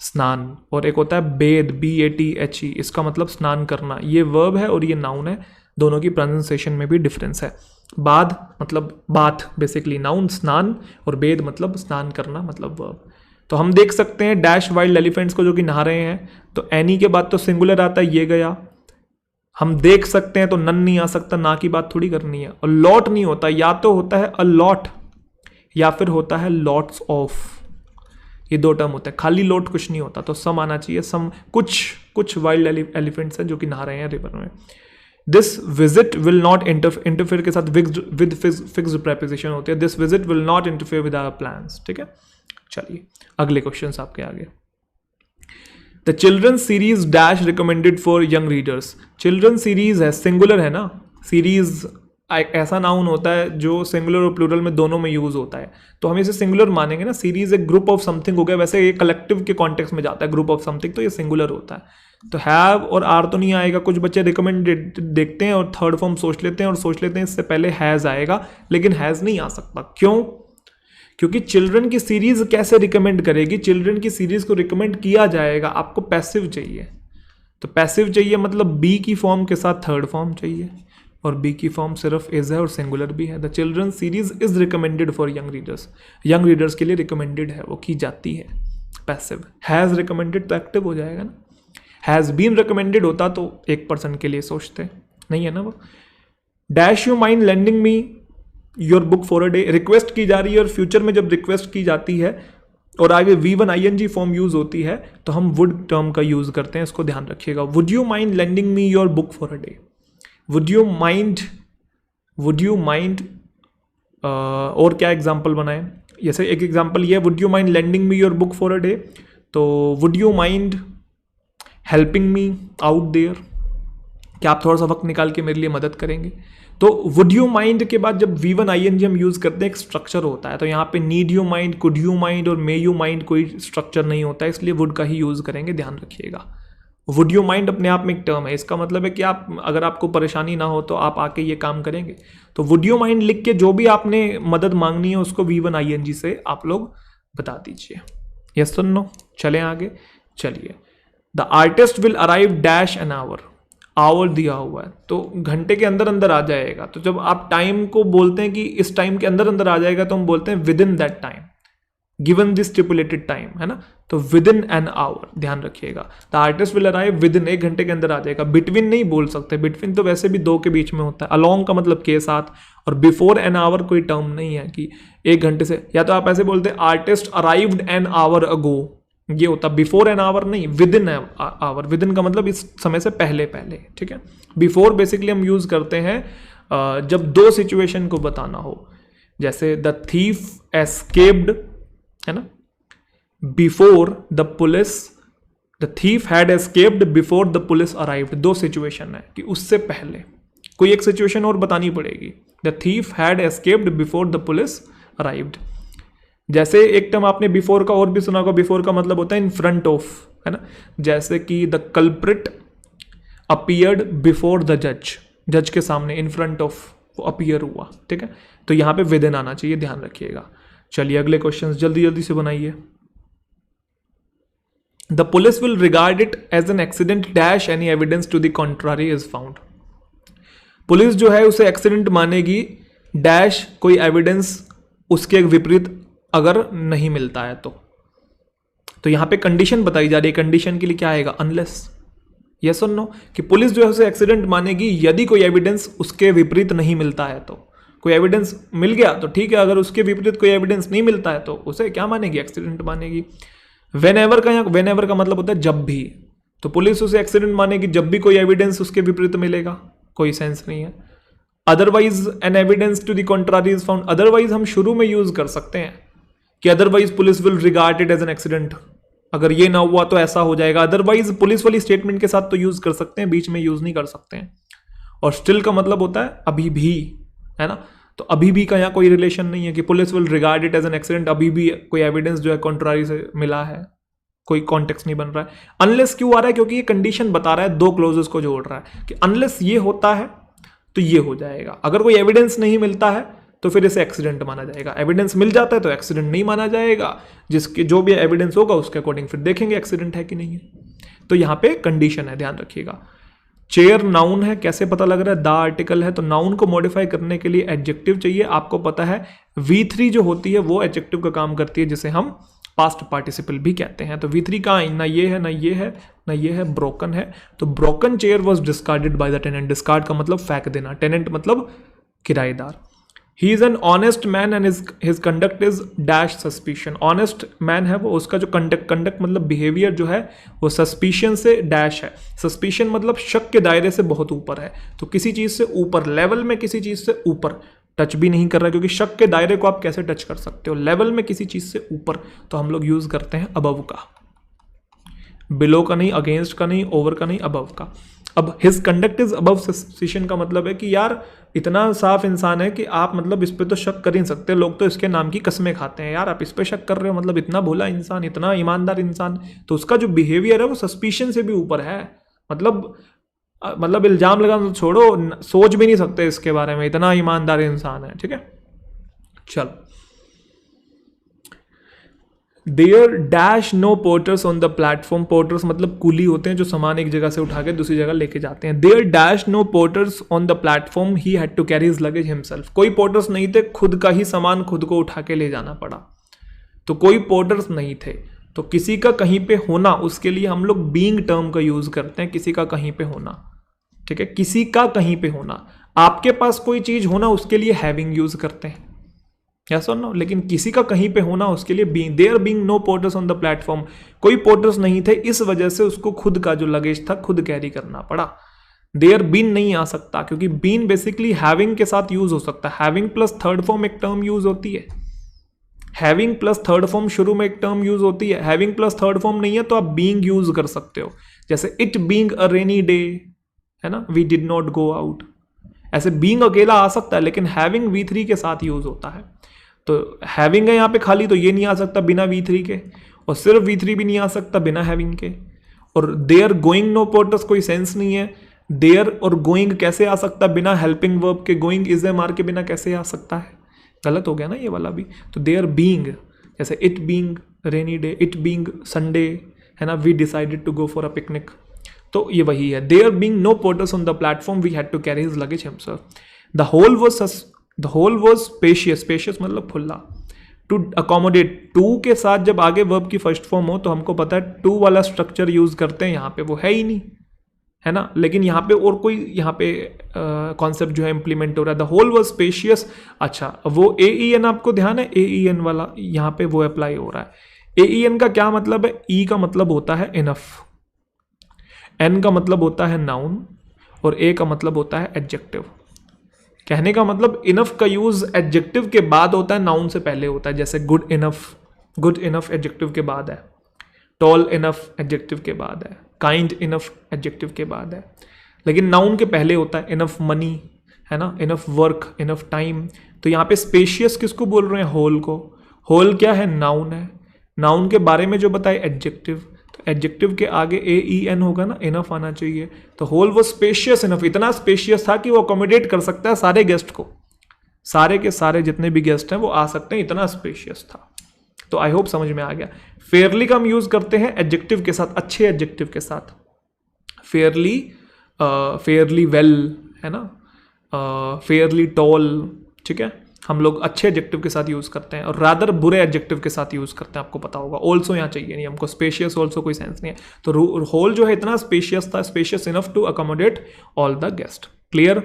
स्नान, और एक होता है बेद, BATHE, इसका मतलब स्नान करना। ये वर्ब है और ये नाउन है, दोनों की प्रोनाउंसिएशन में भी डिफरेंस है। बाध मतलब बाथ बेसिकली नाउन, स्नान, और बेद मतलब स्नान करना मतलब वर्ब। तो हम देख सकते हैं डैश वाइल्ड एलिफेंट्स को जो कि नहा रहे हैं, तो एनी के बाद तो सिंगुलर आता है, ये गया। हम देख सकते हैं तो नन नहीं आ सकता, ना की बात थोड़ी करनी है। और लॉट नहीं होता, या तो होता है अ लॉट या फिर होता है लॉट्स ऑफ। ये 2 टर्म होते हैं, खाली लोट कुछ नहीं होता, तो सम आना चाहिए। सम कुछ वाइल्ड एलिफेंट्स हैं जो कि नहा रहे हैं रिवर में। This visit will not interfere के साथ विद फिक्स्ड प्रेपोजिशन होती है। This visit will not interfere with our plans, ठीक है। चलिए अगले क्वेश्चन आपके आगे। The children series dash recommended for young readers. Children series है, सिंगुलर है ना, सीरीज ऐसा नाउन होता है जो सिंगुलर और प्लूरल में दोनों में यूज होता है, तो हम इसे सिंगुलर मानेंगे ना। सीरीज एक ग्रुप ऑफ समथिंग हो गया, वैसे ये कलेक्टिव के कॉन्टेक्स्ट में जाता है ग्रुप ऑफ समथिंग, तो ये सिंगुलर होता है। तो हैव और आर तो नहीं आएगा, कुछ बच्चे रिकमेंडेड देखते हैं और थर्ड फॉर्म सोच लेते हैं और सोच लेते हैं इससे पहले हैज आएगा, लेकिन हैज नहीं आ सकता। क्यों? क्योंकि चिल्ड्रन की सीरीज कैसे रिकमेंड करेगी? चिल्ड्रन की सीरीज को रिकमेंड किया जाएगा, आपको पैसिव चाहिए, तो पैसिव चाहिए मतलब बी की फॉर्म के साथ थर्ड फॉर्म चाहिए, और बी की फॉर्म सिर्फ इज है और सिंगुलर भी है। The children series is recommended for young readers, young readers के लिए रिकमेंडेड है, वो की जाती है पैसिव। हैज रिकमेंडेड तो एक्टिव हो जाएगा ना, हैज बीन रिकमेंडेड होता तो 1% के लिए सोचते, नहीं है ना वो। Dash you mind lending me your book for a day, request की जा रही है, और फ्यूचर में जब रिक्वेस्ट की जाती है और आगे V1 ING फॉर्म यूज होती है तो हम वुड टर्म का यूज करते हैं, इसको ध्यान रखिएगा। Would you mind lending me your book for a day, would you mind और क्या एग्जाम्पल बनाएं? जैसे एक एग्जाम्पल ये है, would you mind lending me your book for a day, तो would you mind helping me out there, क्या आप थोड़ा सा वक्त निकाल के मेरे लिए मदद करेंगे? तो वुड यू माइंड के बाद जब V1 ING हम यूज करते हैं एक स्ट्रक्चर होता है, तो यहाँ पे need you mind, could you mind और मे यू माइंड कोई स्ट्रक्चर नहीं होता है, इसलिए वुड का ही यूज करेंगे, ध्यान रखिएगा। वुड यू माइंड अपने आप में एक टर्म है, इसका मतलब है कि आप अगर आपको परेशानी ना हो तो आप आके ये काम करेंगे। तो वुड यू माइंड लिख के जो भी आपने मदद मांगनी है उसको V1 ING से आप लोग बता दीजिए। यस और नो? चलें आगे। चलिए, the artist will arrive dash an hour दिया हुआ है तो घंटे के अंदर अंदर आ जाएगा। तो जब आप टाइम को बोलते हैं कि इस टाइम के अंदर अंदर आ जाएगा तो हम बोलते हैं with in that time, given this stipulated time, है ना। तो विद इन एन आवर, ध्यान रखिएगा। The artist will arrive with in, 1 घंटे के अंदर आ जाएगा। बिटवीन नहीं बोल सकते, बिटवीन तो वैसे भी 2 के बीच में होता है। अलॉन्ग का मतलब के साथ, और बिफोर एन आवर कोई टर्म नहीं है कि 1 घंटे से, या तो आप ऐसे बोलते हैं artist arrived an hour ago, ये होता बिफोर एन आवर नहीं, within hour. Within का मतलब इस समय से पहले पहले, ठीक है। बिफोर बेसिकली हम यूज करते हैं जब 2 सिचुएशन को बताना हो, जैसे द थीफ एस्केप्ड, है ना, before the police, the thief had escaped before the police arrived. 2 situation है कि उससे पहले, कोई एक सिचुएशन और बतानी पड़ेगी। The thief had escaped before the police arrived. जैसे एक टर्म आपने बिफोर का और भी सुना होगा, बिफोर का मतलब होता है इन फ्रंट ऑफ, है ना। जैसे कि the culprit appeared before the जज, जज के सामने, इन फ्रंट ऑफ, वो अपीयर हुआ, ठीक है। तो यहां पे विद इन आना चाहिए, ध्यान रखिएगा। चलिए अगले क्वेश्चंस जल्दी जल्दी से बनाइए। The police will regard it as an accident dash any evidence to the contrary is found. Police जो है उसे एक्सीडेंट मानेगी डैश कोई एविडेंस उसके विपरीत अगर नहीं मिलता है तो यहां पे कंडीशन बताई जा रही है। कंडीशन के लिए क्या आएगा? अनलेस। यस और नो? कि पुलिस जो है उसे एक्सीडेंट मानेगी यदि कोई एविडेंस उसके विपरीत नहीं मिलता है। तो कोई एविडेंस मिल गया तो ठीक है, अगर उसके विपरीत कोई एविडेंस नहीं मिलता है तो उसे क्या मानेगी? एक्सीडेंट मानेगी। वेनेवर का, यहाँ वेनेवर का मतलब होता है जब भी, तो पुलिस उसे एक्सीडेंट मानेगी जब भी कोई एविडेंस उसके विपरीत मिलेगा, कोई सेंस नहीं है। Otherwise an evidence to the contrary is found, otherwise हम शुरू में यूज कर सकते हैं कि otherwise police will regard it as an accident, अगर ये ना हुआ तो ऐसा हो जाएगा। अदरवाइज पुलिस वाली स्टेटमेंट के साथ तो यूज कर सकते हैं, बीच में यूज नहीं कर सकते हैं। और स्टिल का मतलब होता है अभी भी, है ना। तो अभी भी का यहाँ कोई रिलेशन नहीं है कि police will regard it as an accident, अभी भी कोई एविडेंस जो है कॉन्ट्रारी से मिला है, कोई कॉन्टेक्स्ट नहीं बन रहा है। अनलेस क्यों आ रहा है? क्योंकि ये कंडीशन बता रहा है, 2 क्लोजेस को जोड़ रहा है कि अनलेस ये होता है तो ये हो जाएगा। अगर कोई एविडेंस नहीं मिलता है तो फिर इसे एक्सीडेंट माना जाएगा, एविडेंस मिल जाता है तो एक्सीडेंट नहीं माना जाएगा। जिसके जो भी एविडेंस होगा उसके अकॉर्डिंग फिर देखेंगे एक्सीडेंट है कि नहीं है। तो यहाँ पे कंडीशन है, ध्यान रखिएगा। चेयर नाउन है, कैसे पता लग रहा है? द आर्टिकल है, तो नाउन को मॉडिफाई करने के लिए एडजेक्टिव चाहिए। आपको पता है V3 जो होती है वो एडजेक्टिव का काम करती है, जिसे हम पास्ट पार्टिसिपल भी कहते हैं। तो V3 का ना ये है ना ये है ना ये है, ब्रोकन है। तो broken chair was discarded by the tenant. Discard का मतलब फेंक देना, टेनेंट मतलब किराएदार। He is an honest man and his conduct is dash suspicion. Honest man है वो, उसका जो कंडक्ट मतलब बिहेवियर जो है वो सस्पिशन से डैश है। सस्पिशन मतलब शक के दायरे से बहुत ऊपर है, तो किसी चीज से ऊपर, लेवल में किसी चीज से ऊपर, टच भी नहीं कर रहा क्योंकि शक के दायरे को आप कैसे टच कर सकते हो, लेवल में किसी चीज से ऊपर, तो हम लोग यूज करते हैं अबव का, बिलो का नहीं, अगेंस्ट का नहीं, ओवर का नहीं, अबव का। अब his conduct is above suspicion का मतलब है कि यार इतना साफ इंसान है कि आप मतलब इस पे तो शक कर ही नहीं सकते, लोग तो इसके नाम की कसमें खाते हैं, यार आप इस पे शक कर रहे हो, मतलब इतना भोला इंसान, इतना ईमानदार इंसान, तो उसका जो बिहेवियर है वो सस्पिशन से भी ऊपर है। मतलब इल्जाम लगाना तो छोड़ो, सोच भी नहीं सकते इसके बारे में, इतना ईमानदार इंसान है। ठीक है, चलो। There dash no porters on the platform. Porters मतलब कूली होते हैं जो सामान एक जगह से उठा के दूसरी जगह लेके जाते हैं। There dash no porters on the platform, he had to carry his luggage himself. कोई पोर्टर्स नहीं थे, खुद का ही सामान खुद को उठा के ले जाना पड़ा, तो कोई पोर्टर्स नहीं थे। तो किसी का कहीं पे होना, उसके लिए हम लोग बीइंग टर्म का यूज करते हैं, किसी का कहीं पे होना। ठीक है, किसी का कहीं पे होना। आपके पास कोई चीज होना, उसके लिए हैविंग यूज करते हैं, यस और नो। लेकिन किसी का कहीं पे होना, उसके लिए being. There being no porters on the platform, कोई पोर्टर्स नहीं थे, इस वजह से उसको खुद का जो लगेज था खुद कैरी करना पड़ा। देयर बीन नहीं आ सकता क्योंकि बीन बेसिकली हैविंग के साथ यूज हो सकता है। हैविंग प्लस थर्ड फॉर्म एक टर्म यूज होती है, हैविंग प्लस थर्ड फॉर्म शुरू में एक टर्म यूज होती है। हैविंग प्लस थर्ड फॉर्म नहीं है तो आप बीइंग यूज कर सकते हो, जैसे it being a rainy day, है ना, we did not go out. ऐसे बीइंग अकेला आ सकता है, लेकिन हैविंग V3 के साथ यूज होता है। तो हैविंग है यहाँ पे खाली, तो ये नहीं आ सकता बिना V3 के, और सिर्फ V3 भी नहीं आ सकता बिना हैविंग के। और देयर गोइंग नो पोर्टर्स कोई सेंस नहीं है। देयर और गोइंग कैसे आ सकता बिना हेल्पिंग वर्ब के? गोइंग इज ए मार के बिना कैसे आ सकता है? गलत हो गया ना ये वाला भी। तो देयर बीइंग, जैसे it being rainy day, it being Sunday, है ना, we decided to go for a picnic, तो ये वही है। There being no porters on the platform, we had to carry his luggage himself. The hall was spacious, spacious मतलब खुला। To accommodate, to के साथ जब आगे वर्ब की फर्स्ट फॉर्म हो तो हमको पता है टू वाला स्ट्रक्चर यूज करते हैं, यहाँ पे वो है ही नहीं, है ना। लेकिन यहाँ पे और कोई यहाँ पे कॉन्सेप्ट जो है इंप्लीमेंट हो रहा है। द होल वॉज स्पेशियस, अच्छा वो AEN आपको ध्यान है, AEN वाला यहाँ पे वो अप्लाई हो रहा है। AEN का क्या मतलब है? E का मतलब होता है इनफ, N का मतलब होता है नाउन, और A का मतलब होता है एडजेक्टिव। कहने का मतलब इनफ का यूज एडजेक्टिव के बाद होता है, नाउन से पहले होता है। जैसे गुड इनफ एडजेक्टिव के बाद है, टॉल इनफ एडजेक्टिव के बाद है, काइंड इनफ एडजेक्टिव के बाद है, लेकिन नाउन के पहले होता है। इनफ मनी, है ना, इनफ वर्क, इनफ टाइम। तो यहाँ पे स्पेशियस किसको बोल रहे हैं? होल को। होल क्या है? नाउन है। नाउन के बारे में जो बताए एडजेक्टिव, तो एडजेक्टिव के आगे AEN होगा ना, इनफ आना चाहिए। तो होल वो स्पेशियस इनफ, इतना स्पेशियस था कि वो अकोमोडेट कर सकता है सारे गेस्ट को, सारे के सारे जितने भी गेस्ट हैं वो आ सकते हैं, इतना स्पेशियस था। तो आई होप समझ में आ गया। फेयरली का हम यूज करते हैं एडजेक्टिव के साथ, अच्छे एडजेक्टिव के साथ। फेयरली वेल, है ना, फेयरली टॉल, ठीक है, हम लोग अच्छे एडजेक्टिव के साथ यूज करते हैं। और रादर बुरे एडजेक्टिव के साथ यूज करते हैं, आपको पता होगा। ऑल्सो यहाँ चाहिए नहीं हमको, स्पेशियस ऑल्सो कोई सेंस नहीं है। तो होल जो है इतना स्पेशियस था, spacious enough to accommodate all the guest. Clear?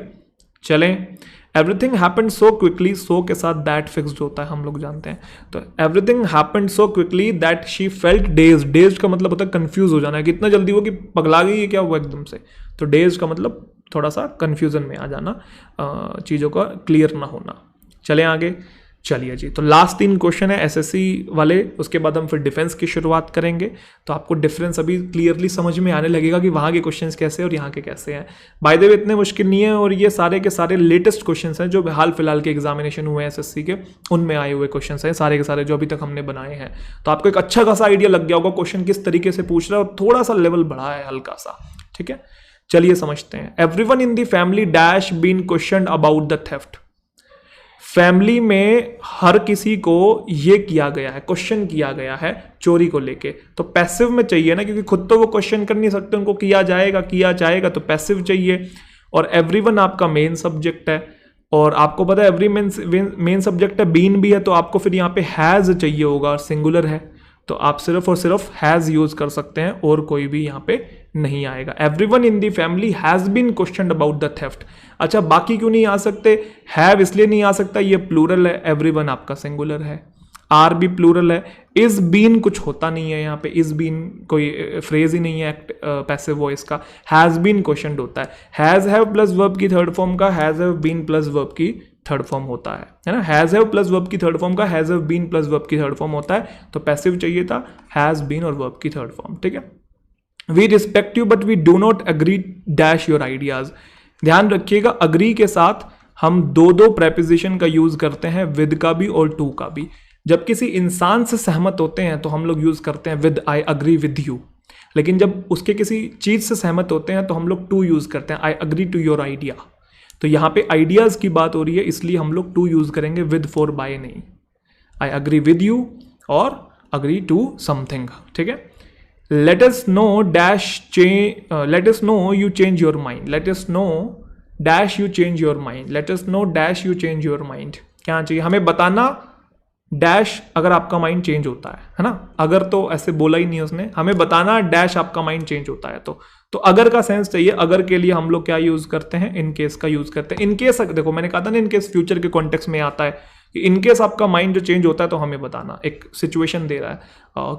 चलें। Everything happened so quickly, so के साथ दैट फिक्स्ड होता है, हम लोग जानते हैं। तो everything happened so quickly that she felt dazed. Dazed का मतलब होता है कंफ्यूज हो जाना है, कितना जल्दी वो कि पगला गई है क्या वो एकदम से। तो डेज्ड का मतलब थोड़ा सा कंफ्यूजन में आ जाना, चीज़ों का क्लियर ना होना। चलें आगे। चलिए जी, तो लास्ट 3 क्वेश्चन है SSC वाले, उसके बाद हम फिर डिफेंस की शुरुआत करेंगे। तो आपको डिफरेंस अभी क्लियरली समझ में आने लगेगा कि वहाँ के क्वेश्चंस कैसे और यहाँ के कैसे हैं। बाय द वे इतने मुश्किल नहीं है, और ये सारे के सारे लेटेस्ट क्वेश्चंस हैं जो हाल फिलहाल के एग्जामिनेशन हुए हैं SSC के, उनमें आए हुए क्वेश्चंस हैं सारे के सारे जो अभी तक हमने बनाए हैं। तो आपको एक अच्छा खासा आइडिया लग गया होगा क्वेश्चन किस तरीके से पूछ रहा है, और थोड़ा सा लेवल बढ़ा है हल्का सा। ठीक है, चलिए समझते हैं। Everyone in the family dash been question about the theft. Family में हर किसी को ये किया गया है, क्वेश्चन किया गया है चोरी को लेके। तो पैसिव में चाहिए ना, क्योंकि खुद तो वो क्वेश्चन कर नहीं सकते, उनको किया जाएगा, तो पैसिव चाहिए। और एवरीवन आपका मेन सब्जेक्ट है, और आपको पता है एवरी मेन सब्जेक्ट है, बीन भी है, तो आपको फिर यहाँ पे हैज चाहिए होगा, और सिंगुलर है। तो आप सिर्फ और सिर्फ हैज़ यूज़ कर सकते हैं और कोई भी यहाँ पे नहीं आएगा। Everyone in the family has been questioned about the theft. अच्छा, बाकी क्यों नहीं आ सकते? हैव इसलिए नहीं आ सकता, ये प्लूरल है, एवरीवन आपका सिंगुलर है, आर भी प्लूरल है, इज बीन कुछ होता नहीं है यहाँ पे, इज बीन कोई फ्रेज ही नहीं है पैसिव वॉइस का, हैज़ बीन क्वेश्चनड होता है, हैज़ हैव प्लस वर्ब की थर्ड फॉर्म का has have been plus verb की थर्ड फॉर्म होता है ना, हैज़ हैव प्लस वर्ब की थर्ड फॉर्म का has have been plus verb की थर्ड फॉर्म होता है, तो पैसिव चाहिए था हैज़ बीन और वर्ब की थर्ड फॉर्म, ठीक है। We respect you but we do not agree dash your ideas. ध्यान रखिएगा, अग्री के साथ हम दो प्रेपोजिशन का यूज करते हैं, विद का भी और टू का भी। जब किसी इंसान से सहमत होते हैं तो हम लोग यूज करते हैं with, I agree with you, लेकिन जब उसके किसी चीज से सहमत होते हैं तो हम लोग टू यूज करते हैं, I agree to your idea. तो यहाँ पे आइडियाज की बात हो रही है, इसलिए हम लोग टू यूज करेंगे, विद फॉर बाय नहीं। आई अग्री विद यू और अग्री टू समथिंग, ठीक है। Let us know dash let us know you change your mind, let us know dash you change your mind, let us know dash you change your mind. क्या चाहिए हमें बताना dash अगर आपका mind change होता है ना, अगर तो ऐसे बोला ही नहीं उसने, हमें बताना डैश आपका माइंड चेंज होता है, तो अगर का सेंस चाहिए। अगर के लिए हम लोग क्या यूज करते हैं, इन केस का यूज करते हैं। इन केस देखो मैंने कहा था ना, इन केस फ्यूचर के कॉन्टेक्स्ट में आता है कि इन केस आपका माइंड जो चेंज होता है तो हमें बताना, एक सिचुएशन दे रहा है,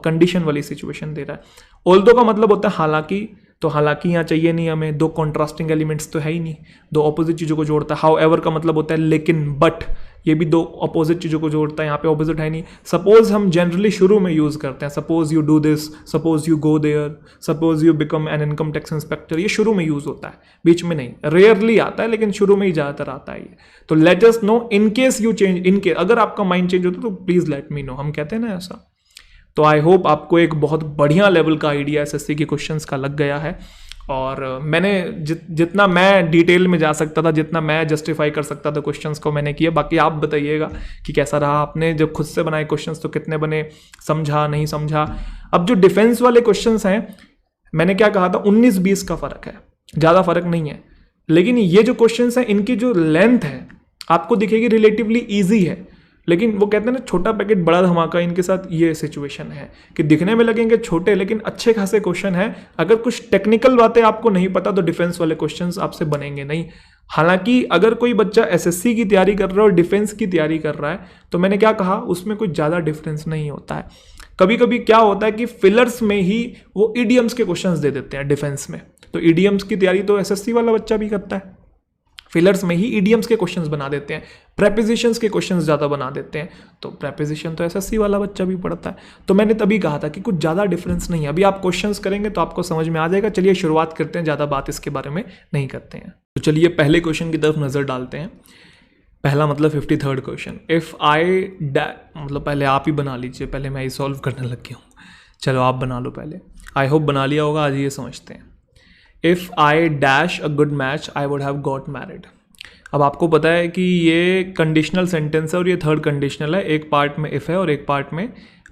कंडीशन वाली सिचुएशन दे रहा है। ऑल्दो का मतलब होता है हालांकि, तो हालांकि यहाँ चाहिए नहीं हमें, दो कॉन्ट्रास्टिंग एलिमेंट्स तो है ही नहीं, दो ऑपोजिट चीज़ों को जोड़ता है। हाउ एवर का मतलब होता है लेकिन, बट, ये भी दो ऑपोजिट चीज़ों को जोड़ता है, यहाँ पे ऑपोजिट है नहीं। सपोज हम जनरली शुरू में यूज़ करते हैं, suppose you do this, suppose you go there, suppose you become an income tax inspector, ये शुरू में यूज़ होता है, बीच में नहीं, रेयरली आता है लेकिन शुरू में ही ज़्यादातर आता है ये। तो let us know in case you change, in case अगर आपका माइंड चेंज होता है तो प्लीज़ लेट मी नो, हम कहते हैं ना ऐसा। तो आई होप आपको एक बहुत बढ़िया लेवल का आइडिया एसएससी के क्वेश्चंस का लग गया है, और मैंने जितना मैं डिटेल में जा सकता था, जितना मैं जस्टिफाई कर सकता था क्वेश्चंस को मैंने किया। बाकी आप बताइएगा कि कैसा रहा, आपने जब खुद से बनाए क्वेश्चंस तो कितने बने, समझा नहीं समझा। अब जो डिफेंस वाले क्वेश्चंस हैं, मैंने क्या कहा था, 19-20 का फर्क है, ज़्यादा फर्क नहीं है, लेकिन ये जो क्वेश्चंस हैं इनकी जो लेंथ है आपको दिखेगी रिलेटिवली ईजी है, लेकिन वो कहते हैं ना छोटा पैकेट बड़ा धमाका, इनके साथ ये सिचुएशन है कि दिखने में लगेंगे छोटे लेकिन अच्छे खासे क्वेश्चन है। अगर कुछ टेक्निकल बातें आपको नहीं पता तो डिफेंस वाले क्वेश्चंस आपसे बनेंगे नहीं। हालांकि अगर कोई बच्चा एसएससी की तैयारी कर रहा है और डिफेंस की तैयारी कर रहा है तो मैंने क्या कहा, उसमें कुछ ज़्यादा डिफरेंस नहीं होता है। कभी कभी क्या होता है कि फिलर्स में ही वो ईडियम्स के क्वेश्चंस दे देते हैं डिफेंस में, तो ईडियम्स की तैयारी तो एसएससी वाला बच्चा भी करता है, फिलर्स में ही ईडियम्स के क्वेश्चंस बना देते हैं, प्रेपोजिशंस के क्वेश्चंस ज़्यादा बना देते हैं, तो प्रेपोजिशन तो एसएससी वाला बच्चा भी पढ़ता है। तो मैंने तभी कहा था कि कुछ ज़्यादा डिफरेंस नहीं है। अभी आप क्वेश्चंस करेंगे तो आपको समझ में आ जाएगा। चलिए शुरुआत करते हैं, ज़्यादा बात इसके बारे में नहीं करते हैं। तो चलिए पहले क्वेश्चन की तरफ नज़र डालते हैं। पहला मतलब 53rd क्वेश्चन, इफ़ आई मतलब पहले आप ही बना लीजिए, पहले मैं ही सॉल्व करने लग गया हूँ। चलो आप बना लो पहले, आई होप बना लिया होगा। आज ये समझते हैं, if I dash a good match I would have got married. अब आपको पता है कि ये कंडीशनल सेंटेंस है और ये थर्ड कंडीशनल है, एक पार्ट में इफ़ है और एक पार्ट में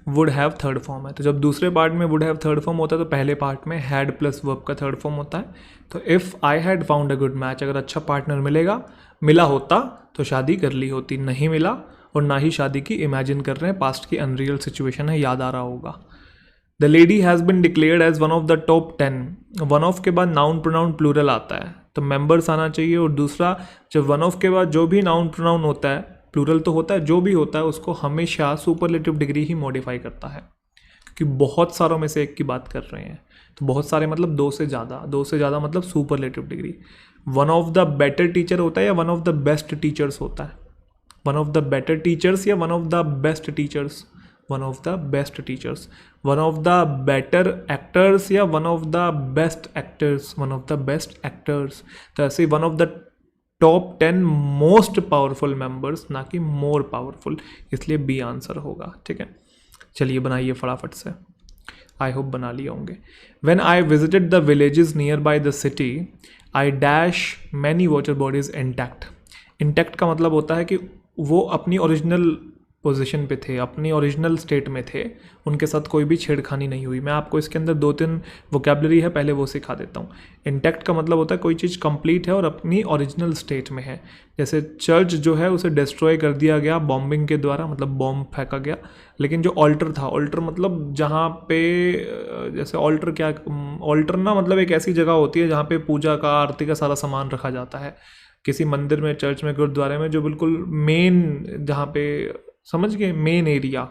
वुड हैव थर्ड फॉर्म है। तो जब दूसरे पार्ट में वुड हैव थर्ड फॉर्म होता है तो पहले पार्ट में हैड प्लस वर्ब का थर्ड फॉर्म होता है। तो if I had found a good match, अगर अच्छा पार्टनर मिला होता तो शादी कर ली होती, नहीं मिला और ना ही शादी की इमेजिन कर रहे हैं, पास्ट की अनरियल सिचुएशन है, याद आ रहा होगा। The lady has been declared as one of the top 10। One of के बाद नाउन प्रोनाउन प्लूरल आता है तो मेंबर्स आना चाहिए, और दूसरा जब वन ऑफ के बाद जो भी नाउन प्रोनाउन होता है, प्लूरल तो होता है, जो भी होता है उसको हमेशा सुपरलेटिव डिग्री ही मॉडिफाई करता है, क्योंकि बहुत सारों में से एक की बात कर रहे हैं। तो बहुत सारे मतलब दो से ज़्यादा मतलब superlative degree. One of the better teacher होता है या one of the best teachers होता है, one of the better teachers या one of the best teachers, one of the best teachers, one of the better actors या one of the best actors, one of the best actors. तो ऐसे one of the top 10 most powerful members, ना कि more powerful, इसलिए B answer होगा। ठीक है, चलिए बनाइए फटाफट से, आई होप बना लिए होंगे। When I visited the villages near by the city I dash many water bodies intact. Intact का मतलब होता है कि वो अपनी ओरिजिनल पोजीशन पे थे, अपनी ओरिजिनल स्टेट में थे, उनके साथ कोई भी छेड़खानी नहीं हुई। मैं आपको इसके अंदर 2-3 वोकेबलरी है, पहले वो सिखा देता हूँ। इंटैक्ट का मतलब होता है कोई चीज़ कंप्लीट है और अपनी ओरिजिनल स्टेट में है। जैसे चर्च जो है उसे डिस्ट्रॉय कर दिया गया बॉम्बिंग के द्वारा, मतलब बॉम्ब फेंका गया, लेकिन जो ऑल्टर था, ऑल्टर मतलब जहाँ पे जैसे ऑल्टर क्या, ऑल्टर ना मतलब एक ऐसी जगह होती है जहाँ पे पूजा का, आरती का सारा सामान रखा जाता है किसी मंदिर में, चर्च में, गुरुद्वारे में, जो बिल्कुल मेन, जहाँ पे समझ गए, मेन एरिया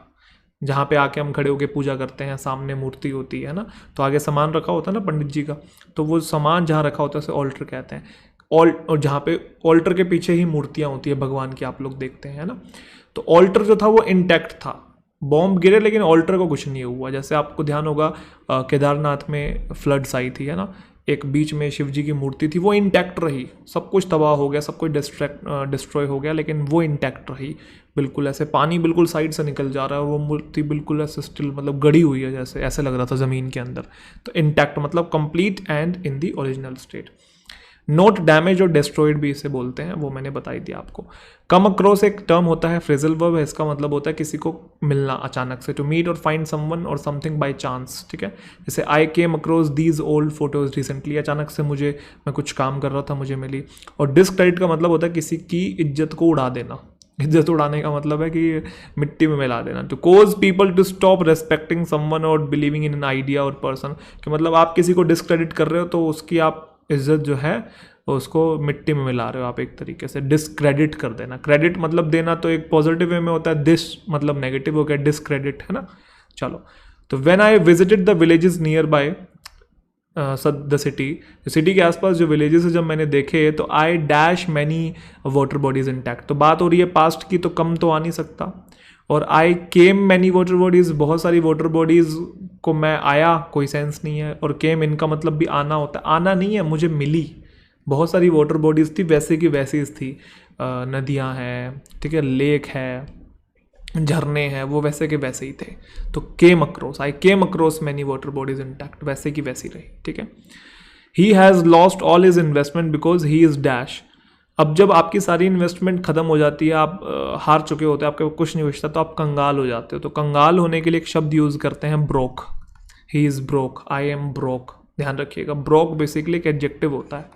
जहाँ पे आके हम खड़े होके पूजा करते हैं, सामने मूर्ति होती है ना, तो आगे सामान रखा होता है ना पंडित जी का, तो वो सामान जहाँ रखा होता है उसे ऑल्टर कहते हैं। और जहाँ पे ऑल्टर के पीछे ही मूर्तियाँ होती है भगवान की, आप लोग देखते हैं ना, तो ऑल्टर जो था वो इंटैक्ट था। बॉम्ब गिरे लेकिन ऑल्टर को कुछ नहीं हुआ। जैसे आपको ध्यान होगा केदारनाथ में फ्लड्स आई थी, है ना, एक बीच में शिव जी की मूर्ति थी, वो इंटैक्ट रही। सब कुछ तबाह हो गया, सब कुछ डिस्ट्रॉय हो गया, लेकिन वो इंटैक्ट रही। बिल्कुल ऐसे पानी बिल्कुल साइड से निकल जा रहा है, वो मूर्ति बिल्कुल ऐसे स्टिल, मतलब गड़ी हुई है, जैसे ऐसे लग रहा था ज़मीन के अंदर। तो इंटैक्ट मतलब complete and in the original state. Not damage और डिस्ट्रॉयड भी इसे बोलते हैं, वो मैंने बताई दिया आपको। कम अक्रॉस एक टर्म होता है, फ्रेजल वर्ब है, इसका मतलब होता है किसी को मिलना अचानक से, to meet or find someone और समथिंग बाय चांस, ठीक है। जैसे I came across these old photos recently, अचानक से मैं कुछ काम कर रहा था, मुझे मिली। और डिस्क्रेडिट का मतलब होता है किसी की इज्जत को उड़ा देना। इज्जत उड़ाने का मतलब है कि मिट्टी में मिला देना। To cause people to stop respecting someone और बिलीविंग इन एन आइडिया और पर्सन, कि मतलब आप किसी को डिस्क्रेडिट कर रहे हो तो उसकी आप इज्जत जो है उसको मिट्टी में मिला रहे हो आप, एक तरीके से डिस्क्रेडिट कर देना। क्रेडिट मतलब देना तो एक पॉजिटिव वे में होता है, दिस मतलब नेगेटिव हो गया, डिस्क्रेडिट, है ना। चलो, तो when I visited the villages near by the city के आसपास जो विलेजेस है जब मैंने देखे, तो I dash many water bodies intact. तो बात हो रही है पास्ट की, तो कम तो आ नहीं सकता। और आई केम मैनी वाटर बॉडीज, बहुत सारी वाटर बॉडीज को मैं आया, कोई सेंस नहीं है। और केम इनका मतलब भी आना होता है, आना नहीं है, मुझे मिली। बहुत सारी वाटर बॉडीज थी, वैसे की वैसी थी, नदियाँ हैं, ठीक है, लेक है, झरने हैं, वो वैसे के वैसे ही थे। तो came across, I came across many water bodies intact, वैसे की वैसी रही, ठीक है। He has lost all his investment because he is dash. अब जब आपकी सारी इन्वेस्टमेंट खत्म हो जाती है, आप हार चुके होते हैं, आपके कुछ नहीं बचता, तो आप कंगाल हो जाते हो। तो कंगाल होने के लिए एक शब्द यूज करते हैं, broke. He is broke, I am broke, ध्यान रखिएगा। ब्रोक बेसिकली एक एडजेक्टिव होता है,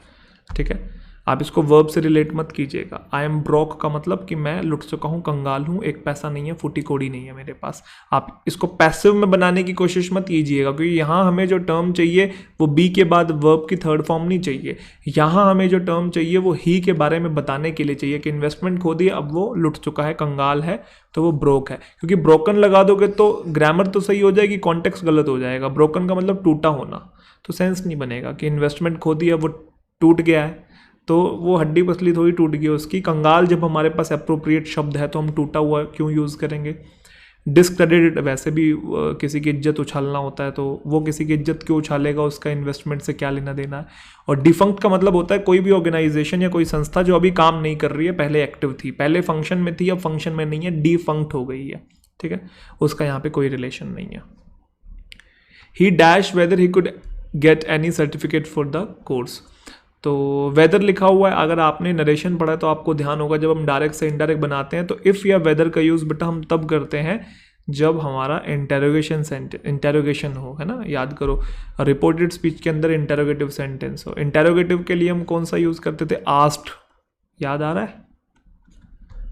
ठीक है। आप इसको वर्ब से रिलेट मत कीजिएगा। आई एम ब्रोक का मतलब कि मैं लुट चुका हूँ, कंगाल हूँ, एक पैसा नहीं है, फूटी कोड़ी नहीं है मेरे पास। आप इसको पैसिव में बनाने की कोशिश मत कीजिएगा, क्योंकि यहाँ हमें जो टर्म चाहिए वो बी के बाद वर्ब की थर्ड फॉर्म नहीं चाहिए। यहाँ हमें जो टर्म चाहिए वो ही के बारे में बताने के लिए चाहिए कि इन्वेस्टमेंट खो दी, अब वो लुट चुका है, कंगाल है, तो वो ब्रोक है। क्योंकि ब्रोकन लगा दोगे तो ग्रामर तो सही हो जाएगी, कॉन्टेक्स्ट गलत हो जाएगा। ब्रोकन का मतलब टूटा होना, तो सेंस नहीं बनेगा कि इन्वेस्टमेंट खो दी है, वो टूट गया है, तो वो हड्डी पसली थोड़ी टूट गई उसकी। कंगाल जब हमारे पास अप्रोप्रिएट शब्द है तो हम टूटा हुआ क्यों यूज़ करेंगे। डिस्क्रेडिट वैसे भी किसी की इज्जत उछालना होता है, तो वो किसी की इज्जत क्यों उछालेगा, उसका इन्वेस्टमेंट से क्या लेना देना है। और डिफंक्ट का मतलब होता है कोई भी ऑर्गेनाइजेशन या कोई संस्था जो अभी काम नहीं कर रही है, पहले एक्टिव थी, पहले फंक्शन में थी, अब फंक्शन में नहीं है, डिफंक्ट हो गई है, ठीक है, उसका यहाँ पे कोई रिलेशन नहीं है। ही dash weather he could get any certificate for the course. तो वेदर लिखा हुआ है, अगर आपने नरेशन पढ़ा है तो आपको ध्यान होगा जब हम डायरेक्ट से इनडायरेक्ट बनाते हैं तो इफ़ या वेदर का यूज़ बेटा हम तब करते हैं जब हमारा इंटेरोगेशन हो, है ना। याद करो, रिपोर्टेड स्पीच के अंदर इंटेरोगेटिव सेंटेंस हो। इंटेरोगेटिव के लिए हम कौन सा यूज़ करते थे, आस्क्ड, याद आ रहा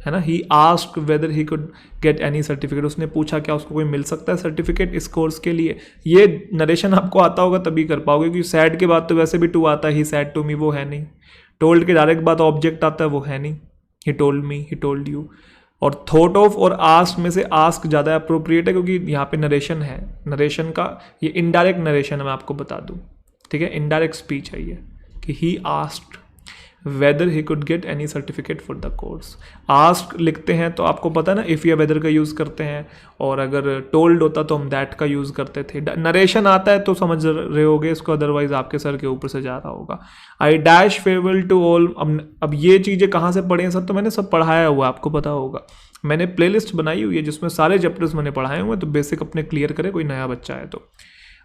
है ना। He asked weather he could get any certificate, उसने पूछा क्या उसको कोई मिल सकता है सर्टिफिकेट इस कोर्स के लिए। ये नरेशन आपको आता होगा तभी कर पाओगे, क्योंकि सैड के बाद तो वैसे भी टू आता है, ही सैड टू मी, वो है नहीं। टोल्ड के डायरेक्ट बाद ऑब्जेक्ट आता है, वो है नहीं, he told me, he told you. और थॉट ऑफ और आस्क में से आस्क ज़्यादा अप्रोप्रिएट है, क्योंकि यहाँ पे नरेशन है। नरेशन का ये इनडायरेक्ट नरेशन है, मैं आपको बता दूँ, ठीक है, इनडायरेक्ट स्पीच है ये, कि he asked weather he could get any certificate for the course. Ask लिखते हैं तो आपको पता है ना, इफ़ या वेदर का यूज़ करते हैं, और अगर टोल्ड होता तो हम दैट का यूज़ करते थे। नरेशन आता है तो समझ रहे होगे इसको, अदरवाइज आपके सर के ऊपर से जा रहा होगा। I dash farewell to all. अब ये चीज़ें कहाँ से पढ़ी हैं सर, तो मैंने सब पढ़ाया हुआ, आपको पता होगा, मैंने प्लेलिस्ट बनाई हुई है जिसमें सारे चैप्टर्स मैंने पढ़ाए हुए हैं, तो बेसिक अपने क्लियर करे कोई नया बच्चा है तो।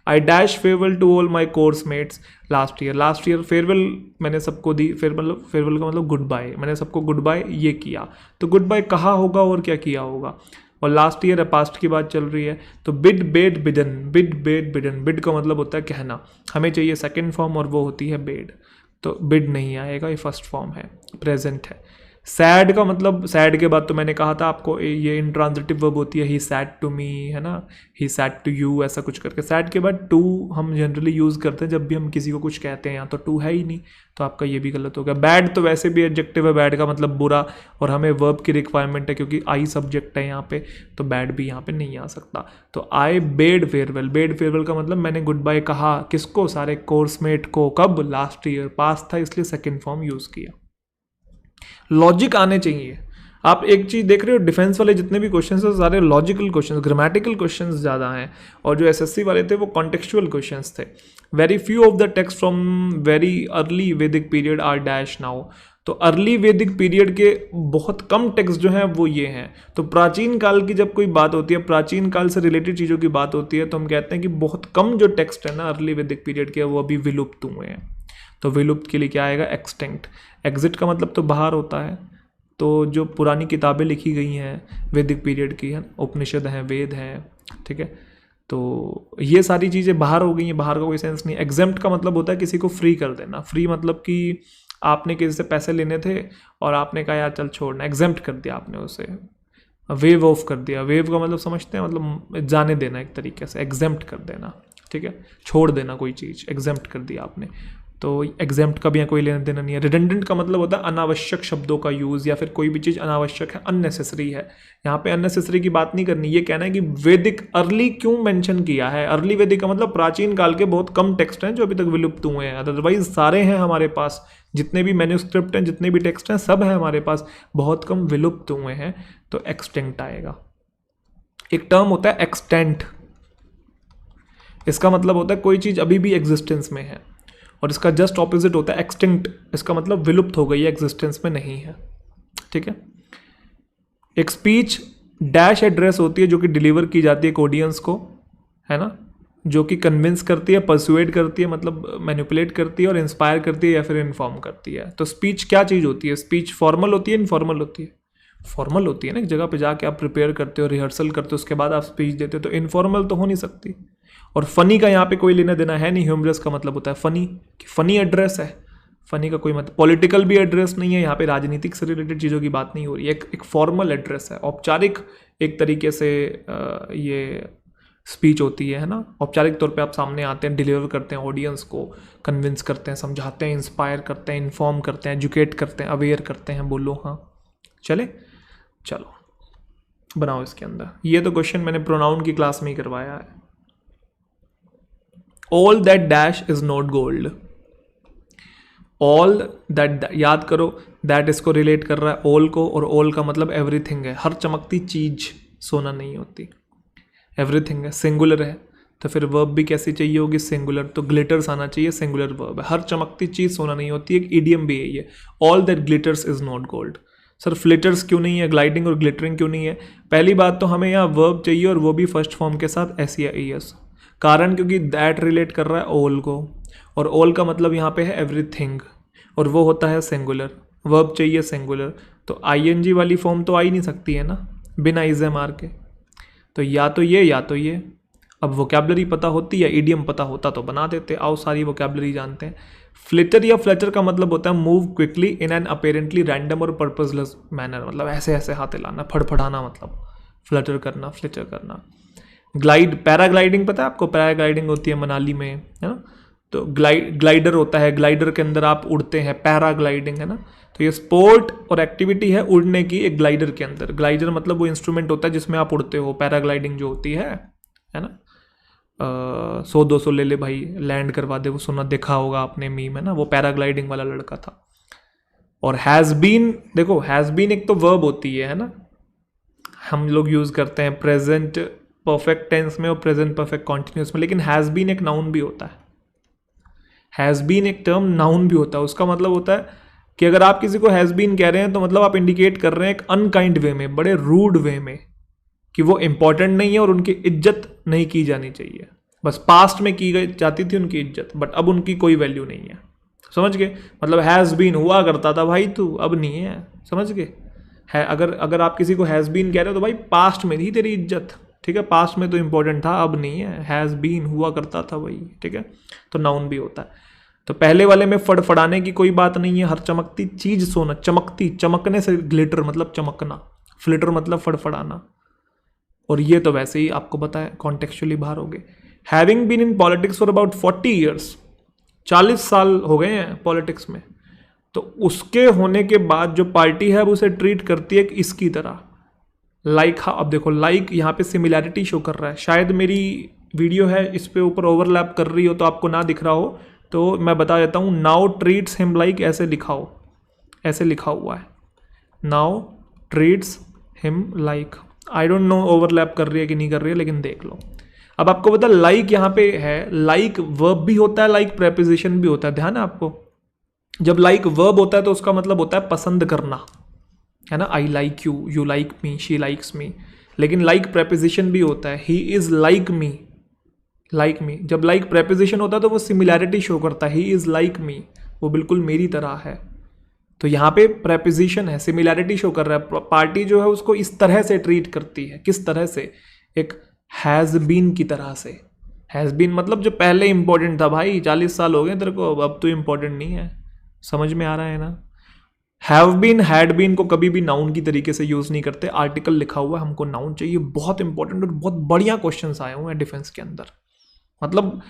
I dash farewell to all my course mates last year farewell मैंने सबको दी। फेयरवेल का मतलब गुड बाय, मैंने सबको गुड बाय ये किया। तो गुड बाय कहा होगा और क्या किया होगा, और लास्ट ईयर है, पास्ट की बात चल रही है। तो bid bed बिडन, bid bed बिडन, bid का मतलब होता है कहना, हमें चाहिए सेकंड फॉर्म और वो होती है बेड, तो बिड नहीं आएगा, ये फर्स्ट फॉर्म है, प्रेजेंट है। सैड का मतलब, सैड के बाद तो मैंने कहा था आपको ये इंट्रांजिटिव वर्ब होती है, ही सैड टू मी, है ना, ही सैड टू यू, ऐसा कुछ करके। सैड के बाद टू हम जनरली यूज़ करते हैं जब भी हम किसी को कुछ कहते हैं, यहाँ तो टू है ही नहीं, तो आपका ये भी गलत हो गया। बैड तो वैसे भी एडजेक्टिव है, बैड का मतलब बुरा, और हमें वर्ब की रिक्वायरमेंट है क्योंकि आई सब्जेक्ट है यहाँ पे, तो बैड भी यहाँ पे नहीं आ सकता। तो आई बेड फेयरवेल, बेड फेयरवेल का मतलब मैंने गुड बाय कहा, किसको, सारे कोर्समेट को, कब, लास्ट ईयर, पास था इसलिए सेकेंड फॉर्म यूज़ किया। लॉजिक आने चाहिए। आप एक चीज़ देख रहे हो, डिफेंस वाले जितने भी क्वेश्चंस हैं सारे लॉजिकल क्वेश्चंस, ग्रामेटिकल क्वेश्चंस ज़्यादा हैं, और जो एसएससी वाले थे वो कॉन्टेक्चुअल क्वेश्चंस थे। Very few of the text from very early वैदिक पीरियड आर डैश नाउ। तो अर्ली वैदिक पीरियड के बहुत कम टेक्स्ट जो हैं वो ये हैं। तो प्राचीन काल की जब कोई बात होती है, प्राचीन काल से रिलेटेड चीज़ों की बात होती है, तो हम कहते हैं कि बहुत कम जो टेक्स्ट है ना अर्ली वैदिक पीरियड के, वो अभी विलुप्त हुए हैं। तो विलुप्त के लिए क्या आएगा, एक्सटिंक्ट। एग्जिट का मतलब तो बाहर होता है। तो जो पुरानी किताबें लिखी गई हैं वैदिक पीरियड की, है उपनिषद हैं, वेद हैं, ठीक है, तो ये सारी चीज़ें बाहर हो गई हैं, बाहर का कोई सेंस नहीं। एग्जेम्प्ट का मतलब होता है किसी को फ्री कर देना। फ्री मतलब कि आपने किसी से पैसे लेने थे और आपने कहा यार चल छोड़ना, एग्जेम्प्ट कर दिया आपने उसे, वेव ऑफ कर दिया। वेव का मतलब समझते हैं, मतलब जाने देना, एक तरीके से एग्जेम्प्ट कर देना, ठीक है, छोड़ देना कोई चीज़, एग्जेम्प्ट कर दिया आपने। तो एग्जेम्प्ट का भी यहाँ कोई लेना देना नहीं है। रिडंडेंट का मतलब होता है अनावश्यक शब्दों का यूज़, या फिर कोई भी चीज़ अनावश्यक है, अननेसेसरी है। यहाँ पे अननेसेसरी की बात नहीं करनी, ये कहना है कि वैदिक अर्ली क्यों मेंशन किया है। अर्ली वैदिक का मतलब प्राचीन काल के बहुत कम टेक्स्ट हैं जो अभी तक विलुप्त हुए हैं, अदरवाइज सारे हैं हमारे पास, जितने भी मैन्युस्क्रिप्ट हैं, जितने भी टेक्स्ट हैं, सब हैं हमारे पास, बहुत कम विलुप्त हुए हैं, तो एक्सटिंक्ट आएगा। एक टर्म होता है एक्सटेंट, इसका मतलब होता है कोई चीज़ अभी भी एग्जिस्टेंस में है, और इसका जस्ट ऑपोजिट होता है एक्सटिंक्ट, इसका मतलब विलुप्त हो गई है, एग्जिस्टेंस में नहीं है, ठीक है। एक स्पीच डैश एड्रेस होती है जो कि डिलीवर की जाती है एक ऑडियंस को, है ना, जो कि कन्विंस करती है, परसुएड करती है, मतलब मैनिपुलेट करती है, और इंस्पायर करती है या फिर इन्फॉर्म करती है। तो स्पीच क्या चीज़ होती है, स्पीच फॉर्मल होती है, इनफॉर्मल होती है, फॉर्मल होती है ना, एक जगह पे जाके आप प्रिपेयर करते हो, रिहर्सल करते हो, उसके बाद आप स्पीच देते हो, तो इनफॉर्मल तो हो नहीं सकती। और फनी का यहाँ पे कोई लेना देना है नहीं, ह्यूमरस का मतलब होता है फनी, कि फनी एड्रेस है, फनी का कोई मतलब, पॉलिटिकल भी एड्रेस नहीं है यहाँ पे, राजनीतिक से रिलेटेड चीज़ों की बात नहीं हो रही है, एक फॉर्मल एड्रेस है, औपचारिक एक तरीके से ये स्पीच होती है ना, औपचारिक तौर पे आप सामने आते हैं, डिलीवर करते हैं ऑडियंस को, कन्विंस करते हैं, समझाते हैं, इंस्पायर करते हैं, इन्फॉर्म करते हैं, एजुकेट करते हैं, अवेयर करते हैं, बोलो हाँ, चले, चलो बनाओ इसके अंदर। ये तो क्वेश्चन मैंने प्रोनाउन की क्लास में ही करवाया है। All that dash is not gold, all that, याद करो, दैट इसको रिलेट कर रहा है ऑल को, और ऑल का मतलब एवरीथिंग है, हर चमकती चीज सोना नहीं होती, एवरीथिंग है, सिंगुलर है, तो फिर वर्ब भी कैसी चाहिए होगी, सिंगुलर, तो ग्लिटर्स आना चाहिए, सिंगुलर वर्ब है, हर चमकती चीज सोना नहीं होती, एक इडियम भी है ये, all that glitters is not gold. सर फ्लिटर्स क्यों नहीं है, ग्लाइडिंग और ग्लिटरिंग क्यों नहीं है? पहली बात तो हमें यहाँ वर्ब चाहिए, और वो भी फर्स्ट फॉर्म के साथ एस या ई एस, कारण क्योंकि दैट रिलेट कर रहा है ऑल को, और ऑल का मतलब यहाँ पे है एवरीथिंग, और वो होता है सिंगुलर, वर्ब चाहिए सिंगुलर, तो आईएनजी वाली फॉर्म तो आ ही नहीं सकती है ना बिना इज़े मार के, तो या तो ये या तो ये। अब वोकैबलरी पता होती या इडियम पता होता तो बना देते, आओ सारी वोकैबलरी जानते हैं। फ्लिटर या फ्लटर का मतलब होता है move quickly in an apparently random और पर्पसलेस मैनर, मतलब ऐसे ऐसे हाथ हिलाना, फड़फड़ाना, मतलब फ्लटर करना, फ्लिटर करना। ग्लाइड, पैराग्लाइडिंग पता है आपको, पैराग्लाइडिंग होती है मनाली में, है ना, तो ग्लाइडर होता है, ग्लाइडर के अंदर आप उड़ते हैं, पैराग्लाइडिंग है ना, तो ये स्पोर्ट और एक्टिविटी है उड़ने की एक ग्लाइडर के अंदर। ग्लाइडर मतलब वो इंस्ट्रूमेंट होता है जिसमें आप उड़ते हो, पैराग्लाइडिंग जो होती है ना, 100-200 ले ले भाई, लैंड करवा दे, वो सुना देखा होगा आपने मीम, है ना, वो पैराग्लाइडिंग वाला लड़का था। और हैज़ बीन, देखो हैज़ बीन एक तो वर्ब होती है ना, हम लोग यूज़ करते हैं प्रेजेंट परफेक्ट टेंस में और प्रेजेंट परफेक्ट कॉन्टिन्यूस में, लेकिन हैज़ बीन एक नाउन भी होता है, हैज़ बीन एक टर्म नाउन भी होता है। उसका मतलब होता है कि अगर आप किसी को हैज़ बीन कह रहे हैं तो मतलब आप इंडिकेट कर रहे हैं एक अनकाइंड वे में, बड़े रूड वे में, कि वो इंपॉर्टेंट नहीं है और उनकी इज्जत नहीं की जानी चाहिए। बस पास्ट में की गई जाती थी उनकी इज्जत, बट अब उनकी कोई वैल्यू नहीं है, समझ गए, मतलब हैज़ बीन हुआ करता था भाई तू, अब नहीं है, समझ गए, है। अगर आप किसी को हैज़ बीन कह रहे हो तो भाई पास्ट में थी तेरी इज्जत, ठीक है, पास्ट में तो इंपॉर्टेंट था, अब नहीं है। हैज़ बीन हुआ करता था वही, ठीक है, तो नाउन भी होता है। तो पहले वाले में फड़फड़ाने की कोई बात नहीं है। हर चमकती चीज सोना, चमकती, चमकने से ग्लिटर मतलब चमकना, फ्लिटर मतलब फड़फड़ाना। और ये तो वैसे ही आपको पता है, कॉन्टेक्चुअली बाहर हो गए। Having been in politics for about 40 years, 40 साल हो गए हैं पॉलिटिक्स में, तो उसके होने के बाद जो पार्टी है वो उसे ट्रीट करती है इसकी तरह, लाइक। हाँ, अब देखो लाइक यहाँ पे सिमिलैरिटी शो कर रहा है। शायद मेरी वीडियो है इस पे ऊपर ओवरलैप कर रही हो तो आपको ना दिख रहा हो, तो मैं बता देता हूँ। नाउ ट्रीट्स हिम लाइक, ऐसे लिखा हो, ऐसे लिखा हुआ है, now treats him like. I don't know overlap कर रही है कि नहीं कर रही है, लेकिन देख लो। अब आपको पता लाइक यहाँ पे है, लाइक वर्ब भी होता है, लाइक प्रेपोजिशन भी होता है। ध्यान है आपको, जब लाइक वर्ब होता है तो उसका मतलब होता है पसंद करना, है ना, I like you, you like me, she likes me. लेकिन लाइक प्रेपोजिशन भी होता है, he is like me, like me. जब लाइक प्रेपोजिशन होता है तो वो सिमिलैरिटी शो करता है, ही इज लाइक मी, वो बिल्कुल मेरी तरह है। तो यहाँ पे प्रेपोजिशन है, सिमिलैरिटी शो कर रहा है। पार्टी जो है उसको इस तरह से ट्रीट करती है, किस तरह से, एक हैज़ बीन की तरह से। हैज़ बीन मतलब जो पहले इंपॉर्टेंट था, भाई 40 साल हो गए तेरे को, अब तो इंपॉर्टेंट नहीं है। समझ में आ रहा है ना। हैव बीन, हैड बीन को कभी भी नाउन की तरीके से यूज नहीं करते। आर्टिकल लिखा हुआ है, हमको नाउन चाहिए। बहुत इंपॉर्टेंट और बहुत बढ़िया क्वेश्चंस आए हुए हैं डिफेंस के अंदर, मतलब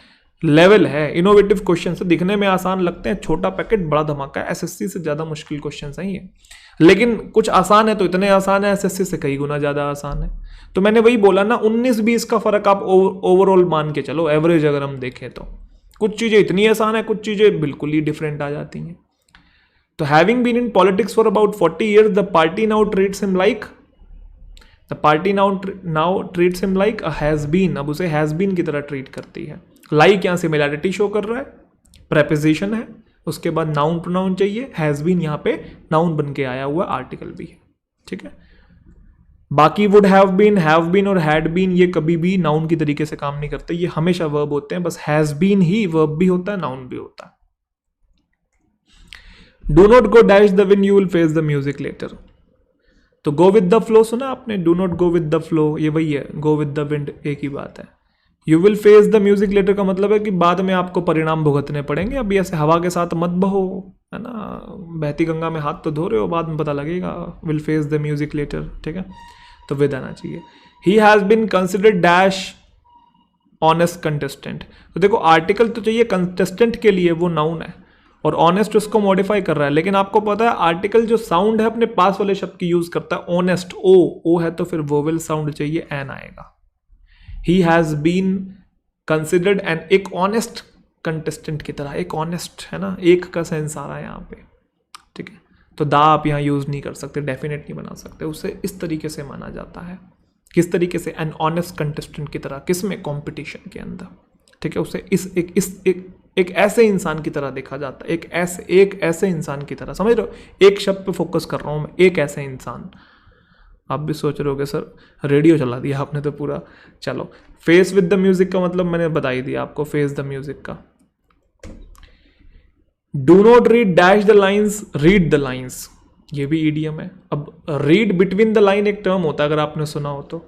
लेवल है, इनोवेटिव क्वेश्चन है। दिखने में आसान लगते हैं, छोटा पैकेट बड़ा धमाका है। एसएससी से ज्यादा मुश्किल क्वेश्चन है ये, लेकिन कुछ आसान है तो इतने आसान है, एसएससी से कई गुना ज्यादा आसान है। तो मैंने वही बोला ना, 19-20 का फर्क आप ओवरऑल मान के चलो, एवरेज अगर हम देखें तो। कुछ चीजें इतनी आसान है, कुछ चीजें बिल्कुल ही डिफरेंट आ जाती हैं। तो having been in politics for about 40 years, the party now treats him like, the party now treats him like a has been. अब उसे हैज बीन की तरह ट्रीट करती है। लाइक यहाँ सिमिलैरिटी शो कर रहा है, प्रेपोजिशन है, उसके बाद नाउन प्रोनाउन चाहिए। हैज बीन यहाँ पे नाउन बन के आया हुआ आर्टिकल भी है, ठीक है। बाकी वुड हैव बीन और हैड बीन ये कभी भी नाउन की तरीके से काम नहीं करते, ये हमेशा वर्ब होते हैं। बस हैज बीन ही वर्ब भी होता है, नाउन भी होता है। Do not go dash the wind, you will face the music later. तो गो विद द फ्लो सुना आपने, do not go with the flow, ये वही है, गो विद द विंड एक ही बात है। You will face the music later का मतलब है कि बाद में आपको परिणाम भुगतने पड़ेंगे। अभी ऐसे हवा के साथ मत बहो, है ना, बहती गंगा में हाथ तो धो रहे हो, बाद में पता लगेगा। Will face the music later, ठीक है, तो विद आना चाहिए। He has been considered dash honest contestant. तो देखो आर्टिकल तो चाहिए कंटेस्टेंट के लिए, वो नाउन है, और ऑनेस्ट उसको मॉडिफाई कर रहा है। लेकिन आपको पता है आर्टिकल जो साउंड है अपने पास वाले शब्द की यूज करता है। ऑनेस्ट, ओ है तो फिर वोवेल साउंड चाहिए, एन आएगा। He has been considered and, एक ऑनेस्ट कंटेस्टेंट की तरह, एक ऑनेस्ट है ना, एक का सेंस आ रहा है यहाँ पे, ठीक है। तो दा आप यहाँ यूज नहीं कर सकते, डेफिनेट नहीं बना सकते, उसे इस तरीके से माना जाता है। किस तरीके से, एन ऑनेस्ट कंटेस्टेंट की तरह, किसमें, कंपटीशन के अंदर, ठीक है। उसे एक ऐसे इंसान की तरह देखा जाता है, एक ऐसे इंसान की तरह, समझ रहे हो। एक शब्द पे फोकस कर रहा हूं मैं, एक ऐसे इंसान। आप भी सोच रहे होगे सर रेडियो चला दिया आपने तो पूरा। चलो, फेस विद द म्यूजिक का मतलब मैंने बता ही दिया आपको, फेस द म्यूजिक का। Do not read dash the lines, read the lines, ये भी ईडियम है। अब रीड बिटवीन द लाइन एक टर्म होता है, अगर आपने सुना हो तो।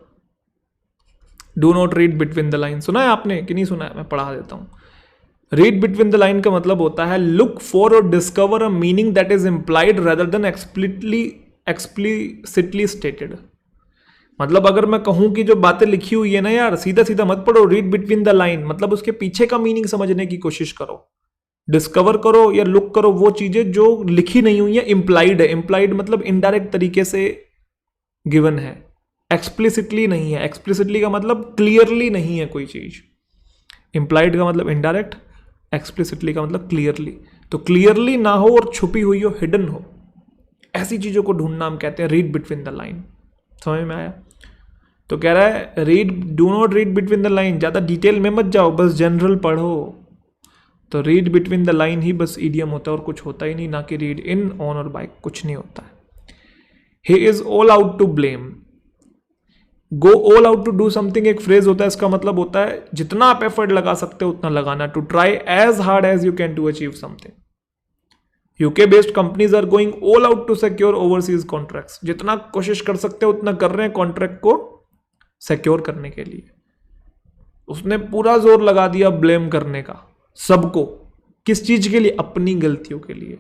Do not read between the line सुना है आपने कि नहीं सुना है, मैं पढ़ा देता हूं। रीड बिटवीन द लाइन का मतलब होता है लुक फॉर और discover a meaning that is implied rather than explicitly stated. मतलब अगर मैं कहूं कि जो बातें लिखी हुई है ना यार, सीधा सीधा मत पढ़ो, रीड बिटवीन द लाइन, मतलब उसके पीछे का मीनिंग समझने की कोशिश करो। डिस्कवर करो या लुक करो वो चीजें जो लिखी नहीं हुई है, इंप्लाइड है। इंप्लाइड मतलब इनडायरेक्ट तरीके से गिवन है, एक्सप्लिसिटली नहीं है। एक्सप्लिसिटली का मतलब क्लियरली नहीं है कोई चीज। इंप्लाइड का मतलब इनडायरेक्ट, एक्सप्लिसिटली का मतलब क्लियरली। तो क्लियरली ना हो और छुपी हुई हो, हिडन हो, ऐसी चीजों को ढूंढना हम कहते हैं रीड बिटवीन द लाइन। समझ में आया। तो कह रहा है read, do not read between the line, ज्यादा डिटेल में मत जाओ, बस जनरल पढ़ो। तो रीड बिटवीन द लाइन ही बस ईडियम होता है और कुछ होता ही नहीं, ना कि रीड इन, ऑन और बाय, कुछ नहीं होता है। He is all out to blame, go all out to do something एक फ्रेज होता है, इसका मतलब होता है जितना आप एफर्ट लगा सकते हो उतना लगाना। To try as hard as you can to achieve something, UK based companies are going all out to secure overseas contracts, जितना कोशिश कर सकते हैं उतना कर रहे हैं कॉन्ट्रैक्ट को सिक्योर करने के लिए। उसने पूरा जोर लगा दिया ब्लेम करने का सबको, किस चीज के लिए? अपनी गलतियों के लिए।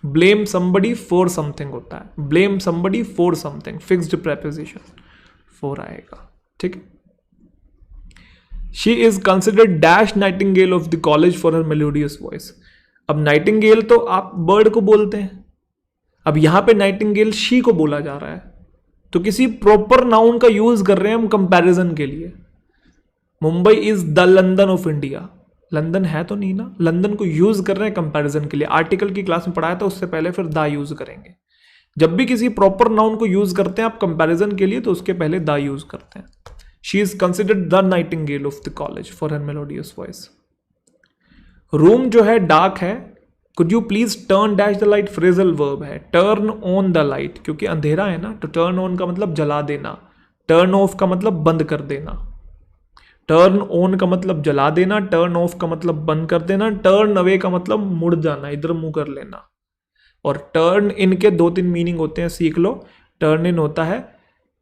ब्लेम समबडी फॉर समथिंग होता है, blame somebody for something, fixed preposition for आएगा, ठीक है। She is considered dash Nightingale of the college for her melodious voice. अब नाइटिंगेल तो आप बर्ड को बोलते हैं, अब यहां पे नाइटिंगेल शी को बोला जा रहा है, तो किसी प्रॉपर नाउन का यूज कर रहे हैं हम कंपैरिजन के लिए। Mumbai is the London of India, London है तो नहीं ना, लंदन को यूज कर रहे हैं कंपैरिजन के लिए। आर्टिकल की क्लास में पढ़ाया था, उससे पहले फिर द यूज करेंगे। जब भी किसी प्रॉपर नाउन को यूज करते हैं आप कंपैरिजन के लिए, तो उसके पहले द यूज करते हैं। She is considered the Nightingale of the college for her melodious voice. Room जो है डार्क है, could you please turn dash the light, phrasal verb है। टर्न ऑन द लाइट, क्योंकि अंधेरा है ना, तो टर्न ऑन का मतलब जला देना, टर्न ऑफ का मतलब बंद कर देना। टर्न ऑन का मतलब जला देना, टर्न ऑफ का मतलब बंद कर देना, टर्न अवे का मतलब मुड़ जाना, इधर मुंह कर लेना। और टर्न इन के 2-3 मीनिंग होते हैं, सीख लो। टर्न इन होता है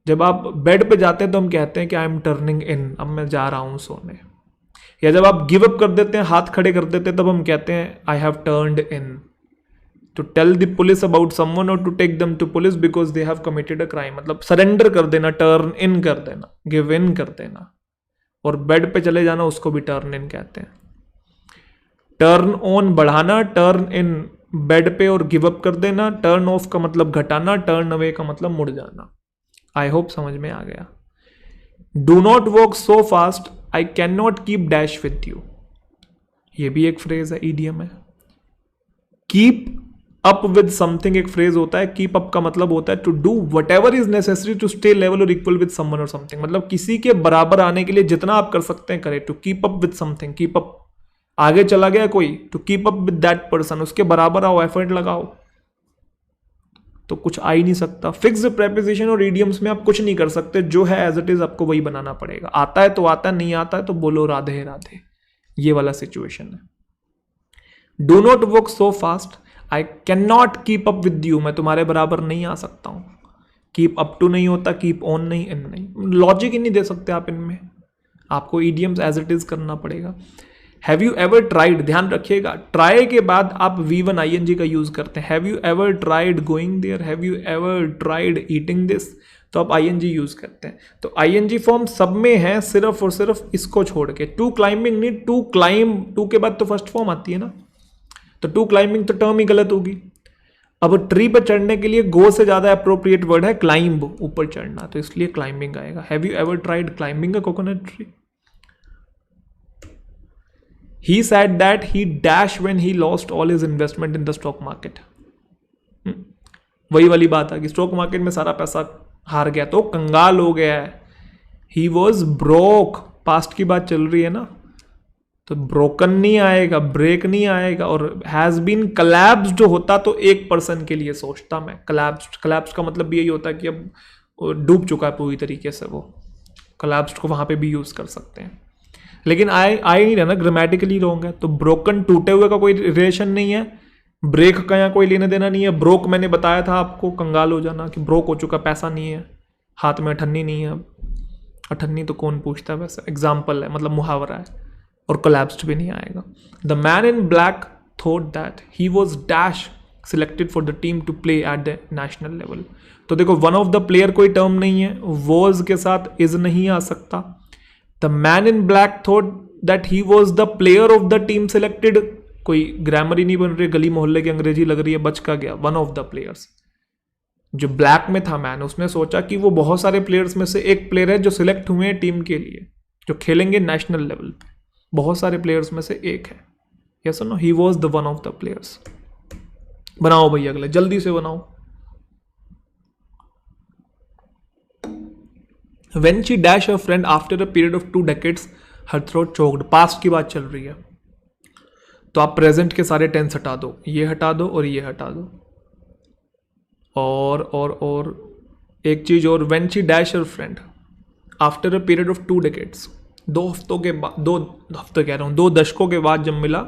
जब आप बेड पे जाते हैं तो हम कहते हैं कि आई एम टर्निंग इन, अब मैं जा रहा हूं सोने। या जब आप गिव अप कर देते हैं, हाथ खड़े कर देते हैं, तब हम कहते हैं I have turned in. To tell the police about someone or to take them to police because they have committed a crime, मतलब सरेंडर कर देना, टर्न इन कर देना, गिव इन कर देना। और बेड पे चले जाना, उसको भी टर्न इन कहते हैं। टर्न ऑन बढ़ाना, टर्न इन बेड पे और गिव अप कर देना। टर्न ऑफ का मतलब घटाना, टर्न अवे का मतलब मुड़ जाना। आई होप समझ में आ गया। Do not walk so fast, I can not keep dash with you, ये भी एक फ्रेज है, ईडियम है। कीप अप विद समथिंग एक फ्रेज होता है। कीप अप का मतलब होता है to do whatever is necessary to stay level और इक्वल विद समवन और समथिंग, मतलब किसी के बराबर आने के लिए जितना आप कर सकते हैं करें। To keep up with something, keep up, आगे चला गया कोई, to keep up with that person, उसके बराबर आओ, एफर्ट लगाओ, तो कुछ आ ही नहीं सकता। फिक्स्ड प्रेपोजिशन और इडियम्स में आप कुछ नहीं कर सकते, जो है एज इट इज आपको वही बनाना पड़ेगा। आता है तो आता है, नहीं आता है तो बोलो राधे राधे, ये वाला सिचुएशन है। Do not walk so fast, I can not keep up with you, मैं तुम्हारे बराबर नहीं आ सकता हूं। कीप अप टू नहीं होता, कीप ऑन नहीं, इन नहीं, लॉजिक ही नहीं दे सकते आप इनमें, आपको इडियम्स एज इट इज करना पड़ेगा। हैव यू एवर ट्राइड, ध्यान रखिएगा, ट्राई के बाद आप V1 ING का यूज करते हैं। Have you ever tried going there, have you ever tried eating this, तो आप ING यूज करते हैं। तो ING फॉर्म सब में है, सिर्फ और सिर्फ इसको छोड़ के। टू क्लाइंबिंग नहीं, टू क्लाइंब, टू के बाद तो फर्स्ट फॉर्म आती है ना, तो टू क्लाइंबिंग तो टर्म ही गलत होगी। अब ट्री पर चढ़ने के लिए गो से ज्यादा अप्रोप्रिएट वर्ड है क्लाइंब, ऊपर चढ़ना, तो इसलिए क्लाइंबिंग आएगा। Have you ever tried climbing a coconut tree. He said that he dashed when he lost all his investment in the stock market. वही वाली बात है कि स्टॉक मार्केट में सारा पैसा हार गया तो कंगाल हो गया है। He was broke, पास्ट की बात चल रही है ना, तो ब्रोकन नहीं आएगा, ब्रेक नहीं आएगा। और हैज बीन collapsed जो होता तो एक पर्सन के लिए सोचता मैं। collapsed का मतलब यही होता है कि अब डूब चुका है पूरी तरीके से, वो collapsed को वहां पे भी यूज कर सकते हैं। लेकिन आई नहीं रहना, ग्रामेटिकली रॉन्ग है। तो ब्रोकन, टूटे हुए का कोई रिलेशन नहीं है, ब्रेक का यहाँ कोई लेने देना नहीं है। ब्रोक मैंने बताया था आपको, कंगाल हो जाना, कि ब्रोक हो चुका, पैसा नहीं है, हाथ में अठन्नी नहीं है। अठन्नी तो कौन पूछता है वैसे, एग्जाम्पल है, मतलब मुहावरा है। और कोलैप्स्ड भी नहीं आएगा। The man in black thought that he was dash selected for the team to play at the national level. तो देखो, वन ऑफ द प्लेयर कोई टर्म नहीं है, वॉज के साथ इज नहीं आ सकता। The man in black thought that he was the player of the team selected, कोई ग्रामर ही नहीं बन रही, गली मोहल्ले की अंग्रेजी लग रही है, बच का गया। वन ऑफ द प्लेयर्स, जो ब्लैक में था मैन, उसने सोचा कि वो बहुत सारे प्लेयर्स में से एक प्लेयर है जो सिलेक्ट हुए हैं टीम के लिए, जो खेलेंगे नेशनल लेवल पे। बहुत सारे प्लेयर्स में से एक है। यस और no, he was the one of the players. बनाओ भाई अगले, जल्दी से बनाओ। When she dashed her friend after a period of 2 decades, her throat choked. Past की बात चल रही है, तो आप प्रेजेंट के सारे टेंस हटा दो, ये हटा दो और ये हटा दो। और एक चीज और, when she dashed her friend after a period of 2 decades, 2 हफ्तों के बाद, 2 हफ्ते कह रहा हूँ, 2 दशकों के बाद जब मिला,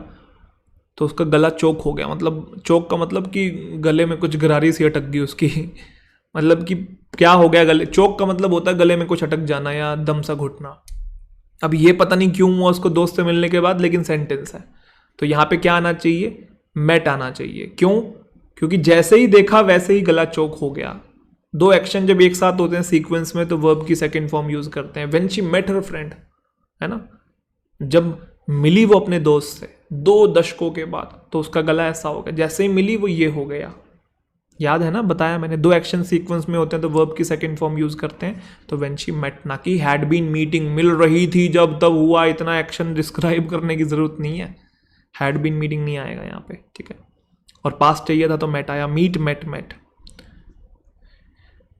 तो उसका गला चोक हो गया, मतलब चोक का मतलब कि गले में कुछ गरारी सी अटक गई उसकी मतलब कि क्या हो गया गले, चोक का मतलब होता है गले में कुछ अटक जाना या दम सा घुटना। अब ये पता नहीं क्यों हुआ उसको दोस्त से मिलने के बाद, लेकिन सेंटेंस है। तो यहाँ पे क्या आना चाहिए, मेट आना चाहिए। क्यों? क्योंकि जैसे ही देखा वैसे ही गला चोक हो गया। दो एक्शन जब एक साथ होते हैं सीक्वेंस में तो वर्ब की सेकंड फॉर्म यूज करते हैं। When she met her friend, है ना, जब मिली वो अपने दोस्त से 2 दशकों के बाद, तो उसका गला ऐसा हो गया। जैसे ही मिली वो ये हो गया। याद है ना, बताया मैंने, 2 एक्शन सीक्वेंस में होते हैं तो वर्ब की सेकंड फॉर्म यूज करते हैं। तो व्हेन शी मेट, ना कि हैड बीन मीटिंग, मिल रही थी जब तब हुआ। इतना एक्शन डिस्क्राइब करने की जरूरत नहीं है, हैड बीन मीटिंग नहीं आएगा यहाँ पे, ठीक है। और पास्ट चाहिए था तो मेट आया, meet met met.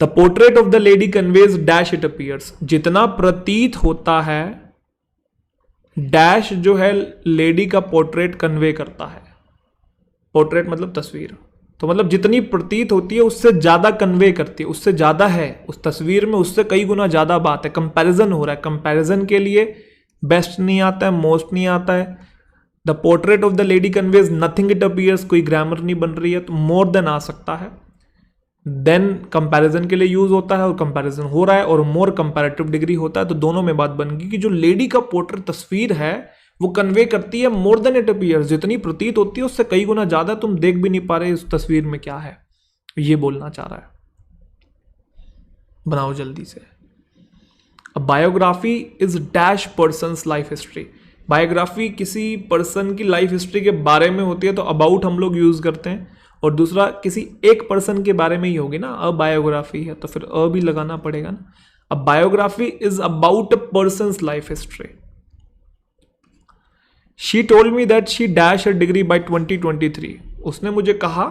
The portrait of the lady conveys dash it appears, जितना प्रतीत होता है, डैश जो है लेडी का पोर्ट्रेट कन्वे करता है। पोर्ट्रेट मतलब तस्वीर, तो मतलब जितनी प्रतीत होती है उससे ज्यादा कन्वे करती है, उससे ज्यादा है उस तस्वीर में, उससे कई गुना ज्यादा बात है। कंपैरिजन हो रहा है, कंपैरिजन के लिए बेस्ट नहीं आता है, मोस्ट नहीं आता है। The portrait of the lady conveys nothing it appears, कोई ग्रामर नहीं बन रही है, तो मोर देन आ सकता है। देन कंपैरिजन के लिए यूज होता है और कंपैरिजन हो रहा है, और मोर कंपैरेटिव डिग्री होता है। तो दोनों में बात बन गई कि जो लेडी का पोर्ट्रेट तस्वीर है वो कन्वे करती है मोर देन इट अपीयर्स, जितनी प्रतीत होती है उससे कई गुना ज्यादा तुम देख भी नहीं पा रहे उस तस्वीर में क्या है, ये बोलना चाह रहा है। बनाओ जल्दी से। Biography is dash persons life history, biography किसी पर्सन की लाइफ हिस्ट्री के बारे में होती है तो अबाउट हम लोग यूज करते हैं, और दूसरा किसी एक पर्सन के बारे में ही होगी ना, अ बायोग्राफी है तो फिर अ भी लगाना पड़ेगा ना। अब biography is about a persons life history. She told me that she dash a degree by 2023, उसने मुझे कहा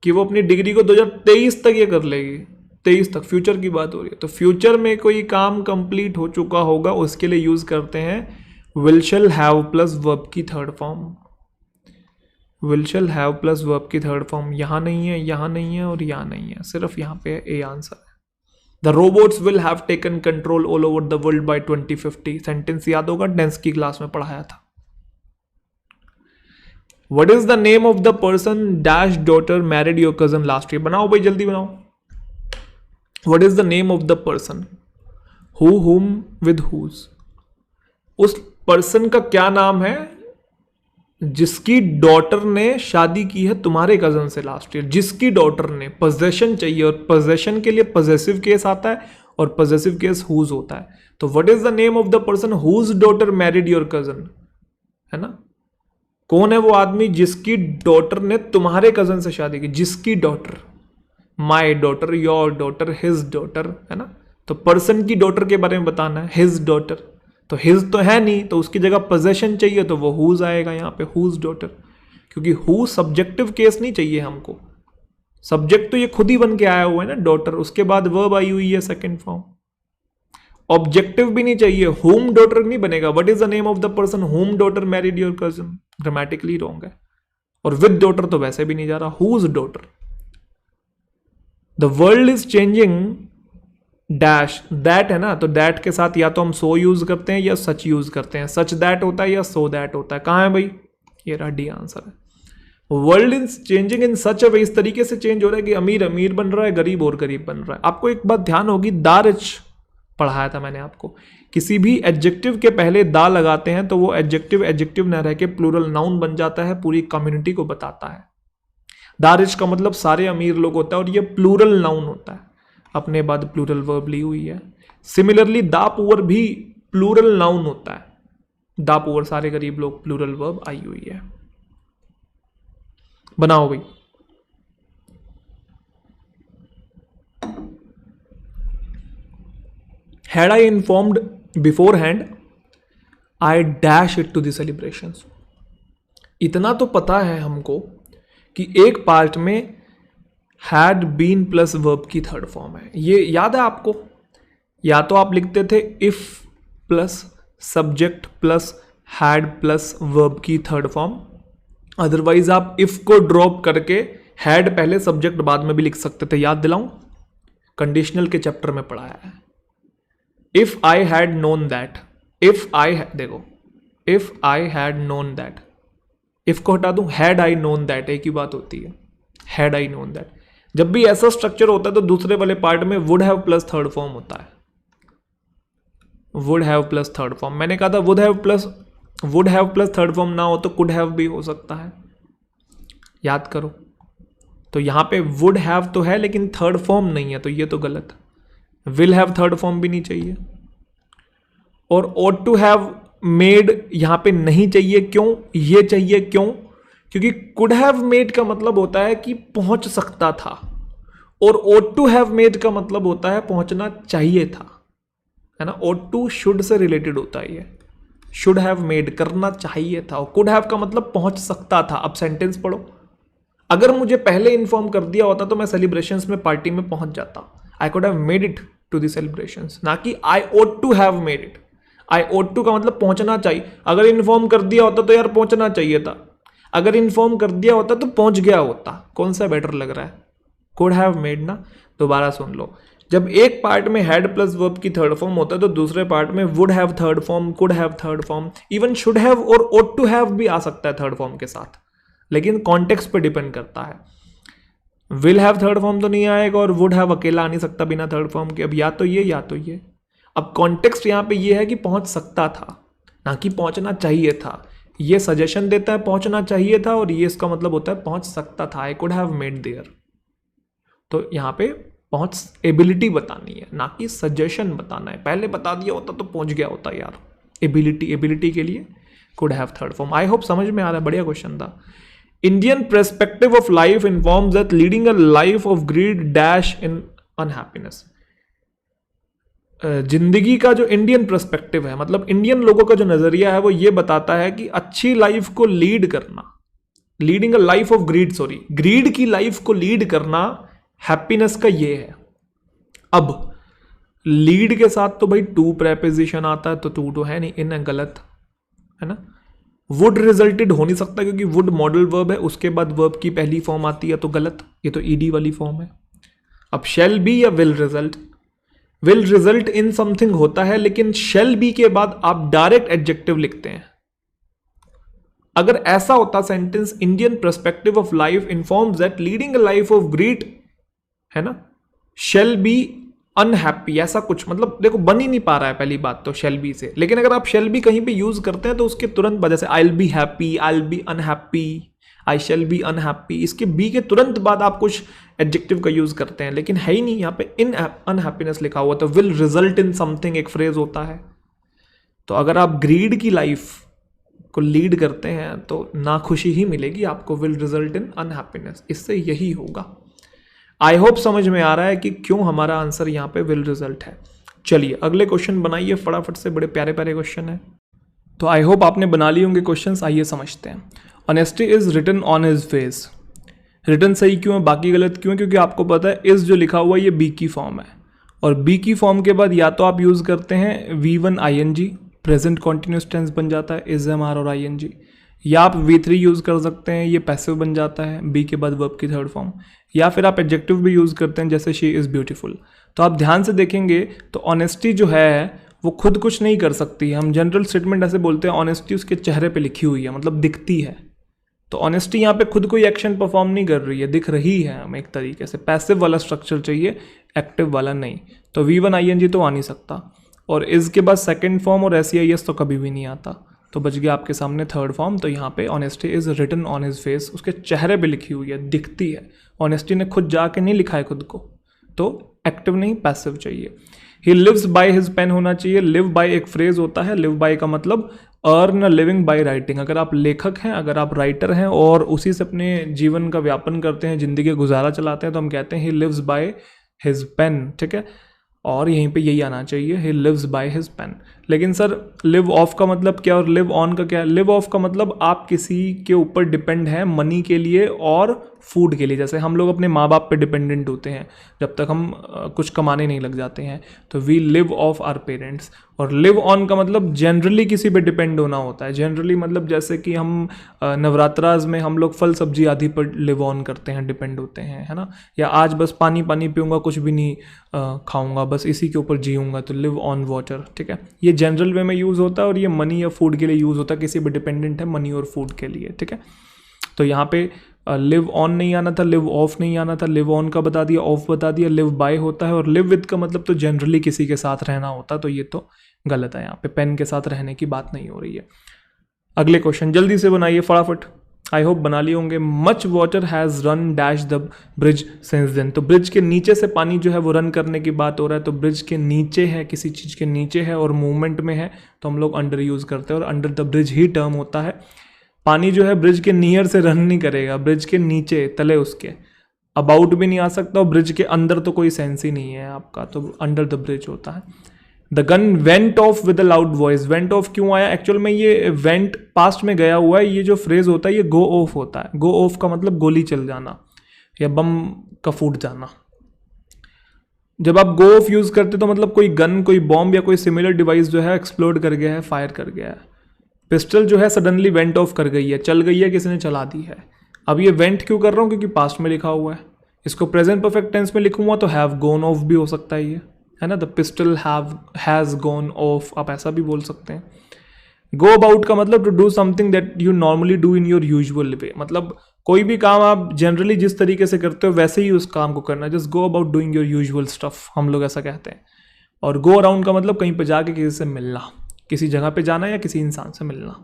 कि वो अपनी डिग्री को 2023 तक ये कर लेगी। 23 तक, फ्यूचर की बात हो रही है, तो फ्यूचर में कोई काम कंप्लीट हो चुका होगा उसके लिए यूज करते हैं will shall have plus verb की third form. Will shall have plus verb की थर्ड फॉर्म यहाँ नहीं है, यहाँ नहीं है और यहाँ नहीं है, सिर्फ यहाँ पे ए आंसर है। The robots will have taken control all over the world by 2050, sentence याद होगा, डेंस की क्लास में पढ़ाया था। What is the name of the person dash daughter married your cousin last year? बनाओ भाई जल्दी बनाओ। What is the name of the person? Who, whom, with whose? उस पर्सन का क्या नाम है जिसकी डॉटर ने शादी की है तुम्हारे कजन से लास्ट ईयर। जिसकी डॉटर ने, पोजेशन चाहिए, और पोजेशन के लिए पॉजेसिव केस आता है और पॉजेसिव केस हुज होता है। तो what is the name of the person whose daughter married your cousin, है ना। कौन है वो आदमी जिसकी डॉटर ने तुम्हारे कजन से शादी की, जिसकी daughter, my daughter, your daughter, his daughter, है ना। तो पर्सन की डॉटर के बारे में बताना है, हिज डॉटर, तो हिज तो है नहीं, तो उसकी जगह पोजेशन चाहिए तो वो हुज आएगा यहाँ पे, हुज डॉटर। क्योंकि हु सब्जेक्टिव केस नहीं चाहिए हमको, सब्जेक्ट तो ये खुद ही बन के आया हुआ है ना, डॉटर, उसके बाद वर्ब आई हुई है सेकेंड फॉर्म। ऑब्जेक्टिव भी नहीं चाहिए, होम डॉटर नहीं बनेगा। What is the name of the person home daughter married your cousin, grammatically wrong है। और विद डॉटर तो वैसे भी नहीं जा रहा, whose daughter. The world is changing dash, that है ना, तो दैट के साथ या तो हम सो यूज करते हैं या सच यूज करते हैं। सच दैट होता है या सो दैट होता है, कहां है भाई, ये रहा डी आंसर है। वर्ल्ड इज चेंजिंग इन सच अ वे, इस तरीके से चेंज हो रहा है कि अमीर अमीर बन रहा है, गरीब और गरीब बन रहा है। आपको एक बात ध्यान होगी, दारिच पढ़ाया था मैंने आपको, किसी भी एडजेक्टिव के पहले दा लगाते हैं तो वो एडजेक्टिव एडजेक्टिव न रह के प्लूरल नाउन बन जाता है, पूरी कम्युनिटी को बताता है। दारिच का मतलब सारे अमीर लोग होता है और ये प्लूरल नाउन होता है, अपने बाद प्लूरल वर्ब ली हुई है। सिमिलरली दा पुअर भी प्लूरल नाउन होता है, दा पुअर सारे गरीब लोग, प्लूरल वर्ब आई हुई है। बनाओ भाई। Had I informed beforehand, I dash it to the celebrations. इतना तो पता है हमको कि एक पार्ट में had been प्लस वर्ब की थर्ड फॉर्म है, ये याद है आपको। या तो आप लिखते थे if plus subject plus had plus verb की थर्ड फॉर्म, अदरवाइज आप if को ड्रॉप करके had पहले सब्जेक्ट बाद में भी लिख सकते थे। याद दिलाऊं, कंडीशनल के चैप्टर में पढ़ाया है। If I had known that, if I देखो, if I had known that, if को हटा दूं, हैड आई नोन दैट, एक ही बात होती है, हैड आई नोन दैट। जब भी ऐसा स्ट्रक्चर होता है तो दूसरे वाले पार्ट में would have plus third form होता है, would have plus third form. मैंने कहा था would have plus third form ना हो तो कुड हैव भी हो सकता है, याद करो। तो यहां पे वुड हैव तो है लेकिन थर्ड फॉर्म नहीं है, तो ये तो गलत है। विल हैव थर्ड फॉर्म भी नहीं चाहिए, और ought टू हैव मेड यहां पे नहीं चाहिए। क्यों ये चाहिए? क्यों? क्योंकि कुड हैव मेड का मतलब होता है कि पहुंच सकता था, और ought टू हैव मेड का मतलब होता है पहुंचना चाहिए था, है ना। ought टू शुड से रिलेटेड होता है ये, शुड हैव मेड करना चाहिए था, और कुड हैव का मतलब पहुंच सकता था। अब सेंटेंस पढ़ो, अगर मुझे पहले इन्फॉर्म कर दिया होता तो मैं सेलिब्रेशंस में, पार्टी में पहुंच जाता। I could have made it to the celebrations, ना कि I ought to have made it. I ought to का मतलब पहुंचना चाहिए। अगर इन्फॉर्म कर दिया होता तो यार पहुंचना चाहिए था, अगर इन्फॉर्म कर दिया होता तो पहुंच गया होता। कौन सा बेटर लग रहा है? कुड हैव मेड ना। दोबारा सुन लो, जब एक पार्ट में हैड प्लस वर्ब की थर्ड फॉर्म होता है तो दूसरे पार्ट में would have third form, could have third form, even should have और ought टू हैव भी आ सकता है थर्ड फॉर्म के साथ, लेकिन कॉन्टेक्स्ट पे डिपेंड करता है। विल हैव थर्ड फॉर्म तो नहीं आएगा, और वुड हैव अकेला आ नहीं सकता बिना थर्ड फॉर्म के। अब या तो ये या तो ये। अब कॉन्टेक्स्ट यहां पे ये है कि पहुंच सकता था, ना कि पहुंचना चाहिए था। ये सजेशन देता है पहुंचना चाहिए था, और ये इसका मतलब होता है पहुंच सकता था, I could have made there. तो यहां पे पहुंच एबिलिटी बतानी है, ना कि सजेशन बताना है। पहले बता दिया होता तो पहुंच गया होता यार। एबिलिटी के लिए could have third form. I hope समझ में आ रहा है, बढ़िया क्वेश्चन था। Indian perspective of life informs that leading a life of greed dash in unhappiness. जिंदगी का जो इंडियन पर्सपेक्टिव है, मतलब इंडियन लोगों का जो नजरिया है, वो ये बताता है कि अच्छी लाइफ को लीड करना, leading a life of greed, greed की लाइफ को लीड करना हैप्पीनेस का ये है। अब लीड के साथ तो भाई टू प्रेपोजिशन आता है, तो टू तो है नहीं, इन है गलत, है ना। वुड रिजल्टेड हो नहीं सकता क्योंकि वुड मॉडल वर्ब है, उसके बाद वर्ब की पहली फॉर्म आती है, तो गलत, ये तो ईडी वाली फॉर्म है। अब शेल बी या विल रिजल्ट इन समथिंग होता है, लेकिन शेल बी के बाद आप डायरेक्ट एडजेक्टिव लिखते हैं। अगर ऐसा होता sentence, Indian perspective of life informs that leading a life of greed, है ना, शेल बी अनहैप्पी, ऐसा कुछ, मतलब देखो बन ही नहीं पा रहा है पहली बात तो शेल बी से। लेकिन अगर आप शेल बी कहीं पे यूज करते हैं तो उसके तुरंत बाद, जैसे I will be happy, I will be unhappy, I shall be unhappy, इसके बी के तुरंत बाद आप कुछ एडजेक्टिव का यूज करते हैं, लेकिन है ही नहीं यहाँ पे इन अनहैप्पीनेस लिखा हुआ। तो विल रिजल्ट इन समथिंग एक फ्रेज होता है। तो अगर आप ग्रीड की लाइफ को लीड करते हैं तो नाखुशी ही मिलेगी आपको, विल रिजल्ट इन अनहैप्पीनेस, इससे यही होगा। आई होप समझ में आ रहा है कि क्यों हमारा आंसर यहाँ पे विल रिजल्ट है। चलिए अगले क्वेश्चन बनाइए फटाफट से, बड़े प्यारे प्यारे क्वेश्चन है। तो आई होप आपने बना लिए होंगे क्वेश्चंस, आइए समझते हैं। Honesty is written on his face. Written सही क्यों है, बाकी गलत क्यों है? क्योंकि आपको पता है इस जो लिखा हुआ है ये बी की फॉर्म है, और बी की फॉर्म के बाद या तो आप यूज करते हैं V1 ING, present continuous tense बन जाता है इज एम आर और ING, या आप V3 यूज कर सकते हैं, ये पैसिव बन जाता है बी के बाद वर्ब की थर्ड फॉर्म, या फिर आप एडजेक्टिव भी यूज करते हैं जैसे शी इज़ ब्यूटीफुल। तो आप ध्यान से देखेंगे तो ऑनेस्टी जो है वो खुद कुछ नहीं कर सकती। हम जनरल स्टेटमेंट ऐसे बोलते हैं, ऑनेस्टी उसके चेहरे पे लिखी हुई है, मतलब दिखती है। तो ऑनेस्टी यहाँ पे खुद कोई एक्शन परफॉर्म नहीं कर रही है, दिख रही है हमें एक तरीके से। पैसिव वाला स्ट्रक्चर चाहिए, एक्टिव वाला नहीं। तो V1 ING तो आ नहीं सकता, और इज के बाद सेकेंड फॉर्म और SEIS तो कभी भी नहीं आता। तो बच गया आपके सामने थर्ड फॉर्म। तो यहाँ पे honesty is written on his face, उसके चेहरे पे लिखी हुई है, दिखती है। ऑनेस्टी ने खुद जाके नहीं लिखा है खुद को, तो एक्टिव नहीं पैसिव चाहिए। He lives by his pen होना चाहिए। लिव बाय एक फ्रेज होता है, लिव बाय का मतलब earn a living by writing. अगर आप लेखक हैं, अगर आप राइटर हैं और उसी से अपने जीवन का व्यापन करते हैं, जिंदगी गुजारा चलाते हैं, तो हम कहते हैं he lives by his pen, ठीक है। और यहीं पे यही आना चाहिए, he lives by his pen. लेकिन सर लिव ऑफ का मतलब क्या और लिव ऑन का क्या है? लिव ऑफ का मतलब आप किसी के ऊपर डिपेंड हैं मनी के लिए और फूड के लिए। जैसे हम लोग अपने माँ बाप पे डिपेंडेंट होते हैं जब तक हम कुछ कमाने नहीं लग जाते हैं, तो we live off our parents. और लिव ऑन का मतलब जनरली किसी पे डिपेंड होना होता है। जनरली मतलब जैसे कि हम नवरात्राज में हम लोग फल सब्जी आदि पर लिव ऑन करते हैं, डिपेंड होते हैं, है ना। या आज बस पानी पानी पीऊँगा, कुछ भी नहीं खाऊंगा, बस इसी के ऊपर जीऊँगा, तो लिव ऑन वाटर, ठीक है। ये जनरल वे में यूज़ होता है और ये मनी या फूड के लिए यूज़ होता है, किसी भी डिपेंडेंट है मनी और फूड के लिए, ठीक है। तो यहाँ पे लिव ऑन नहीं आना था, लिव ऑफ नहीं आना था, लिव ऑन का बता दिया, ऑफ बता दिया, लिव बाय होता है, और लिव विद का मतलब तो जनरली किसी के साथ रहना होता, तो ये तो गलत है, यहाँ पे पेन के साथ रहने की बात नहीं हो रही है। अगले क्वेश्चन जल्दी से बनाइए फटाफट, आई होप बना लिए होंगे। Much water has run dash the bridge since then, तो ब्रिज के नीचे से पानी जो है वो रन करने की बात हो रहा है, तो ब्रिज के नीचे है, किसी चीज़ के नीचे है और मूवमेंट में है, तो हम लोग अंडर यूज़ करते हैं, और under the bridge he term होता है। पानी जो है ब्रिज के नियर से रन नहीं करेगा, ब्रिज के नीचे तले उसके, अबाउट भी नहीं आ सकता, और ब्रिज के अंदर तो कोई सेंस ही नहीं है आपका, तो अंडर द ब्रिज होता है। The gun went of with a loud voice, went of क्यों आया, एक्चुअल में ये वेंट पास्ट में गया हुआ है, ये जो फ्रेज होता है ये गो ऑफ होता है। गो ऑफ का मतलब गोली चल जाना या बम का फूट जाना। जब आप गो ऑफ यूज करते तो मतलब कोई गन, कोई बॉम्ब या कोई सिमिलर डिवाइस जो है एक्सप्लोड कर गया है, फायर कर गया है। पिस्टल जो है सडनली वेंट ऑफ कर गई है, चल गई है, किसी ने चला दी है। अब ये वेंट क्यों कर रहा हूँ, क्योंकि पास्ट में लिखा हुआ है। इसको प्रेजेंट परफेक्ट टेंस में लिखूंगा तो हैव गॉन ऑफ भी हो सकता है, ये है ना, the pistol has gone of, आप ऐसा भी बोल सकते हैं। गो अबाउट का मतलब to do something that you normally do in your usual way, मतलब कोई भी काम आप जनरली जिस तरीके से करते हो वैसे ही उस काम को करना, just go about doing your usual stuff, हम लोग ऐसा कहते हैं। और गो अराउंड का मतलब कहीं पे जाके किसी से मिलना, किसी जगह पे जाना या किसी इंसान से मिलना।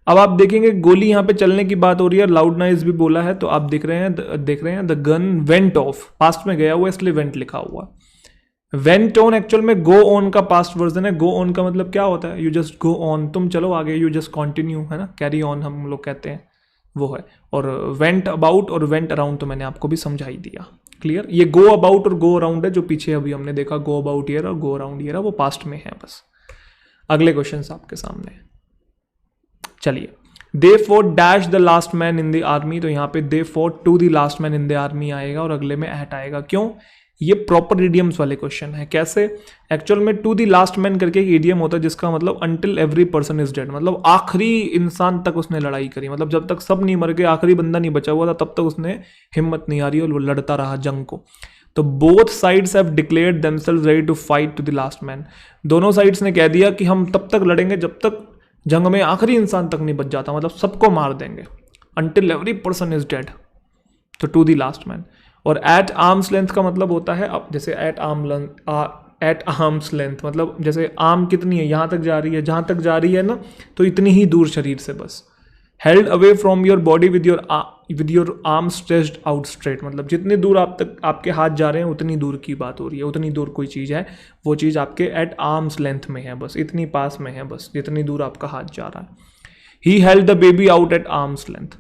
अब आप देखेंगे गोली यहाँ पे चलने की बात हो रही है, लाउड नॉइज भी बोला है, तो आप देख रहे हैं the gun went of, past में गया हुआ इसलिए वेंट लिखा हुआ। वेंट ऑन एक्चुअल में गो ऑन का पास्ट वर्जन है। गो ऑन का मतलब क्या होता है, यू जस्ट गो ऑन, तुम चलो आगे, यू जस्ट कंटिन्यू, है ना, कैरी ऑन हम लोग कहते हैं, वो है। और वेंट अबाउट और वेंट अराउंड तो मैंने आपको भी समझा ही दिया, क्लियर। ये गो अबाउट और गो अराउंड है, जो पीछे अभी हमने देखा गो अबाउट ईयर और गो अराउंड ईयर है, वो पास्ट में है बस। अगले क्वेश्चन आपके सामने, चलिए। They for dash the last man in the army, तो यहाँ पे they for to the last man in the army आएगा और अगले में एट आएगा, क्यों, ये प्रॉपर इडियम्स वाले क्वेश्चन है। कैसे, एक्चुअल में टू द लास्ट मैन करके एक इडियम होता है जिसका मतलब until every person is dead, मतलब आखिरी इंसान तक उसने लड़ाई करी, मतलब जब तक सब नहीं मर गए, आखिरी बंदा नहीं बचा हुआ था, तब तक उसने हिम्मत नहीं हारी और वो लड़ता रहा जंग को। तो both sides have declared themselves ready to fight to the last man, दोनों साइड्स ने कह दिया कि हम तब तक लड़ेंगे जब तक जंग में आखिरी इंसान तक नहीं बच जाता, मतलब सबको मार देंगे, until every person is dead, तो टू द लास्ट मैन। और एट आर्म्स लेंथ का मतलब होता है, अब जैसे एट आर्म्स लेंथ मतलब जैसे आर्म कितनी है, यहाँ तक जा रही है, जहाँ तक जा रही है ना, तो इतनी ही दूर शरीर से बस। Held away from your body with your arm stretched out straight, मतलब जितनी दूर आप तक आपके हाथ जा रहे हैं उतनी दूर की बात हो रही है, उतनी दूर कोई चीज़ है, वो चीज़ आपके एट आर्म्स लेंथ में है, बस इतनी पास में है, बस जितनी दूर आपका हाथ जा रहा है। He held the baby out at arm's length,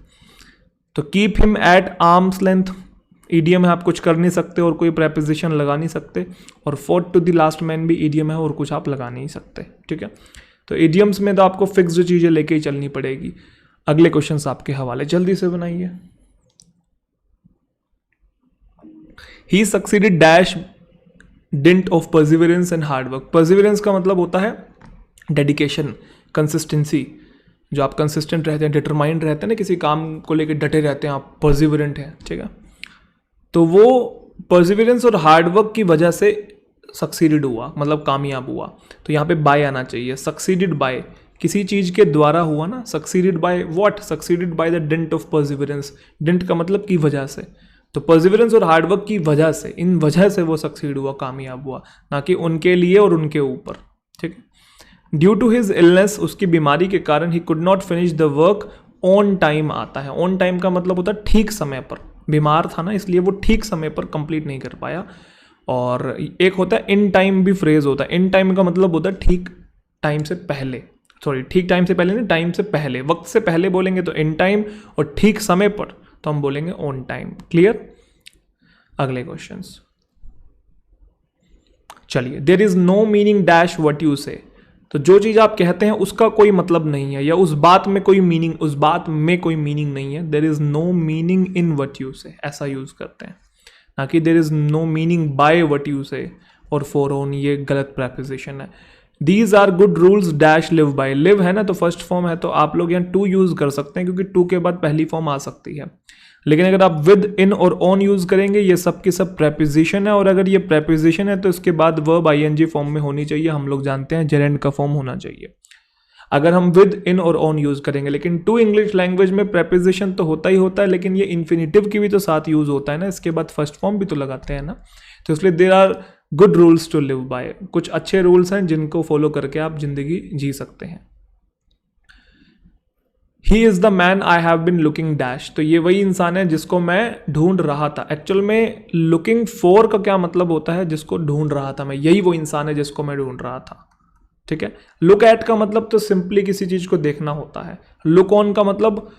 तो keep him at arm's length idiom है, आप कुछ कर नहीं सकते और कोई प्रेपोजिशन लगा नहीं सकते, और for to the last man भी ईडियम है और कुछ आप लगा नहीं सकते, ठीक है। तो ईडियम्स में तो आपको फिक्स्ड चीज़ें लेके ही चलनी पड़ेगी। अगले क्वेश्चंस आपके हवाले, जल्दी से बनाइए। He succeeded dash dint of perseverance and hard work, perseverance का मतलब होता है डेडिकेशन, कंसिस्टेंसी, जो आप कंसिस्टेंट रहते हैं, डिटरमाइंड रहते हैं ना, किसी काम को लेकर डटे रहते हैं, आप परसिवरेंट हैं, ठीक है। तो वो परसिवरेंस और हार्डवर्क की वजह से सक्सीडेड हुआ, मतलब कामयाब हुआ, तो यहाँ पे बाय आना चाहिए। सक्सीडेड बाय किसी चीज़ के द्वारा हुआ ना, succeeded by what, succeeded by the didn't of perseverance, didn't का मतलब की वजह से, तो परसिवरेंस और हार्डवर्क की वजह से, इन वजह से वो सक्सीड हुआ, कामयाब हुआ, ना कि उनके लिए और उनके ऊपर, ठीक है। ड्यू टू हिज इलनेस, उसकी बीमारी के कारण, ही could not finish the work on time आता है। ऑन टाइम का मतलब होता है ठीक समय पर, बीमार था ना इसलिए वो ठीक समय पर कंप्लीट नहीं कर पाया। और एक होता है इन टाइम भी फ्रेज होता है, इन टाइम का मतलब होता है ठीक टाइम से पहले, सॉरी ठीक टाइम से पहले नहीं, टाइम से पहले, वक्त से पहले बोलेंगे तो इन टाइम, और ठीक समय पर तो हम बोलेंगे ऑन टाइम, क्लियर। अगले क्वेश्चंस, चलिए। There is no meaning dash what you say, तो जो चीज़ आप कहते हैं उसका कोई मतलब नहीं है, या उस बात में कोई मीनिंग, उस बात में कोई मीनिंग नहीं है। There is no meaning in what you say, ऐसा यूज करते हैं, ना कि there is no meaning by what you say और फॉर ऑन, ये गलत प्रेपोजिशन है। These are good rules dash live by, live है ना तो फर्स्ट फॉर्म है, तो आप लोग यहाँ टू यूज कर सकते हैं क्योंकि टू के बाद पहली फॉर्म आ सकती है। लेकिन अगर आप विद, इन और ऑन यूज करेंगे, ये सब की सब प्रेपोजिशन है, और अगर ये प्रेपोजिशन है तो इसके बाद वर्ब आईएनजी फॉर्म में होनी चाहिए। हम लोग जानते हैं जेरेंड का फॉर्म होना चाहिए अगर हम विद, इन और ऑन यूज करेंगे। लेकिन टू इंग्लिश लैंग्वेज में प्रेपोजिशन तो होता ही होता है, लेकिन ये इन्फिनिटिव की भी तो साथ यूज होता है ना, इसके बाद फर्स्ट फॉर्म भी तो लगाते हैं ना। तो इसलिए there are good rules to live by, कुछ अच्छे रूल्स हैं जिनको फॉलो करके आप जिंदगी जी सकते हैं। He is the man I have been looking dash, तो ये वही इंसान है जिसको मैं ढूंढ रहा था। एक्चुअल में लुकिंग फॉर का क्या मतलब होता है, जिसको ढूंढ रहा था मैं, यही वो इंसान है जिसको मैं ढूंढ रहा था। ठीक है, लुक एट का मतलब तो सिंपली किसी चीज को देखना होता है। लुक ऑन का मतलब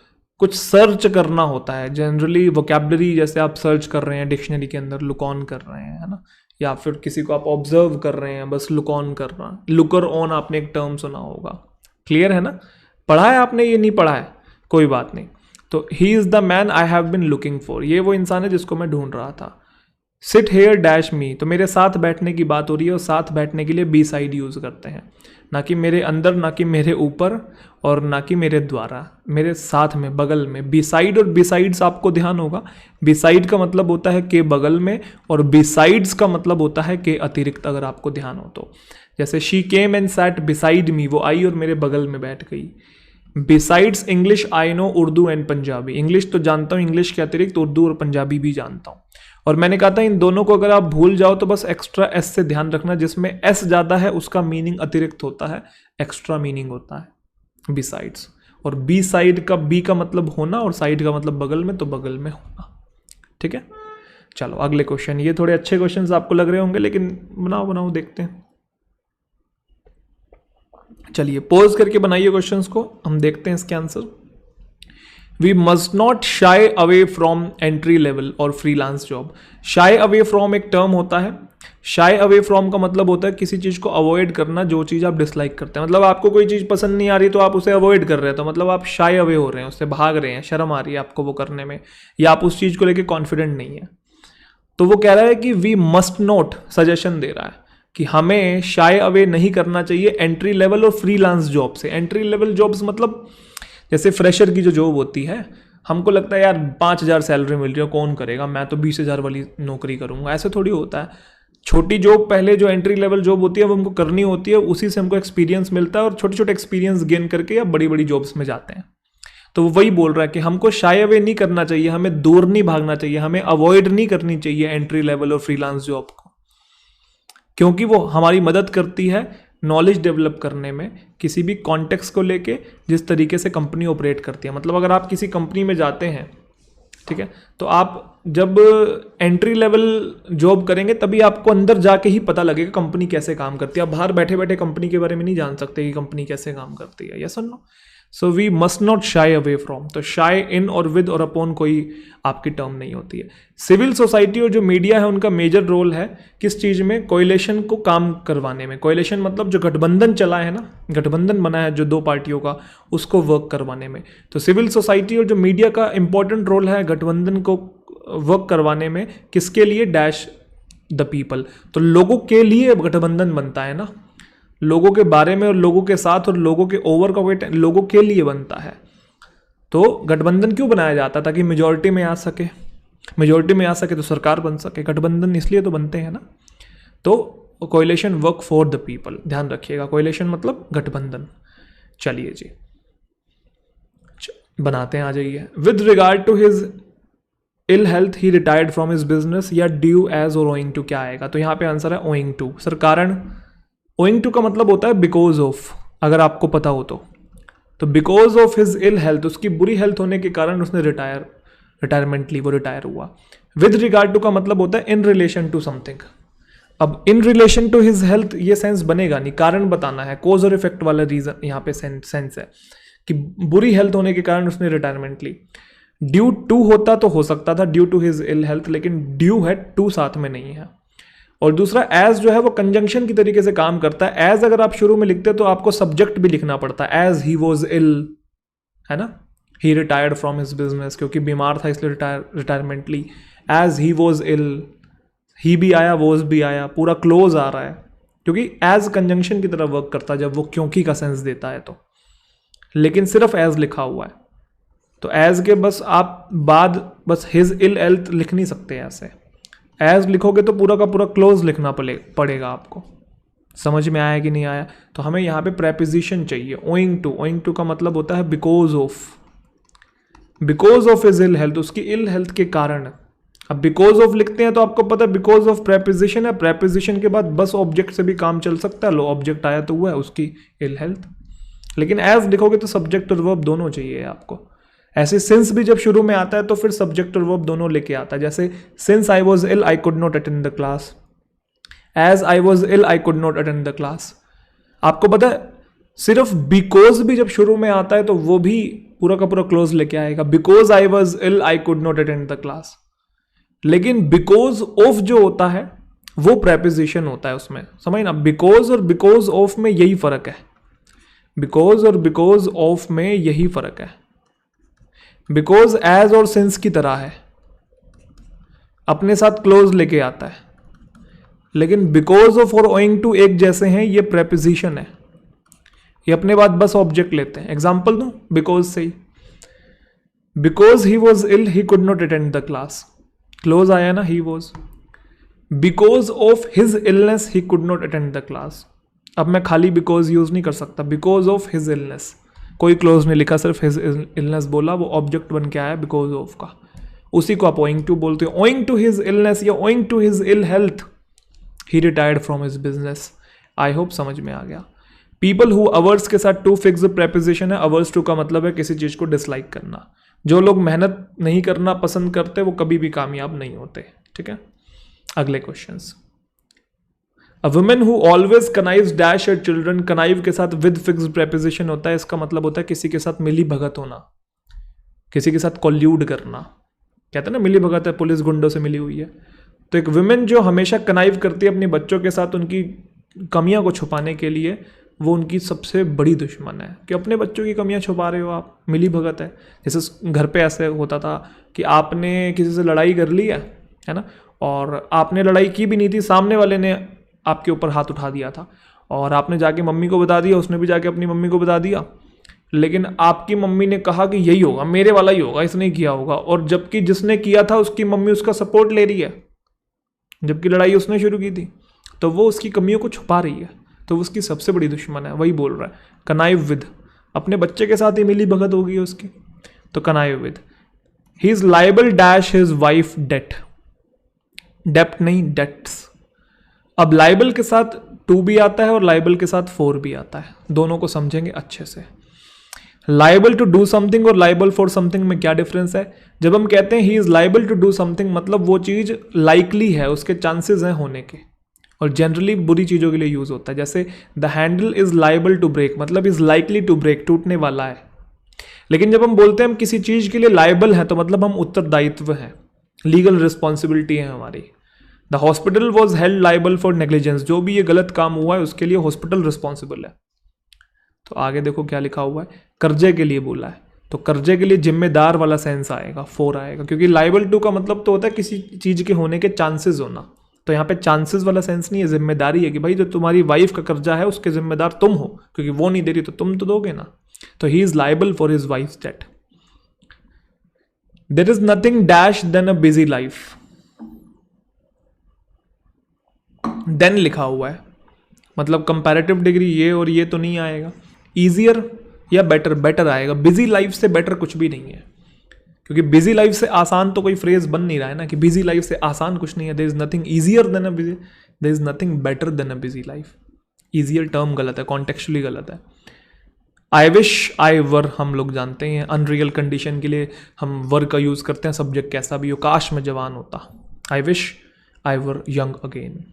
कुछ सर्च करना होता है। जनरली वोकैबुलरी जैसे आप सर्च कर रहे हैं डिक्शनरी के अंदर, लुक ऑन कर रहे हैं, है ना, या फिर किसी को आप ऑब्जर्व कर रहे हैं, बस लुक ऑन कर रहा। लुकर ऑन आपने एक टर्म सुना होगा, क्लियर है ना, पढ़ा है आपने, ये नहीं पढ़ा है कोई बात नहीं। तो he is the man I have been looking for, ये वो इंसान है जिसको मैं ढूंढ रहा था। सिट हेयर डैश मी, तो मेरे साथ बैठने की बात हो रही है, और साथ बैठने के लिए बी साइड यूज करते हैं, ना कि मेरे अंदर, ना कि मेरे ऊपर, और ना कि मेरे द्वारा, मेरे साथ में, बगल में। बी साइड और बिसाइड्स आपको ध्यान होगा, बी साइड का मतलब होता है के बगल में, और बिसाइड्स का मतलब होता है के अतिरिक्त, अगर आपको ध्यान हो तो। जैसे she came and set beside me, वो आई और मेरे बगल में बैठ गई। Besides English I know Urdu and Punjabi, English तो जानता हूँ, इंग्लिश के अतिरिक्त उर्दू और पंजाबी भी जानता हूँ। और मैंने कहा था इन दोनों को अगर आप भूल जाओ तो बस एक्स्ट्रा एस से ध्यान रखना, जिसमें एस ज़्यादा है उसका मीनिंग अतिरिक्त होता है, एक्स्ट्रा मीनिंग होता है बिसाइड्स। और बी साइड का, बी का मतलब होना और साइड का मतलब बगल में, तो बगल में होना। ठीक है, चलो अगले क्वेश्चन। ये थोड़े अच्छे क्वेश्चन आपको लग रहे होंगे, लेकिन बनाओ देखते हैं। चलिए पॉज करके बनाइए क्वेश्चंस को, हम देखते हैं इसके answer. We must not shy away from entry level or freelance job. Shy away from एक टर्म होता है। शाई अवे फ्रॉम का मतलब होता है किसी चीज़ को अवॉइड करना, जो चीज़ आप डिसलाइक करते हैं। मतलब आपको कोई चीज़ पसंद नहीं आ रही तो आप उसे अवॉइड कर रहे हैं, तो मतलब आप शाई अवे हो रहे हैं, उससे भाग रहे हैं, शर्म आ रही है आपको वो करने में, या आप उस चीज़ को लेकर कॉन्फिडेंट नहीं है। तो वो कह रहा है कि वी मस्ट नॉट, सजेशन दे रहा है कि हमें शाई अवे नहीं करना चाहिए entry level or freelance job से। एंट्री लेवल जॉब्स मतलब जैसे फ्रेशर की जो जॉब होती है, हमको लगता है यार 5,000 सैलरी मिल रही है, कौन करेगा, मैं तो 20,000 वाली नौकरी करूंगा, ऐसे थोड़ी होता है। छोटी जॉब पहले जो एंट्री लेवल जॉब होती है वो हमको करनी होती है, उसी से हमको एक्सपीरियंस मिलता है, और छोटे छोटे एक्सपीरियंस गेन करके या बड़ी बड़ी जॉब्स में जाते हैं। तो वो वही बोल रहा है कि हमको शाई अवे नहीं करना चाहिए, हमें दूर नहीं भागना चाहिए, हमें अवॉइड नहीं करनी चाहिए entry level or freelance job को, क्योंकि वो हमारी मदद करती है नॉलेज डेवलप करने में, किसी भी कॉन्टेक्स्ट को लेके, जिस तरीके से कंपनी ऑपरेट करती है। मतलब अगर आप किसी कंपनी में जाते हैं, ठीक है, तो आप जब एंट्री लेवल जॉब करेंगे तभी आपको अंदर जाके ही पता लगेगा कंपनी कैसे काम करती है। आप बाहर बैठे बैठे कंपनी के बारे में नहीं जान सकते कि कंपनी कैसे काम करती है, यस और no. So we must not shy away from, तो शाई इन और विद और अपॉन कोई आपकी टर्म नहीं होती है। सिविल सोसाइटी और जो मीडिया है उनका मेजर रोल है किस चीज़ में, कोयलेशन को काम करवाने में। कोयलेशन मतलब जो गठबंधन चला है ना, गठबंधन बना है जो दो पार्टियों का, उसको वर्क करवाने में। तो सिविल सोसाइटी और जो मीडिया का इंपॉर्टेंट रोल है गठबंधन को वर्क करवाने में, किसके लिए, डैश द पीपल। तो लोगों के लिए गठबंधन बनता है ना, लोगों के बारे में और लोगों के साथ और लोगों के ओवर का वेट लोगों के लिए बनता है। तो गठबंधन क्यों बनाया जाता है, ताकि मेजॉरिटी में आ सके, मेजॉरिटी में आ सके तो सरकार बन सके। गठबंधन इसलिए तो बनते हैं ना। तो coalition work for the people, ध्यान रखिएगा, कोयलेशन मतलब गठबंधन। चलिए जी बनाते हैं, आ जाइए। With regard to his ill health he retired from his business, या ड्यू एज और ओइंग टू क्या आएगा, तो यहाँ पे आंसर है ओइंग टू। सर कारण, ओइंग टू का मतलब होता है बिकॉज ऑफ, अगर आपको पता हो तो because of his ill health, उसकी बुरी हेल्थ होने के कारण उसने रिटायरमेंट ली, वो रिटायर हुआ। विद रिगार्ड टू का मतलब होता है इन रिलेशन टू समथिंग। अब in relation to his health ये सेंस बनेगा नहीं, कारण बताना है, कोज और इफेक्ट वाला रीजन यहाँ पे सेंस है कि बुरी हेल्थ होने के कारण उसने रिटायरमेंट ली। ड्यू टू होता तो हो सकता था due to his ill health, लेकिन ड्यू है, टू साथ में नहीं है। और दूसरा एज जो है वो कंजंक्शन की तरीके से काम करता है। एज अगर आप शुरू में लिखते तो आपको सब्जेक्ट भी लिखना पड़ता है, एज ही वॉज इल, है ना, he retired from his business, क्योंकि बीमार था इसलिए रिटायरमेंट ली। As he was ill, he भी आया, वॉज भी आया, पूरा क्लोज आ रहा है, क्योंकि एज कंजंक्शन की तरह वर्क करता है जब वो क्योंकि का सेंस देता है तो। लेकिन सिर्फ एज लिखा हुआ है, तो एज के बस आप बाद बस हिज इल हेल्थ लिख नहीं सकते ऐसे, एज लिखोगे तो पूरा का पूरा क्लोज लिखना पड़ेगा आपको। समझ में आया कि नहीं आया? तो हमें यहाँ पे प्रेपोजिशन चाहिए। ओइंग टू का मतलब होता है because of his ill health, उसकी इल हेल्थ के कारण। अब बिकॉज ऑफ लिखते हैं तो आपको पता है बिकॉज ऑफ प्रेपोजिशन है, प्रेपोजिशन के बाद बस ऑब्जेक्ट से भी काम चल सकता है। लो ऑब्जेक्ट आया तो हुआ है उसकी इल हेल्थ। लेकिन एज लिखोगे तो सब्जेक्ट और वर्ब दोनों चाहिए आपको। ऐसे सिंस भी जब शुरू में आता है तो फिर सब्जेक्ट और वर्ब दोनों लेके आता है। जैसे since I was ill I could not attend the class, as I was ill I could not attend the class. आपको पता है सिर्फ बिकॉज भी जब शुरू में आता है तो वो भी पूरा का पूरा क्लोज लेके आएगा। Because I was ill I could not attend the class. लेकिन बिकॉज ऑफ जो होता है वो प्रेपोजिशन होता है उसमें, समझ ना। बिकॉज और बिकॉज ऑफ में यही फर्क है, बिकॉज और बिकॉज ऑफ में यही फर्क है। बिकॉज एज और सिंस की तरह है, अपने साथ क्लोज लेके आता है। लेकिन बिकॉज ऑफ और ओइंग टू एक जैसे हैं, ये प्रेपोजिशन है, ये अपने बाद बस ऑब्जेक्ट लेते हैं। एग्जाम्पल दूं बिकॉज से ही, because he was ill he could not attend the class, clause आया ना, he was. Because of his illness he could not attend the class. अब मैं खाली बिकॉज यूज नहीं कर सकता, बिकॉज ऑफ हिज इलनेस, कोई क्लोज नहीं लिखा, सिर्फ हिज इलनेस बोला, वो ऑब्जेक्ट बन के आया बिकॉज ऑफ का। उसी को आप ओइंग टू बोलते हो। ओइंग टू हिज इलनेस या owing to his ill health he retired from his business. I hope समझ में आ गया। पीपल हु अवर्स के साथ टू फिक्स प्रेपोजिशन है। अवर्स टू का मतलब है किसी चीज को डिसलाइक करना। जो लोग मेहनत नहीं करना पसंद करते वो कभी भी कामयाब नहीं होते। ठीक है, अगले questions. A woman who always connives dash her children, connive के साथ विद फिक्स प्रेपोजिशन होता है। इसका मतलब होता है किसी के साथ मिली भगत होना, किसी के साथ कॉल्यूड करना। कहते हैं ना मिली भगत है, पुलिस गुंडों से मिली हुई है। तो एक वुमेन जो हमेशा कनाइव करती है अपने बच्चों के साथ उनकी कमियां को छुपाने के लिए, वो उनकी सबसे बड़ी दुश्मन है। कि अपने बच्चों की कमियां छुपा रहे हो आप, मिली भगत है। जैसे घर पे ऐसे होता था कि आपने किसी से लड़ाई कर ली है ना, और आपने लड़ाई की भी नहीं थी, सामने वाले ने आपके ऊपर हाथ उठा दिया था और आपने जाके मम्मी को बता दिया, उसने भी जाके अपनी मम्मी को बता दिया। लेकिन आपकी मम्मी ने कहा कि यही होगा, मेरे वाला ही होगा, इसने किया होगा। और जबकि जिसने किया था उसकी मम्मी उसका सपोर्ट ले रही है, जबकि लड़ाई उसने शुरू की थी। तो वो उसकी कमियों को छुपा रही है, तो वो उसकी सबसे बड़ी दुश्मन है। वही बोल रहा है कनाइव विद, अपने बच्चे के साथ ही मिली भगत होगी उसकी। तो connive with, he is liable dash his wife debt, डेप्ट नहीं डेट्स। अब लाइबल के साथ टू भी आता है और लाइबल के साथ फोर भी आता है, दोनों को समझेंगे अच्छे से। लाइबल टू डू समथिंग और लाइबल फॉर समथिंग में क्या डिफरेंस है? जब हम कहते हैं he is liable to do something, मतलब वो चीज लाइकली है, उसके चांसेस हैं होने के, और जनरली बुरी चीजों के लिए यूज होता है। जैसे the handle is liable to break, मतलब इज लाइकली टू ब्रेक, टूटने वाला है। लेकिन जब हम बोलते हैं हम किसी चीज के लिए लाइबल है, तो मतलब हम उत्तरदायित्व है, लीगल रिस्पॉन्सिबिलिटी है हमारी। The hospital was held liable for negligence, जो भी ये गलत काम हुआ है उसके लिए हॉस्पिटल रिस्पॉन्सिबल है। तो आगे देखो क्या लिखा हुआ है, कर्जे के लिए बोला है, तो कर्जे के लिए जिम्मेदार वाला सेंस आएगा, फोर आएगा, क्योंकि लाइबल टू का मतलब तो होता है किसी चीज के होने के चांसेस होना। तो यहाँ पे चांसेस वाला सेंस नहीं है, जिम्मेदारी है कि भाई जो तुम्हारी वाइफ का कर्जा है उसके जिम्मेदार तुम हो, क्योंकि वो नहीं दे रही तो तुम तो दोगे ना। तो he is liable for his wife debt. There is nothing dash than a busy life, than लिखा हुआ है, मतलब कंपैरेटिव डिग्री ये और ये तो नहीं आएगा। ईजियर या बेटर, बेटर आएगा। बिजी लाइफ से बेटर कुछ भी नहीं है, क्योंकि बिजी लाइफ से आसान तो कोई फ्रेज बन नहीं रहा है ना, कि बिजी लाइफ से आसान कुछ नहीं है। There is nothing easier than a busy, there is nothing better than a busy life. Easier term गलत है, कॉन्टेक्चुअली गलत है। आई विश आई वर हम लोग जानते हैं, अनरियल कंडीशन के लिए हम वर का यूज करते हैं, सब्जेक्ट कैसा भी हो। काश में जवान होता, I wish I were young again.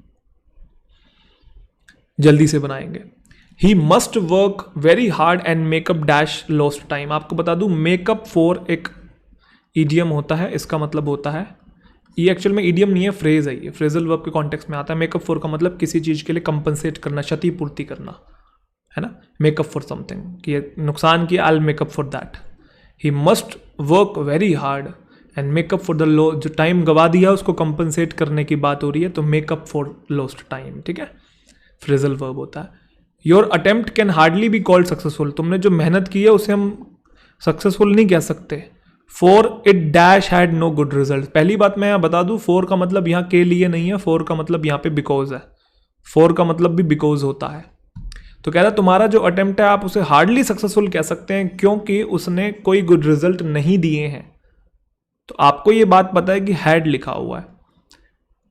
जल्दी से बनाएंगे। He must work very hard and makeup dash lost time. आपको बता दूं मेकअप फॉर एक ईडियम होता है, इसका मतलब होता है, ये एक्चुअल में ईडियम नहीं है, फ्रेज है, ये फ्रेजल वर्ब के कॉन्टेक्स्ट में आता है। मेकअप फॉर का मतलब किसी चीज के लिए कंपनसेट करना, क्षतिपूर्ति करना, है ना। मेकअप फॉर समथिंग, कि ये नुकसान किया, eye makeup for that. He must work very hard and makeup for the low, जो टाइम गवा दिया उसको कंपनसेट करने की बात हो रही है, तो मेकअप फॉर लॉस्ट टाइम। ठीक है, फ्रेजल वर्ब होता है। Your attempt can hardly be called successful, तुमने जो मेहनत की है उसे हम सक्सेसफुल नहीं कह सकते। For it dash had no good result. पहली बात मैं यहाँ बता दूं, फॉर का मतलब यहाँ के लिए नहीं है, फॉर का मतलब यहाँ पे बिकॉज है, फॉर का मतलब भी बिकॉज होता है। तो कह रहा तुम्हारा जो अटेम्प्ट है आप उसे हार्डली सक्सेसफुल कह सकते हैं क्योंकि उसने कोई गुड रिजल्ट नहीं दिए हैं। तो आपको ये बात पता है कि हैड लिखा हुआ है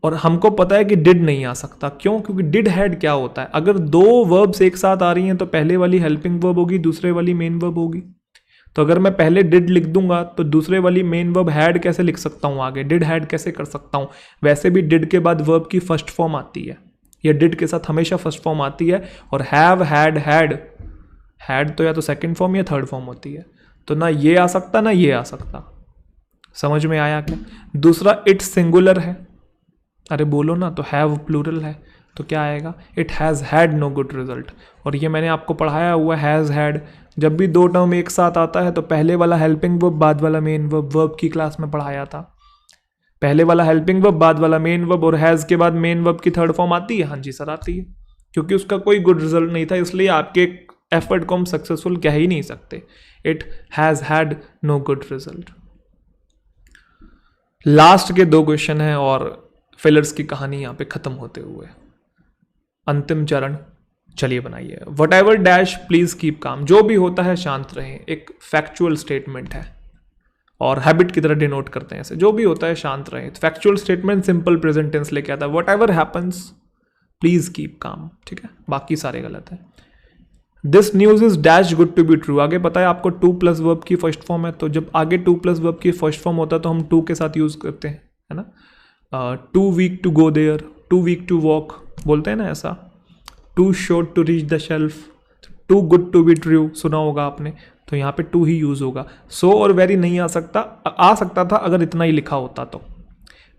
और हमको पता है कि डिड नहीं आ सकता। क्यों? क्योंकि डिड हैड क्या होता है, अगर दो वर्ब्स एक साथ आ रही हैं तो पहले वाली हेल्पिंग वर्ब होगी, दूसरे वाली मेन वर्ब होगी। तो अगर मैं पहले डिड लिख दूंगा तो दूसरे वाली मेन वर्ब हैड कैसे लिख सकता हूं आगे, डिड हैड कैसे कर सकता हूं। वैसे भी डिड के बाद वर्ब की फर्स्ट फॉर्म आती है, या डिड के साथ हमेशा फर्स्ट फॉर्म आती है, और हैव हैड तो या तो सेकंड फॉर्म या थर्ड फॉर्म होती है। तो ना ये आ सकता ना ये आ सकता। समझ में आया क्या? दूसरा, इट सिंगुलर है, अरे बोलो ना, तो हैव प्लूरल है तो क्या आएगा, it has had no good result. और ये मैंने आपको पढ़ाया हुआ हैज़ हैड, जब भी दो टर्म एक साथ आता है तो पहले वाला हेल्पिंग वर्ब बाद वाला मेन वर्ब, वर्ब की क्लास में पढ़ाया था। पहले वाला हेल्पिंग वर्ब बाद वाला मेन वर्ब, और हैज़ के बाद मेन वर्ब की थर्ड फॉर्म आती है। हाँ जी सर आती है, क्योंकि उसका कोई गुड रिजल्ट नहीं था, इसलिए आपके एफर्ट को हम सक्सेसफुल कह ही नहीं सकते। It has had no good result. Last के दो क्वेश्चन हैं और फिलर्स की कहानी यहाँ पे खत्म होते हुए अंतिम चरण। चलिए बनाइए। What ever dash please keep काम, जो भी होता है शांत रहें, एक फैक्चुअल स्टेटमेंट है और हैबिट की तरह डिनोट करते हैं इसे, जो भी होता है शांत रहें। Factual statement simple present tense लेके आता है, whatever happens please keep calm, ठीक है, बाकी सारे गलत है। This news is dash good to be true, आगे पता है आपको टू प्लस वर्ब की फर्स्ट फॉर्म है, तो जब आगे टू प्लस वर्ब की फर्स्ट फॉर्म होता है तो हम टू के साथ यूज करते हैं, है ना। Too weak to go there, too weak to walk बोलते हैं ना ऐसा। Too short to reach the shelf, too good to be true सुना होगा आपने, तो यहाँ पे टू ही यूज होगा। सो और वेरी नहीं आ सकता था अगर इतना ही लिखा होता तो।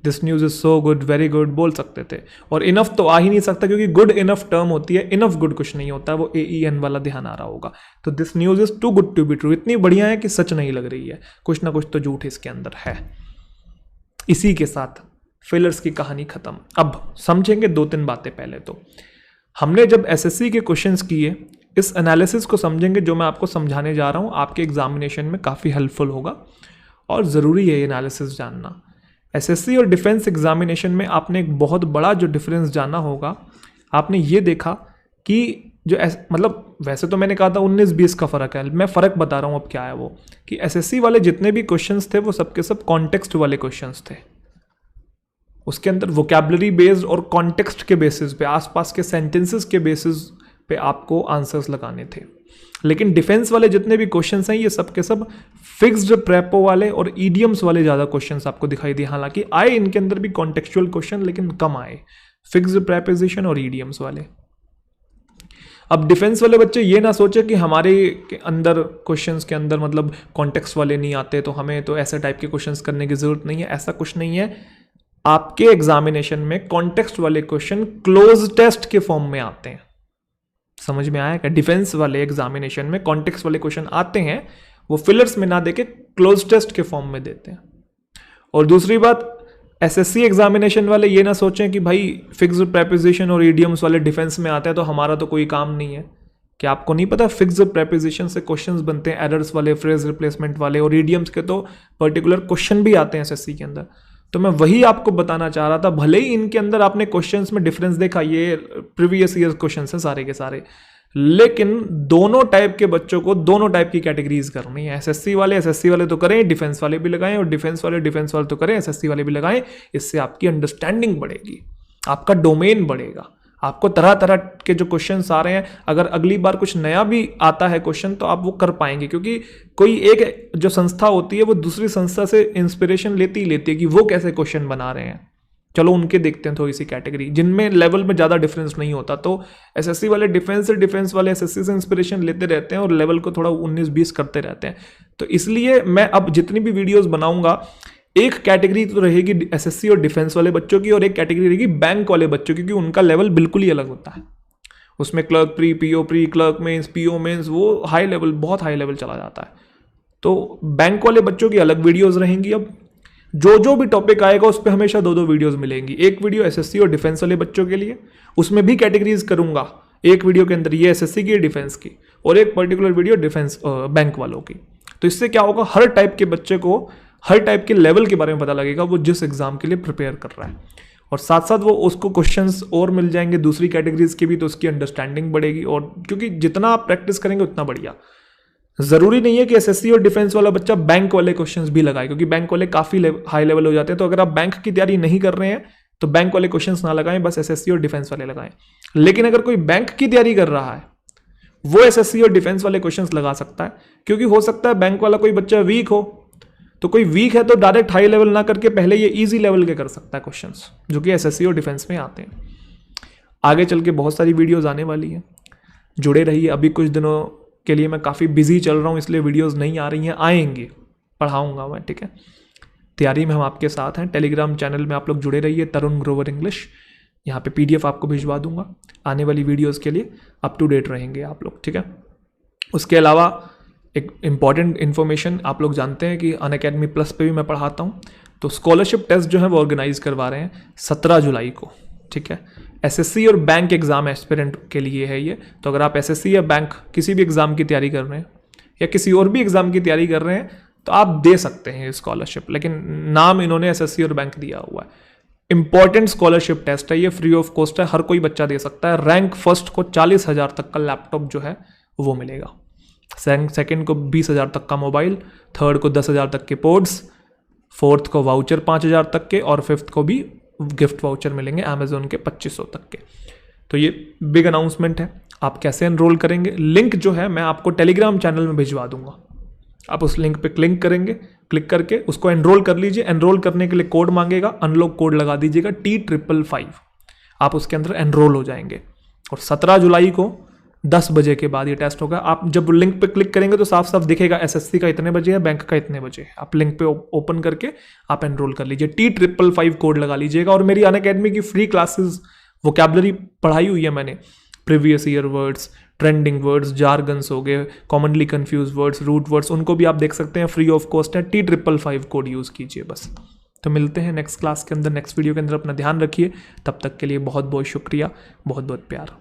This news is so good, very good बोल सकते थे, और इनफ तो आ ही नहीं सकता क्योंकि गुड इनफ टर्म होती है, इनफ गुड कुछ नहीं होता, वो AEN वाला ध्यान आ रहा होगा। तो this news is too good to be true इतनी बढ़िया है कि सच नहीं लग रही है, कुछ ना कुछ तो झूठ इसके अंदर है। इसी के साथ फिलर्स की कहानी खत्म। अब समझेंगे दो तीन बातें। पहले तो हमने जब SSC के क्वेश्चंस किए, इस एनालिसिस को समझेंगे जो मैं आपको समझाने जा रहा हूं, आपके एग्जामिनेशन में काफ़ी हेल्पफुल होगा और ज़रूरी है ये एनालिसिस जानना। SSC और डिफेंस एग्जामिनेशन में आपने एक बहुत बड़ा जो डिफरेंस जाना होगा, आपने ये देखा कि जो मतलब वैसे तो मैंने कहा था 19-20 का फ़र्क है, मैं फ़र्क बता रहा हूँ अब क्या है वो, कि SSC वाले जितने भी क्वेश्चंस थे वो सबके सब कॉन्टेक्स्ट वाले क्वेश्चंस थे। उसके अंदर वोकैबुलरी बेस्ड और कॉन्टेक्स्ट के बेसिस पे, आसपास के सेंटेंसेस के बेसिस पे आपको आंसर्स लगाने थे। लेकिन डिफेंस वाले जितने भी क्वेश्चंस हैं ये सब के सब फिक्स्ड प्रेपो वाले और ईडियम्स वाले ज़्यादा क्वेश्चंस आपको दिखाई दिए। हालांकि आए इनके अंदर भी कॉन्टेक्चुअल क्वेश्चन, लेकिन कम आए फिक्स्ड प्रेपोजिशन और ईडियम्स वाले। अब डिफेंस वाले बच्चे ये ना सोचे कि हमारे के अंदर क्वेश्चंस के अंदर मतलब कॉन्टेक्स्ट वाले नहीं आते तो हमें तो ऐसे टाइप के क्वेश्चंस करने की ज़रूरत नहीं है, ऐसा कुछ नहीं है। आपके एग्जामिनेशन में कॉन्टेक्स्ट वाले क्वेश्चन क्लोज टेस्ट के फॉर्म में आते हैं। समझ में आया क्या? डिफेंस वाले एग्जामिनेशन में कॉन्टेक्स्ट वाले क्वेश्चन आते हैं, वो फिलर्स में ना देके क्लोज टेस्ट के फॉर्म में देते हैं। और दूसरी बात, SSC एग्जामिनेशन वाले ये ना सोचें कि भाई फिक्स्ड प्रेपोजिशन और इडियम्स वाले डिफेंस में आते हैं तो हमारा तो कोई काम नहीं है। क्या आपको नहीं पता फिक्स्ड प्रेपोजिशन से क्वेश्चंस बनते हैं, एरर्स वाले, फ्रेज रिप्लेसमेंट वाले, और इडियम्स के तो पर्टिकुलर क्वेश्चन भी आते हैं SSC के अंदर। तो मैं वही आपको बताना चाह रहा था, भले ही इनके अंदर आपने क्वेश्चंस में डिफरेंस देखा, ये प्रीवियस ईयर क्वेश्चंस हैं सारे के सारे, लेकिन दोनों टाइप के बच्चों को दोनों टाइप की कैटेगरीज करनी है। SSC वाले तो करें, डिफेंस वाले भी लगाएं, और डिफेंस वाले तो करें, SSC वाले भी लगाएं। इससे आपकी अंडरस्टैंडिंग बढ़ेगी, आपका डोमेन बढ़ेगा, आपको तरह तरह के जो क्वेश्चंस आ रहे हैं, अगर अगली बार कुछ नया भी आता है क्वेश्चन तो आप वो कर पाएंगे, क्योंकि कोई एक जो संस्था होती है वो दूसरी संस्था से इंस्पिरेशन लेती ही लेती है कि वो कैसे क्वेश्चन बना रहे हैं। चलो उनके देखते हैं थोड़ी सी कैटेगरी जिनमें लेवल में ज़्यादा डिफरेंस नहीं होता। तो SSC वाले डिफेंस वाले SSC से इंस्पिरेशन लेते रहते हैं और लेवल को थोड़ा 19-20 करते रहते हैं। तो इसलिए मैं अब जितनी भी वीडियोज़ बनाऊंगा, एक कैटेगरी तो रहेगी SSC और डिफेंस वाले बच्चों की, और एक कैटेगरी रहेगी बैंक वाले बच्चों की, क्योंकि उनका लेवल बिल्कुल ही अलग होता है। उसमें clerk pre, PO pre, clerk mains, PO mains, वो हाई लेवल, बहुत हाई लेवल चला जाता है। तो बैंक वाले बच्चों की अलग वीडियोस रहेंगी। अब जो भी टॉपिक आएगा उस पर हमेशा 2-2 वीडियोस मिलेंगी। एक वीडियो SSC और डिफेंस वाले बच्चों के लिए, उसमें भी कैटेगरीज करूंगा। एक वीडियो के अंदर ये SSC की, डिफेंस की, और एक पर्टिकुलर वीडियो डिफेंस बैंक वालों की। तो इससे क्या होगा, हर टाइप के बच्चे को हर टाइप के लेवल के बारे में पता लगेगा वो जिस एग्जाम के लिए प्रिपेयर कर रहा है, और साथ साथ वो उसको क्वेश्चंस और मिल जाएंगे दूसरी कैटेगरीज के भी, तो उसकी अंडरस्टैंडिंग बढ़ेगी। और क्योंकि जितना आप प्रैक्टिस करेंगे उतना बढ़िया। जरूरी नहीं है कि एसएससी और डिफेंस वाला बच्चा बैंक वाले क्वेश्चंस भी लगाए, क्योंकि बैंक वाले काफी हाई लेवल हो जाते हैं। तो अगर आप बैंक की तैयारी नहीं कर रहे हैं तो बैंक वाले क्वेश्चंस ना लगाएं, बस एसएससी और डिफेंस वाले लगाएं। लेकिन अगर कोई बैंक की तैयारी कर रहा है वो एसएससी और डिफेंस वाले क्वेश्चंस लगा सकता है, क्योंकि हो सकता है बैंक वाला कोई बच्चा वीक हो, तो कोई वीक है तो डायरेक्ट हाई लेवल ना करके पहले ये इजी लेवल के कर सकता है क्वेश्चंस, जो कि एसएससी और डिफेंस में आते हैं। आगे चल के बहुत सारी वीडियोस आने वाली हैं, जुड़े रहिए। अभी कुछ दिनों के लिए मैं काफ़ी बिजी चल रहा हूँ, इसलिए वीडियोस नहीं आ रही हैं, आएंगी, पढ़ाऊँगा मैं, ठीक है। तैयारी में हम आपके साथ हैं। टेलीग्राम चैनल में आप लोग जुड़े रहिए, तरुण ग्रोवर इंग्लिश। यहाँ पे PDF आपको भिजवा दूंगा, आने वाली वीडियोस के लिए अप टू डेट रहेंगे आप लोग, ठीक है। उसके अलावा एक इम्पॉर्टेंट इन्फॉर्मेशन, आप लोग जानते हैं कि अनअकैडमी प्लस पे भी मैं पढ़ाता हूँ, तो स्कॉलरशिप टेस्ट जो है वो ऑर्गेनाइज करवा रहे हैं 17 जुलाई को, ठीक है। एसएससी और बैंक एग्जाम एस्पिरेंट के लिए है ये। तो अगर आप एसएससी या बैंक किसी भी एग्जाम की तैयारी कर रहे हैं या किसी और भी एग्जाम की तैयारी कर रहे हैं तो आप दे सकते हैं स्कॉलरशिप, लेकिन नाम इन्होंने एसएससी और बैंक दिया हुआ है। इंपॉर्टेंट स्कॉलरशिप टेस्ट है ये, फ्री ऑफ कॉस्ट है, हर कोई बच्चा दे सकता है। रैंक फर्स्ट को 40,000 तक का लैपटॉप जो है वो मिलेगा, सेकंड को 20,000 तक का मोबाइल, थर्ड को 10,000 तक के पोड्स, फोर्थ को वाउचर 5,000 तक के, और फिफ्थ को भी गिफ्ट वाउचर मिलेंगे अमेजोन के 2500 तक के। तो ये बिग अनाउंसमेंट है। आप कैसे एनरोल करेंगे, लिंक जो है मैं आपको टेलीग्राम चैनल में भिजवा दूंगा। आप उस लिंक पे क्लिक करके उसको एनरोल कर लीजिए। एनरोल करने के लिए कोड मांगेगा, अनलॉक कोड लगा दीजिएगा T555, आप उसके अंदर एनरोल हो जाएंगे। और 17 जुलाई को 10 बजे के बाद ये टेस्ट होगा। आप जब लिंक पे क्लिक करेंगे तो साफ साफ दिखेगा एसएससी का इतने बजे है, बैंक का इतने बजे है। आप लिंक पे ओपन करके आप एनरोल कर लीजिए, T555 कोड लगा लीजिएगा। और मेरी अनअकैडमी की फ्री क्लासेस, वोकैबुलरी पढ़ाई हुई है मैंने, previous year words, trending words, jargons हो गए, commonly confuse words, root words, उनको भी आप देख सकते हैं, फ्री ऑफ कॉस्ट है। T555 कोड यूज़ कीजिए बस। तो मिलते हैं नेक्स्ट क्लास के अंदर, नेक्स्ट वीडियो के अंदर। अपना ध्यान रखिए, तब तक के लिए बहुत बहुत शुक्रिया, बहुत बहुत प्यार।